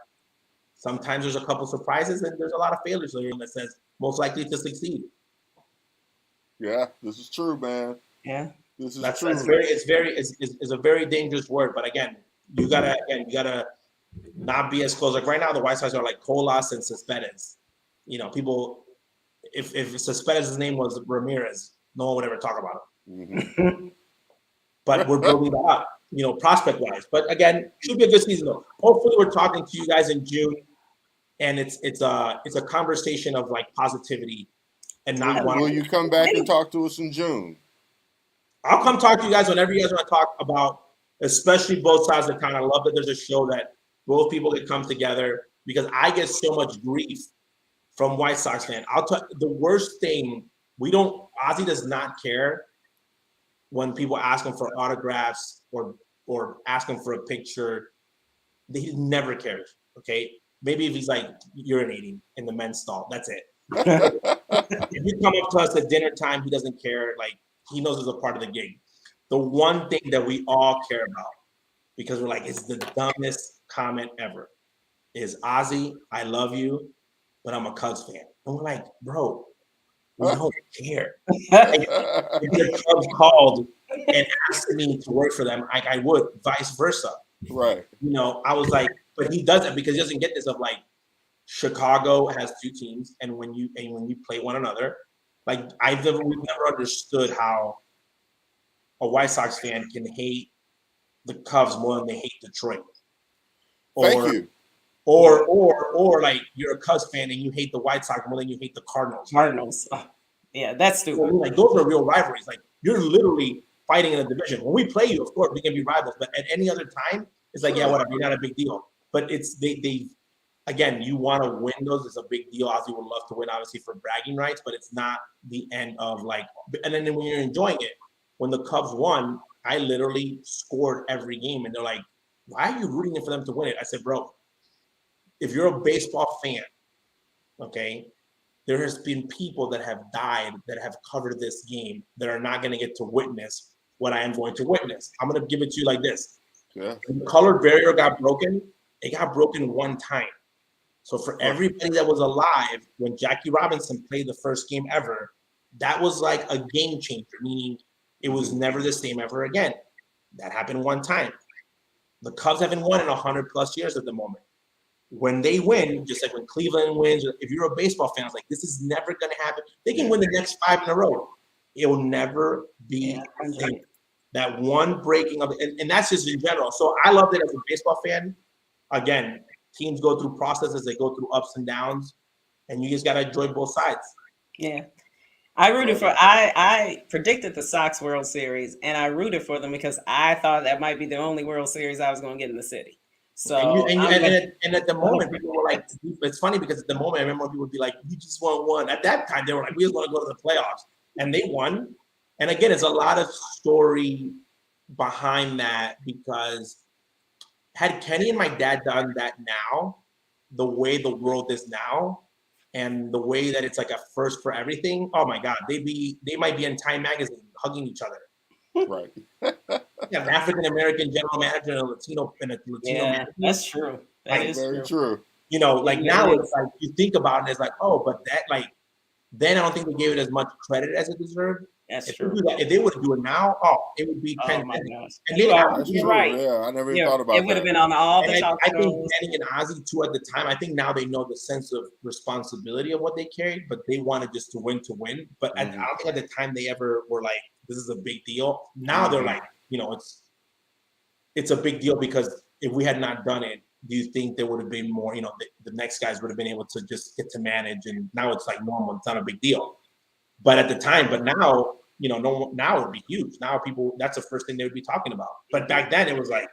Sometimes there's a couple surprises and there's a lot of failures that says most likely to succeed. Yeah, this is true, man. Yeah, this is true. It's a very dangerous word. But again, you gotta not be as close. Like right now, the White Sox are like Colas and Cespedes. People, if Cespedes' name was Ramirez, no one would ever talk about him. Mm-hmm. But we're building that up, prospect-wise. But again, should be a good season though. Hopefully, we're talking to you guys in June, and it's a conversation of like positivity and not. Will you come back and talk to us in June? I'll come talk to you guys whenever you guys want to talk about, especially both sides of the town. I love that there's a show that Both people can come together because I get so much grief from White Sox fans. I'll tell the worst thing. Ozzy does not care when people ask him for autographs or ask him for a picture. He never cares. Okay, maybe if he's like urinating in the men's stall, that's it. If you come up to us at dinner time, he doesn't care. Like he knows it's a part of the gig. The one thing that we all care about, because we're like, it's the dumbest comment ever, is Ozzy, I love you, but I'm a Cubs fan. And we're like, bro, we don't care. Like, if the Cubs called and asked me to work for them, I would, vice versa. Right. You know, I was like, but he doesn't because he doesn't get this of like, Chicago has two teams, and when you play one another, like we've never understood how a White Sox fan can hate the Cubs more than they hate Detroit. Thank you. Or like you're a Cubs fan and you hate the White Sox more than you hate the Cardinals. Oh, yeah, that's stupid. So, like those are real rivalries. Like you're literally fighting in a division. When we play you, of course, we can be rivals, but at any other time, it's like, yeah, whatever, you're not a big deal. But it's they again, you want to win those. It's a big deal. Ozzy would love to win, obviously, for bragging rights, but it's not the end of like. And then when you're enjoying it, when the Cubs won, I literally scored every game, and they're like, "Why are you rooting for them to win it?" I said, "Bro, if you're a baseball fan, okay, there has been people that have died that have covered this game that are not going to get to witness what I am going to witness. I'm going to give it to you like this: when the color barrier got broken, it got broken one time. So for everybody that was alive when Jackie Robinson played the first game ever, that was like a game changer, meaning it was never the same ever again. That happened one time. The Cubs haven't won in 100+ years at the moment. When they win, just like when Cleveland wins, if you're a baseball fan, it's like, this is never going to happen. They can win the next 5 in a row. It will never be the same. That one breaking of it, and that's just in general. So I loved it as a baseball fan. Again, teams go through processes, they go through ups and downs, and you just gotta enjoy both sides. Yeah. I predicted the Sox World Series, and I rooted for them because I thought that might be the only World Series I was going to get in the city. So and at the moment, people were like, it's funny because at the moment, I remember people would be like, "We just won one." At that time, they were like, "We just want to go to the playoffs," and they won. And again, it's a lot of story behind that because had Kenny and my dad done that now, the way the world is now, and the way that it's like a first for everything, oh my God, they might be in Time magazine hugging each other. Right. Yeah, an African American general manager and a Latino manager. That's true. That is very true. You know, like now it's like you think about it, it's like, oh, but that like then I don't think they gave it as much credit as it deserved. That's true. If they would do it now, it would be Oh my gosh. And You're right. Yeah, I never even thought about that. It would have been on all the talk I shows. think Kenny and Ozzy too at the time. I think now they know the sense of responsibility of what they carried, but they wanted just to win. But I don't think at the time they ever were like, "This is a big deal." Now they're like, you know, it's a big deal because if we had not done it, do you think there would have been more? You know, the next guys would have been able to just get to manage, and now it's like normal. It's not a big deal. But at the time, now, you know, now it would be huge. Now people, that's the first thing they would be talking about. But back then, it was like,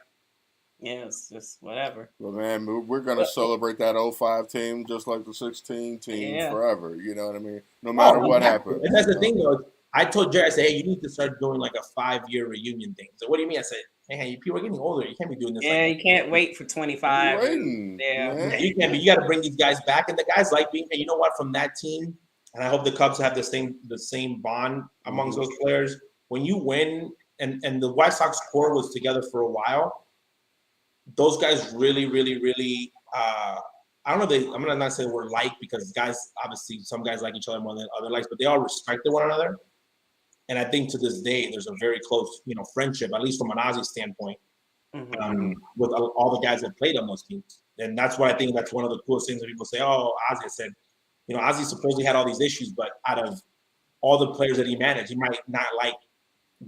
yeah, it's just whatever. Well, man, we're going to celebrate that 05 team just like the 16 team forever. You know what I mean? No matter what happens. And that's the thing, though. I told Jerry, I said, hey, you need to start doing like a 5-year reunion thing. So what do you mean? I said, hey, people are getting older. You can't be doing this. Yeah, you can't wait for 25. Yeah, you can't be. You got to bring these guys back. And the guys like being, hey, you know what, from that team, and I hope the Cubs have the same bond amongst those players. When you win, and the White Sox core was together for a while, those guys really, really, really, I don't know, I'm not saying we're like, because guys, obviously, some guys like each other more than other likes, but they all respected one another. And I think to this day, there's a very close, you know, friendship, at least from an Ozzy standpoint, with all the guys that played on those teams. And that's what I think that's one of the coolest things that people say, oh, Ozzy said, you know, Ozzy supposedly had all these issues, but out of all the players that he managed, he might not like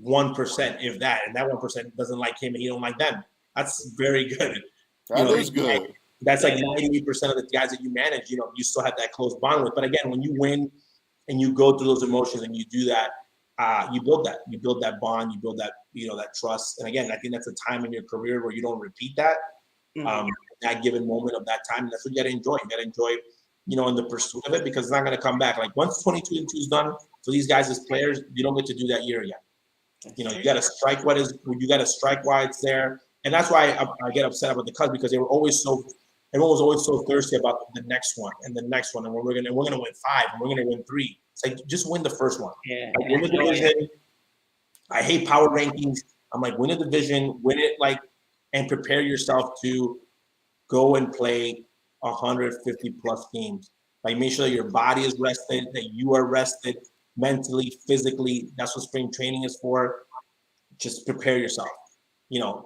1%, if that, and that 1% doesn't like him and he don't like them. That's very good. That is good. That's like 98% of the guys that you manage, you know, you still have that close bond with. But again, when you win and you go through those emotions and you do that, you build that bond, you build that, you know, that trust. And again, I think that's a time in your career where you don't repeat that. that given moment of that time. And that's what you got to enjoy. You got to enjoy, in the pursuit of it, because it's not going to come back. Like once 22 and 2 is done for these guys as players, you don't get to do that year again. You got to strike you got to strike while it's there. And that's why I get upset about the Cubs, because everyone was always so thirsty about the next one and the next one. And we're gonna win 5 and we're gonna win 3. It's like, just win the first one. Yeah. Like, win the division. I hate power rankings. I'm like, win a division, win it, and prepare yourself to go and play 150 plus games. Like, make sure that your body is rested, that you are rested mentally, physically. That's what spring training is for. Just prepare yourself.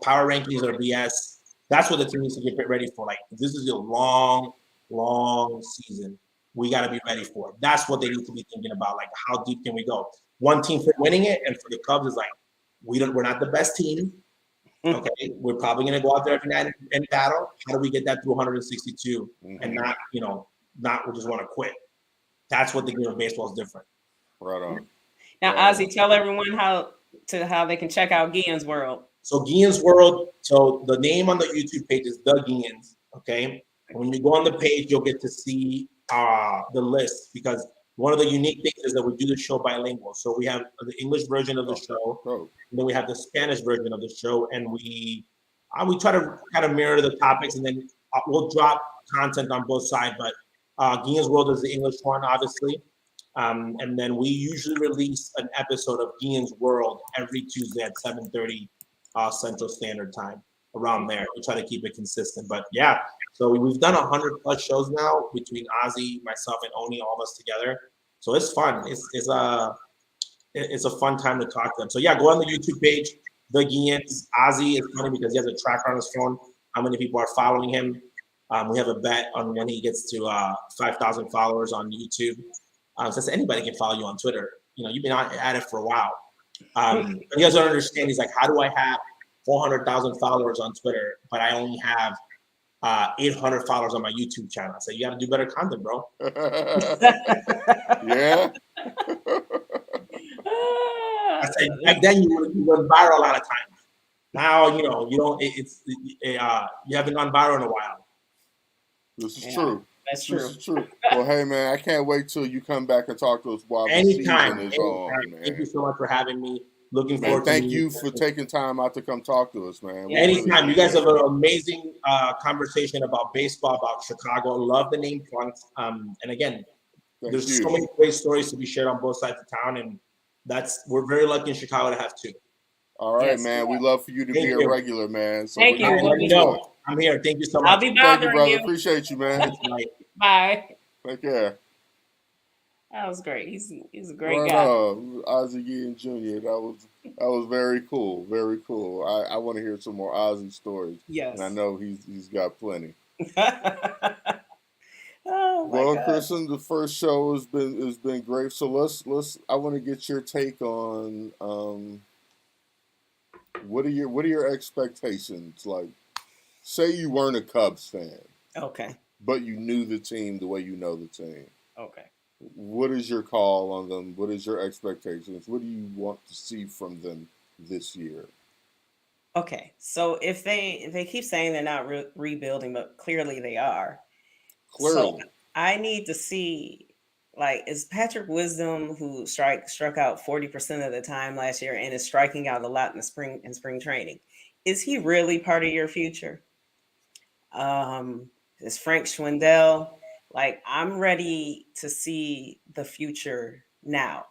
Power rankings are BS. That's what the team needs to get ready for. Like, this is a long, long season. We got to be ready for it. That's what they need to be thinking about. Like, how deep can we go? One team for winning it, and for the Cubs is like, we're not the best team. Okay, we're probably going to go out there every night and battle. How do we get that through 162 and not we just want to quit? That's what the game of baseball is different. Right on. Now, Ozzy, tell everyone how they can check out Guillen's World. So Guillen's World. So the name on the YouTube page is The Guillens. Okay, and when you go on the page, you'll get to see the list, because one of the unique things is that we do the show bilingual. So we have the English version of the show, and then we have the Spanish version of the show, and we try to kind of mirror the topics, and then we'll drop content on both sides. But Guillen's World is the English one, obviously. And then we usually release an episode of Guillen's World every Tuesday at 7:30 Central Standard Time, around there. We try to keep it consistent. But yeah, so we've done 100 plus shows now between Ozzy, myself, and Oni, all of us together. So it's fun. It's a fun time to talk to them. So yeah, go on the YouTube page, The Guillens. Ozzy is funny because he has a tracker on his phone, how many people are following him. We have a bet on when he gets to 5,000 followers on YouTube. Since anybody can follow you on Twitter, you've been at it for a while. But he doesn't understand. He's like, how do I have 400,000 followers on Twitter, but I only have 800 followers on my YouTube channel? I said, you got to do better content, bro. Yeah. I said, back then you went viral a lot of times. Now, you don't. You haven't gone viral in a while. This is true. That's true. This is true. Well, hey, man, I can't wait till you come back and talk to us while Anytime. the season is on, man. Thank you so much for having me. Looking forward to thank you for taking time out to come talk to us, man. Anytime. You guys have an amazing conversation about baseball, about Chicago. Love the name Plunked. And again, there's so many great stories to be shared on both sides of town, and we're very lucky in Chicago to have two. All right, man. We love for you to be a regular, man. So thank you. I'm here. Thank you so much. I'll be bothering brother. Appreciate you, man. Bye. Take care. That was great. He's a great guy. Ozzy Guillen Jr. That was very cool. Very cool. I want to hear some more Ozzy stories. Yes. And I know he's got plenty. Oh my well, God. Kristen, the first show has been great. So let's I want to get your take on what are your expectations? Like, say you weren't a Cubs fan. Okay. But you knew the team the way you know the team. Okay. What is your call on them? What is your expectations? What do you want to see from them this year? Okay. So if they keep saying they're not rebuilding, but clearly they are. Clearly. So I need to see, like, is Patrick Wisdom, who struck out 40% of the time last year and is striking out a lot in spring training, is he really part of your future? Is Frank Schwindel? Like, I'm ready to see the future now.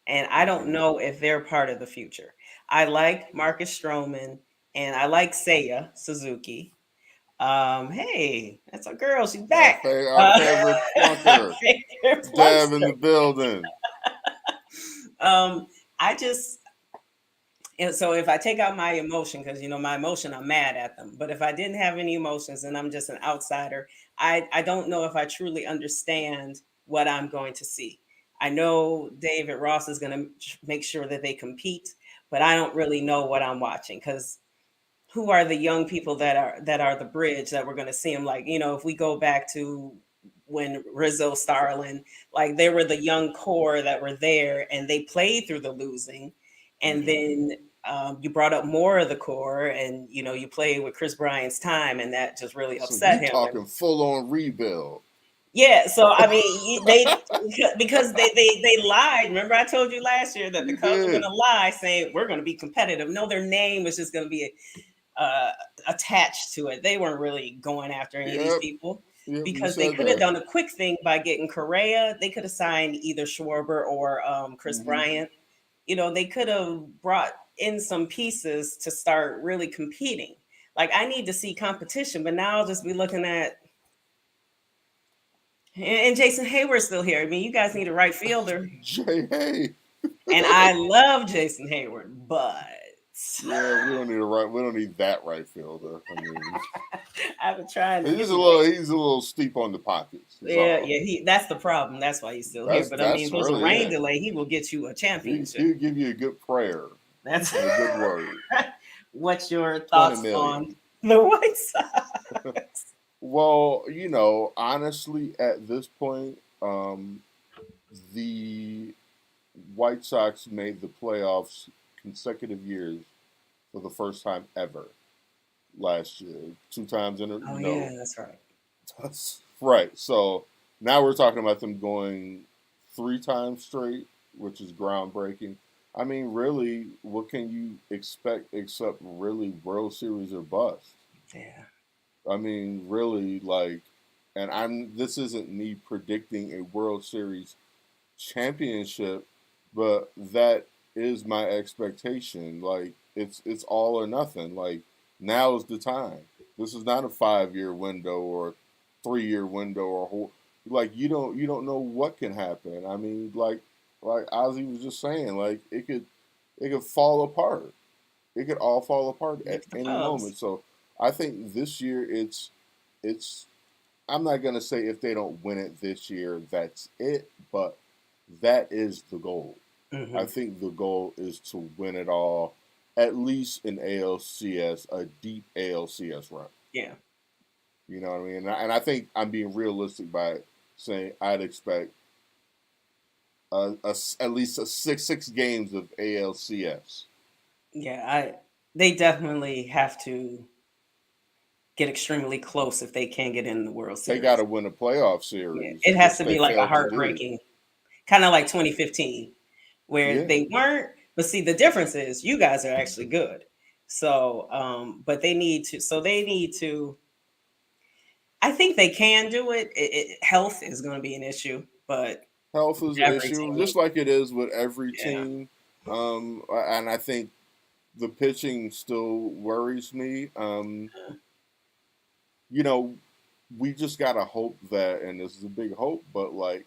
And I don't know if they're part of the future. I like Marcus Stroman and I like Seiya Suzuki. Hey, that's a girl. She's back. Our favorite plunker. Dev in the building. So if I take out my emotion, because my emotion, I'm mad at them. But if I didn't have any emotions and I'm just an outsider, I don't know if I truly understand what I'm going to see. I know David Ross is going to make sure that they compete, but I don't really know what I'm watching, because who are the young people that are the bridge that we're going to see them? Like, if we go back to when Rizzo, Starlin, like, they were the young core that were there and they played through the losing. And then you brought up more of the core, and you played with Chris Bryant's time, and that just really So upset you him. talking full on rebuild? Yeah, so I mean, because they lied. Remember, I told you last year that the You Cubs were going did. to lie, saying we're going to be competitive. No, their name was just going to be attached to it. They weren't really going after any of these Yep. people Yep. You because they said could have that. done a quick thing by getting Correa. They could have signed either Schwarber or Chris Mm-hmm. Bryant. They could have brought in some pieces to start really competing. Like, I need to see competition, but now I'll just be looking at. And Jason Hayward's still here. I mean, you guys need a right fielder. Hey. And I love Jason Hayward, but Yeah, we don't need that right fielder. I mean, I've been trying to he's get a little steep on the pockets. Yeah, that's the problem. That's why he's still here. But I mean, if That's there's a really rain it. delay, he will get you a championship. He'll give you a good prayer That's and a good word. What's your 20 thoughts million. on the White Sox? Well, honestly, at this point, the White Sox made the playoffs consecutive years for the first time ever last year. 2 times in a Oh yeah, that's right. Right. So now we're talking about them going 3 times straight, which is groundbreaking. I mean, really, what can you expect except really World Series or bust? Yeah. I mean, really, and this isn't me predicting a World Series championship, but that is my expectation. Like, it's all or nothing. Like, now is the time. This is not a 5-year window or a 3-year window or like you don't know what can happen. I mean, like Ozzy was just saying, like it could fall apart. It could all fall apart at It's the any Cubs. moment. So I think this year it's I'm not gonna say if they don't win it this year, that's it, but that is the goal. I think the goal is to win it all, at least in ALCS, a deep ALCS run. Yeah. You know what I mean? And I think I'm being realistic by saying I'd expect at least six games of ALCS. Yeah, they definitely have to get extremely close if they can get in the World They got Series. to win a playoff Yeah, series, it has which to they be like a failed to do. heartbreaking, kind of like 2015, where Yeah. they weren't. But see, the difference is you guys are actually good. So, but they need to. So they need to. I think they can do it. Health is going to be an issue, but Health is an every issue, team, just like it is with every yeah, team. And I think the pitching still worries me. We just gotta hope that, and this is a big hope, but like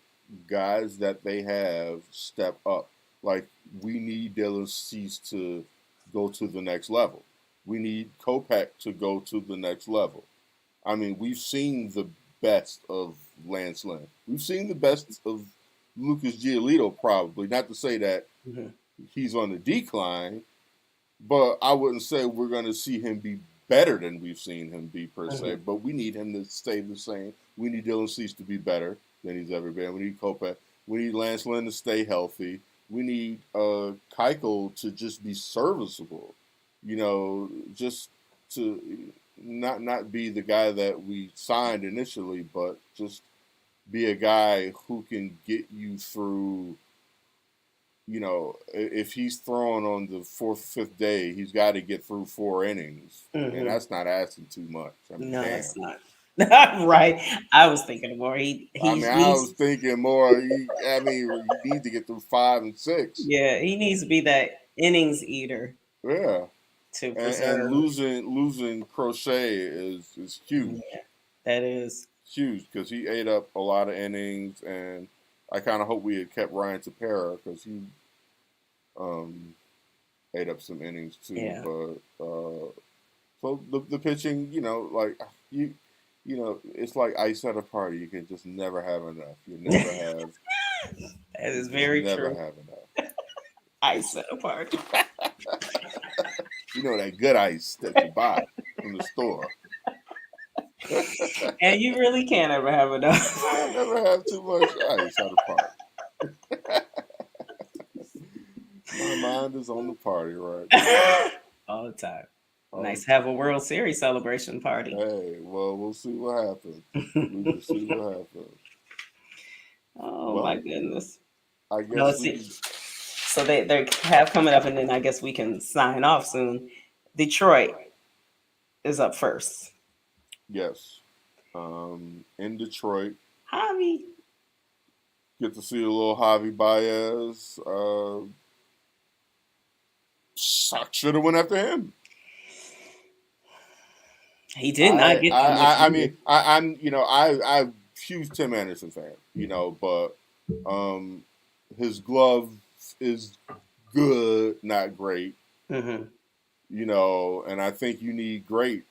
guys that they have step up. Like we need Dylan Cease to go to the next level. We need Kopech to go to the next level. I mean, we've seen the best of Lance Lynn. We've seen the best of Lucas Giolito, probably. Not to say that he's on the decline, but I wouldn't say we're going to see him be better than we've seen him be per se. But we need him to stay the same. We need Dylan Cease to be better than he's ever been. We need Kopech. We need Lance Lynn to stay healthy. We need Keuchel to just be serviceable. Just to not be the guy that we signed initially, but just be a guy who can get you through. If he's throwing on the 4th, 5th day, he's got to get through 4 innings, and that's not asking too much. I mean, no, damn. it's not. Right. I was thinking more. I was thinking more. You need to get through 5 and 6. Yeah, he needs to be that innings eater. Yeah. To And preserve. losing Crochet is huge. Yeah, that is huge because he ate up a lot of innings, and I kind of hope we had kept Ryan Tepera because he ate up some innings too. Yeah. But so the pitching, it's like ice at a party. You can just never have enough. You never have. That is very never true. have enough. Ice at a party. That good ice that you buy from the store. And you really can't ever have enough. I never have too much ice at a party. My mind is on the party right now. All the time. All Nice the to have a World Series celebration party. Hey, well, we'll see what happens. We will see what happens. Oh my Well, goodness. I No, guess let's we see. can. So they have coming up, and then I guess we can sign off soon. Detroit is up first. Yes. In Detroit, Javi. get to see a little Javi Baez. Should have went after him. He did not get that much. I mean, I'm, I'm huge Tim Anderson fan, but um, his glove is good, not great, Mm-hmm. and I think you need great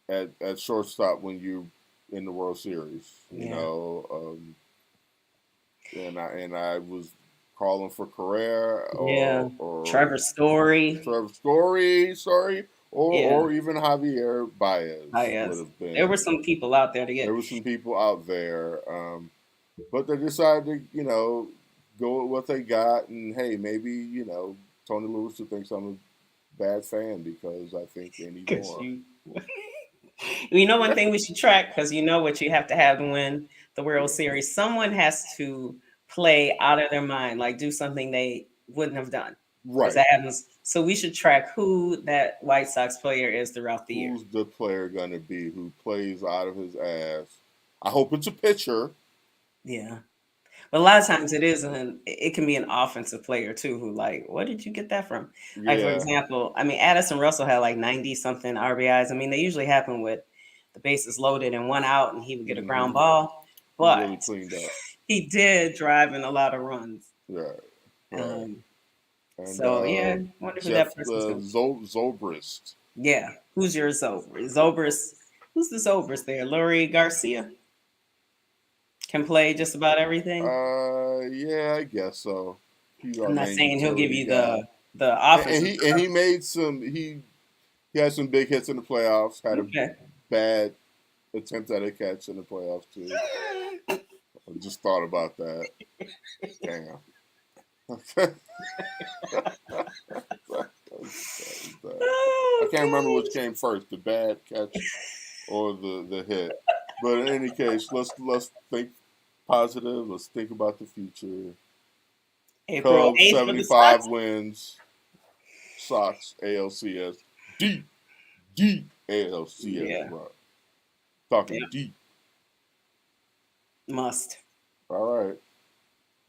at shortstop when you in the World Series, Yeah. And I was calling for Correa Yeah. or Trevor Story. Trevor Story, sorry, Yeah. or even Javier Baez would Yes. have There were been. some people out there to There get. were some people out there, but they decided to, go with what they got, and hey, maybe Tony Lewis thinks I'm a bad fan because I think Because anymore. you. You know, one thing we should track, because you know what you have to have to win the World Series. Someone has to play out of their mind, like do something they wouldn't have done. Because Right. that happens. So we should track who that White Sox player is throughout the year. Who's the player gonna be who plays out of his ass? I hope it's a pitcher. Yeah. But a lot of times it can be an offensive player too, who like, where did you get that from? Like, for Yeah. example, I mean, Addison Russell had like 90 something RBIs. I mean, they usually happen with the bases loaded and one out, and he would get a ground Hmm. ball. He But really cleaned up. he did drive in a lot of runs. Right. Right. Um, And so yeah, wonder who Jeff that person's going to be. Zobrist. Yeah, who's your Zobrist? Zobrist, who's the Zobrist there? Lori Garcia can play just about everything. Yeah, I guess so. He's our I'm not main saying he'll give utility you guy. the And offensive. he made some he had some big hits in the playoffs. Had a Okay. bad attempt at a catch in the playoffs too. I just thought about that. Damn. I can't remember which came first, the bad catch or the hit. But in any case, let's think positive. Let's think about the future. April Cubs 8th for the 75 Sox. wins. Sox ALCS deep ALCS, Yeah, bro. yeah, Talking deep. must. All right.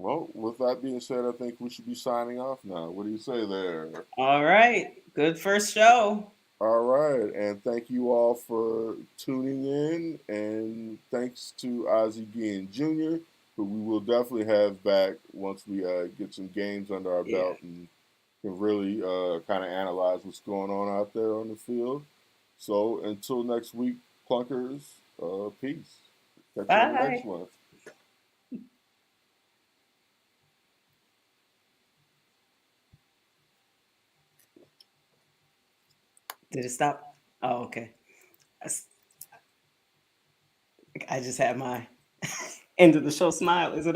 Well, with that being said, I think we should be signing off now. What do you say there? All right. Good first show. All right, and thank you all for tuning in, and thanks to Ozzie Guillen Jr., who we will definitely have back once we get some games under our Yeah. belt and can really kind of analyze what's going on out there on the field. So until next week, Plunkers, peace. Catch you on the next Bye. one. Did it stop? Oh, okay. I just had my end of the show smile. Is it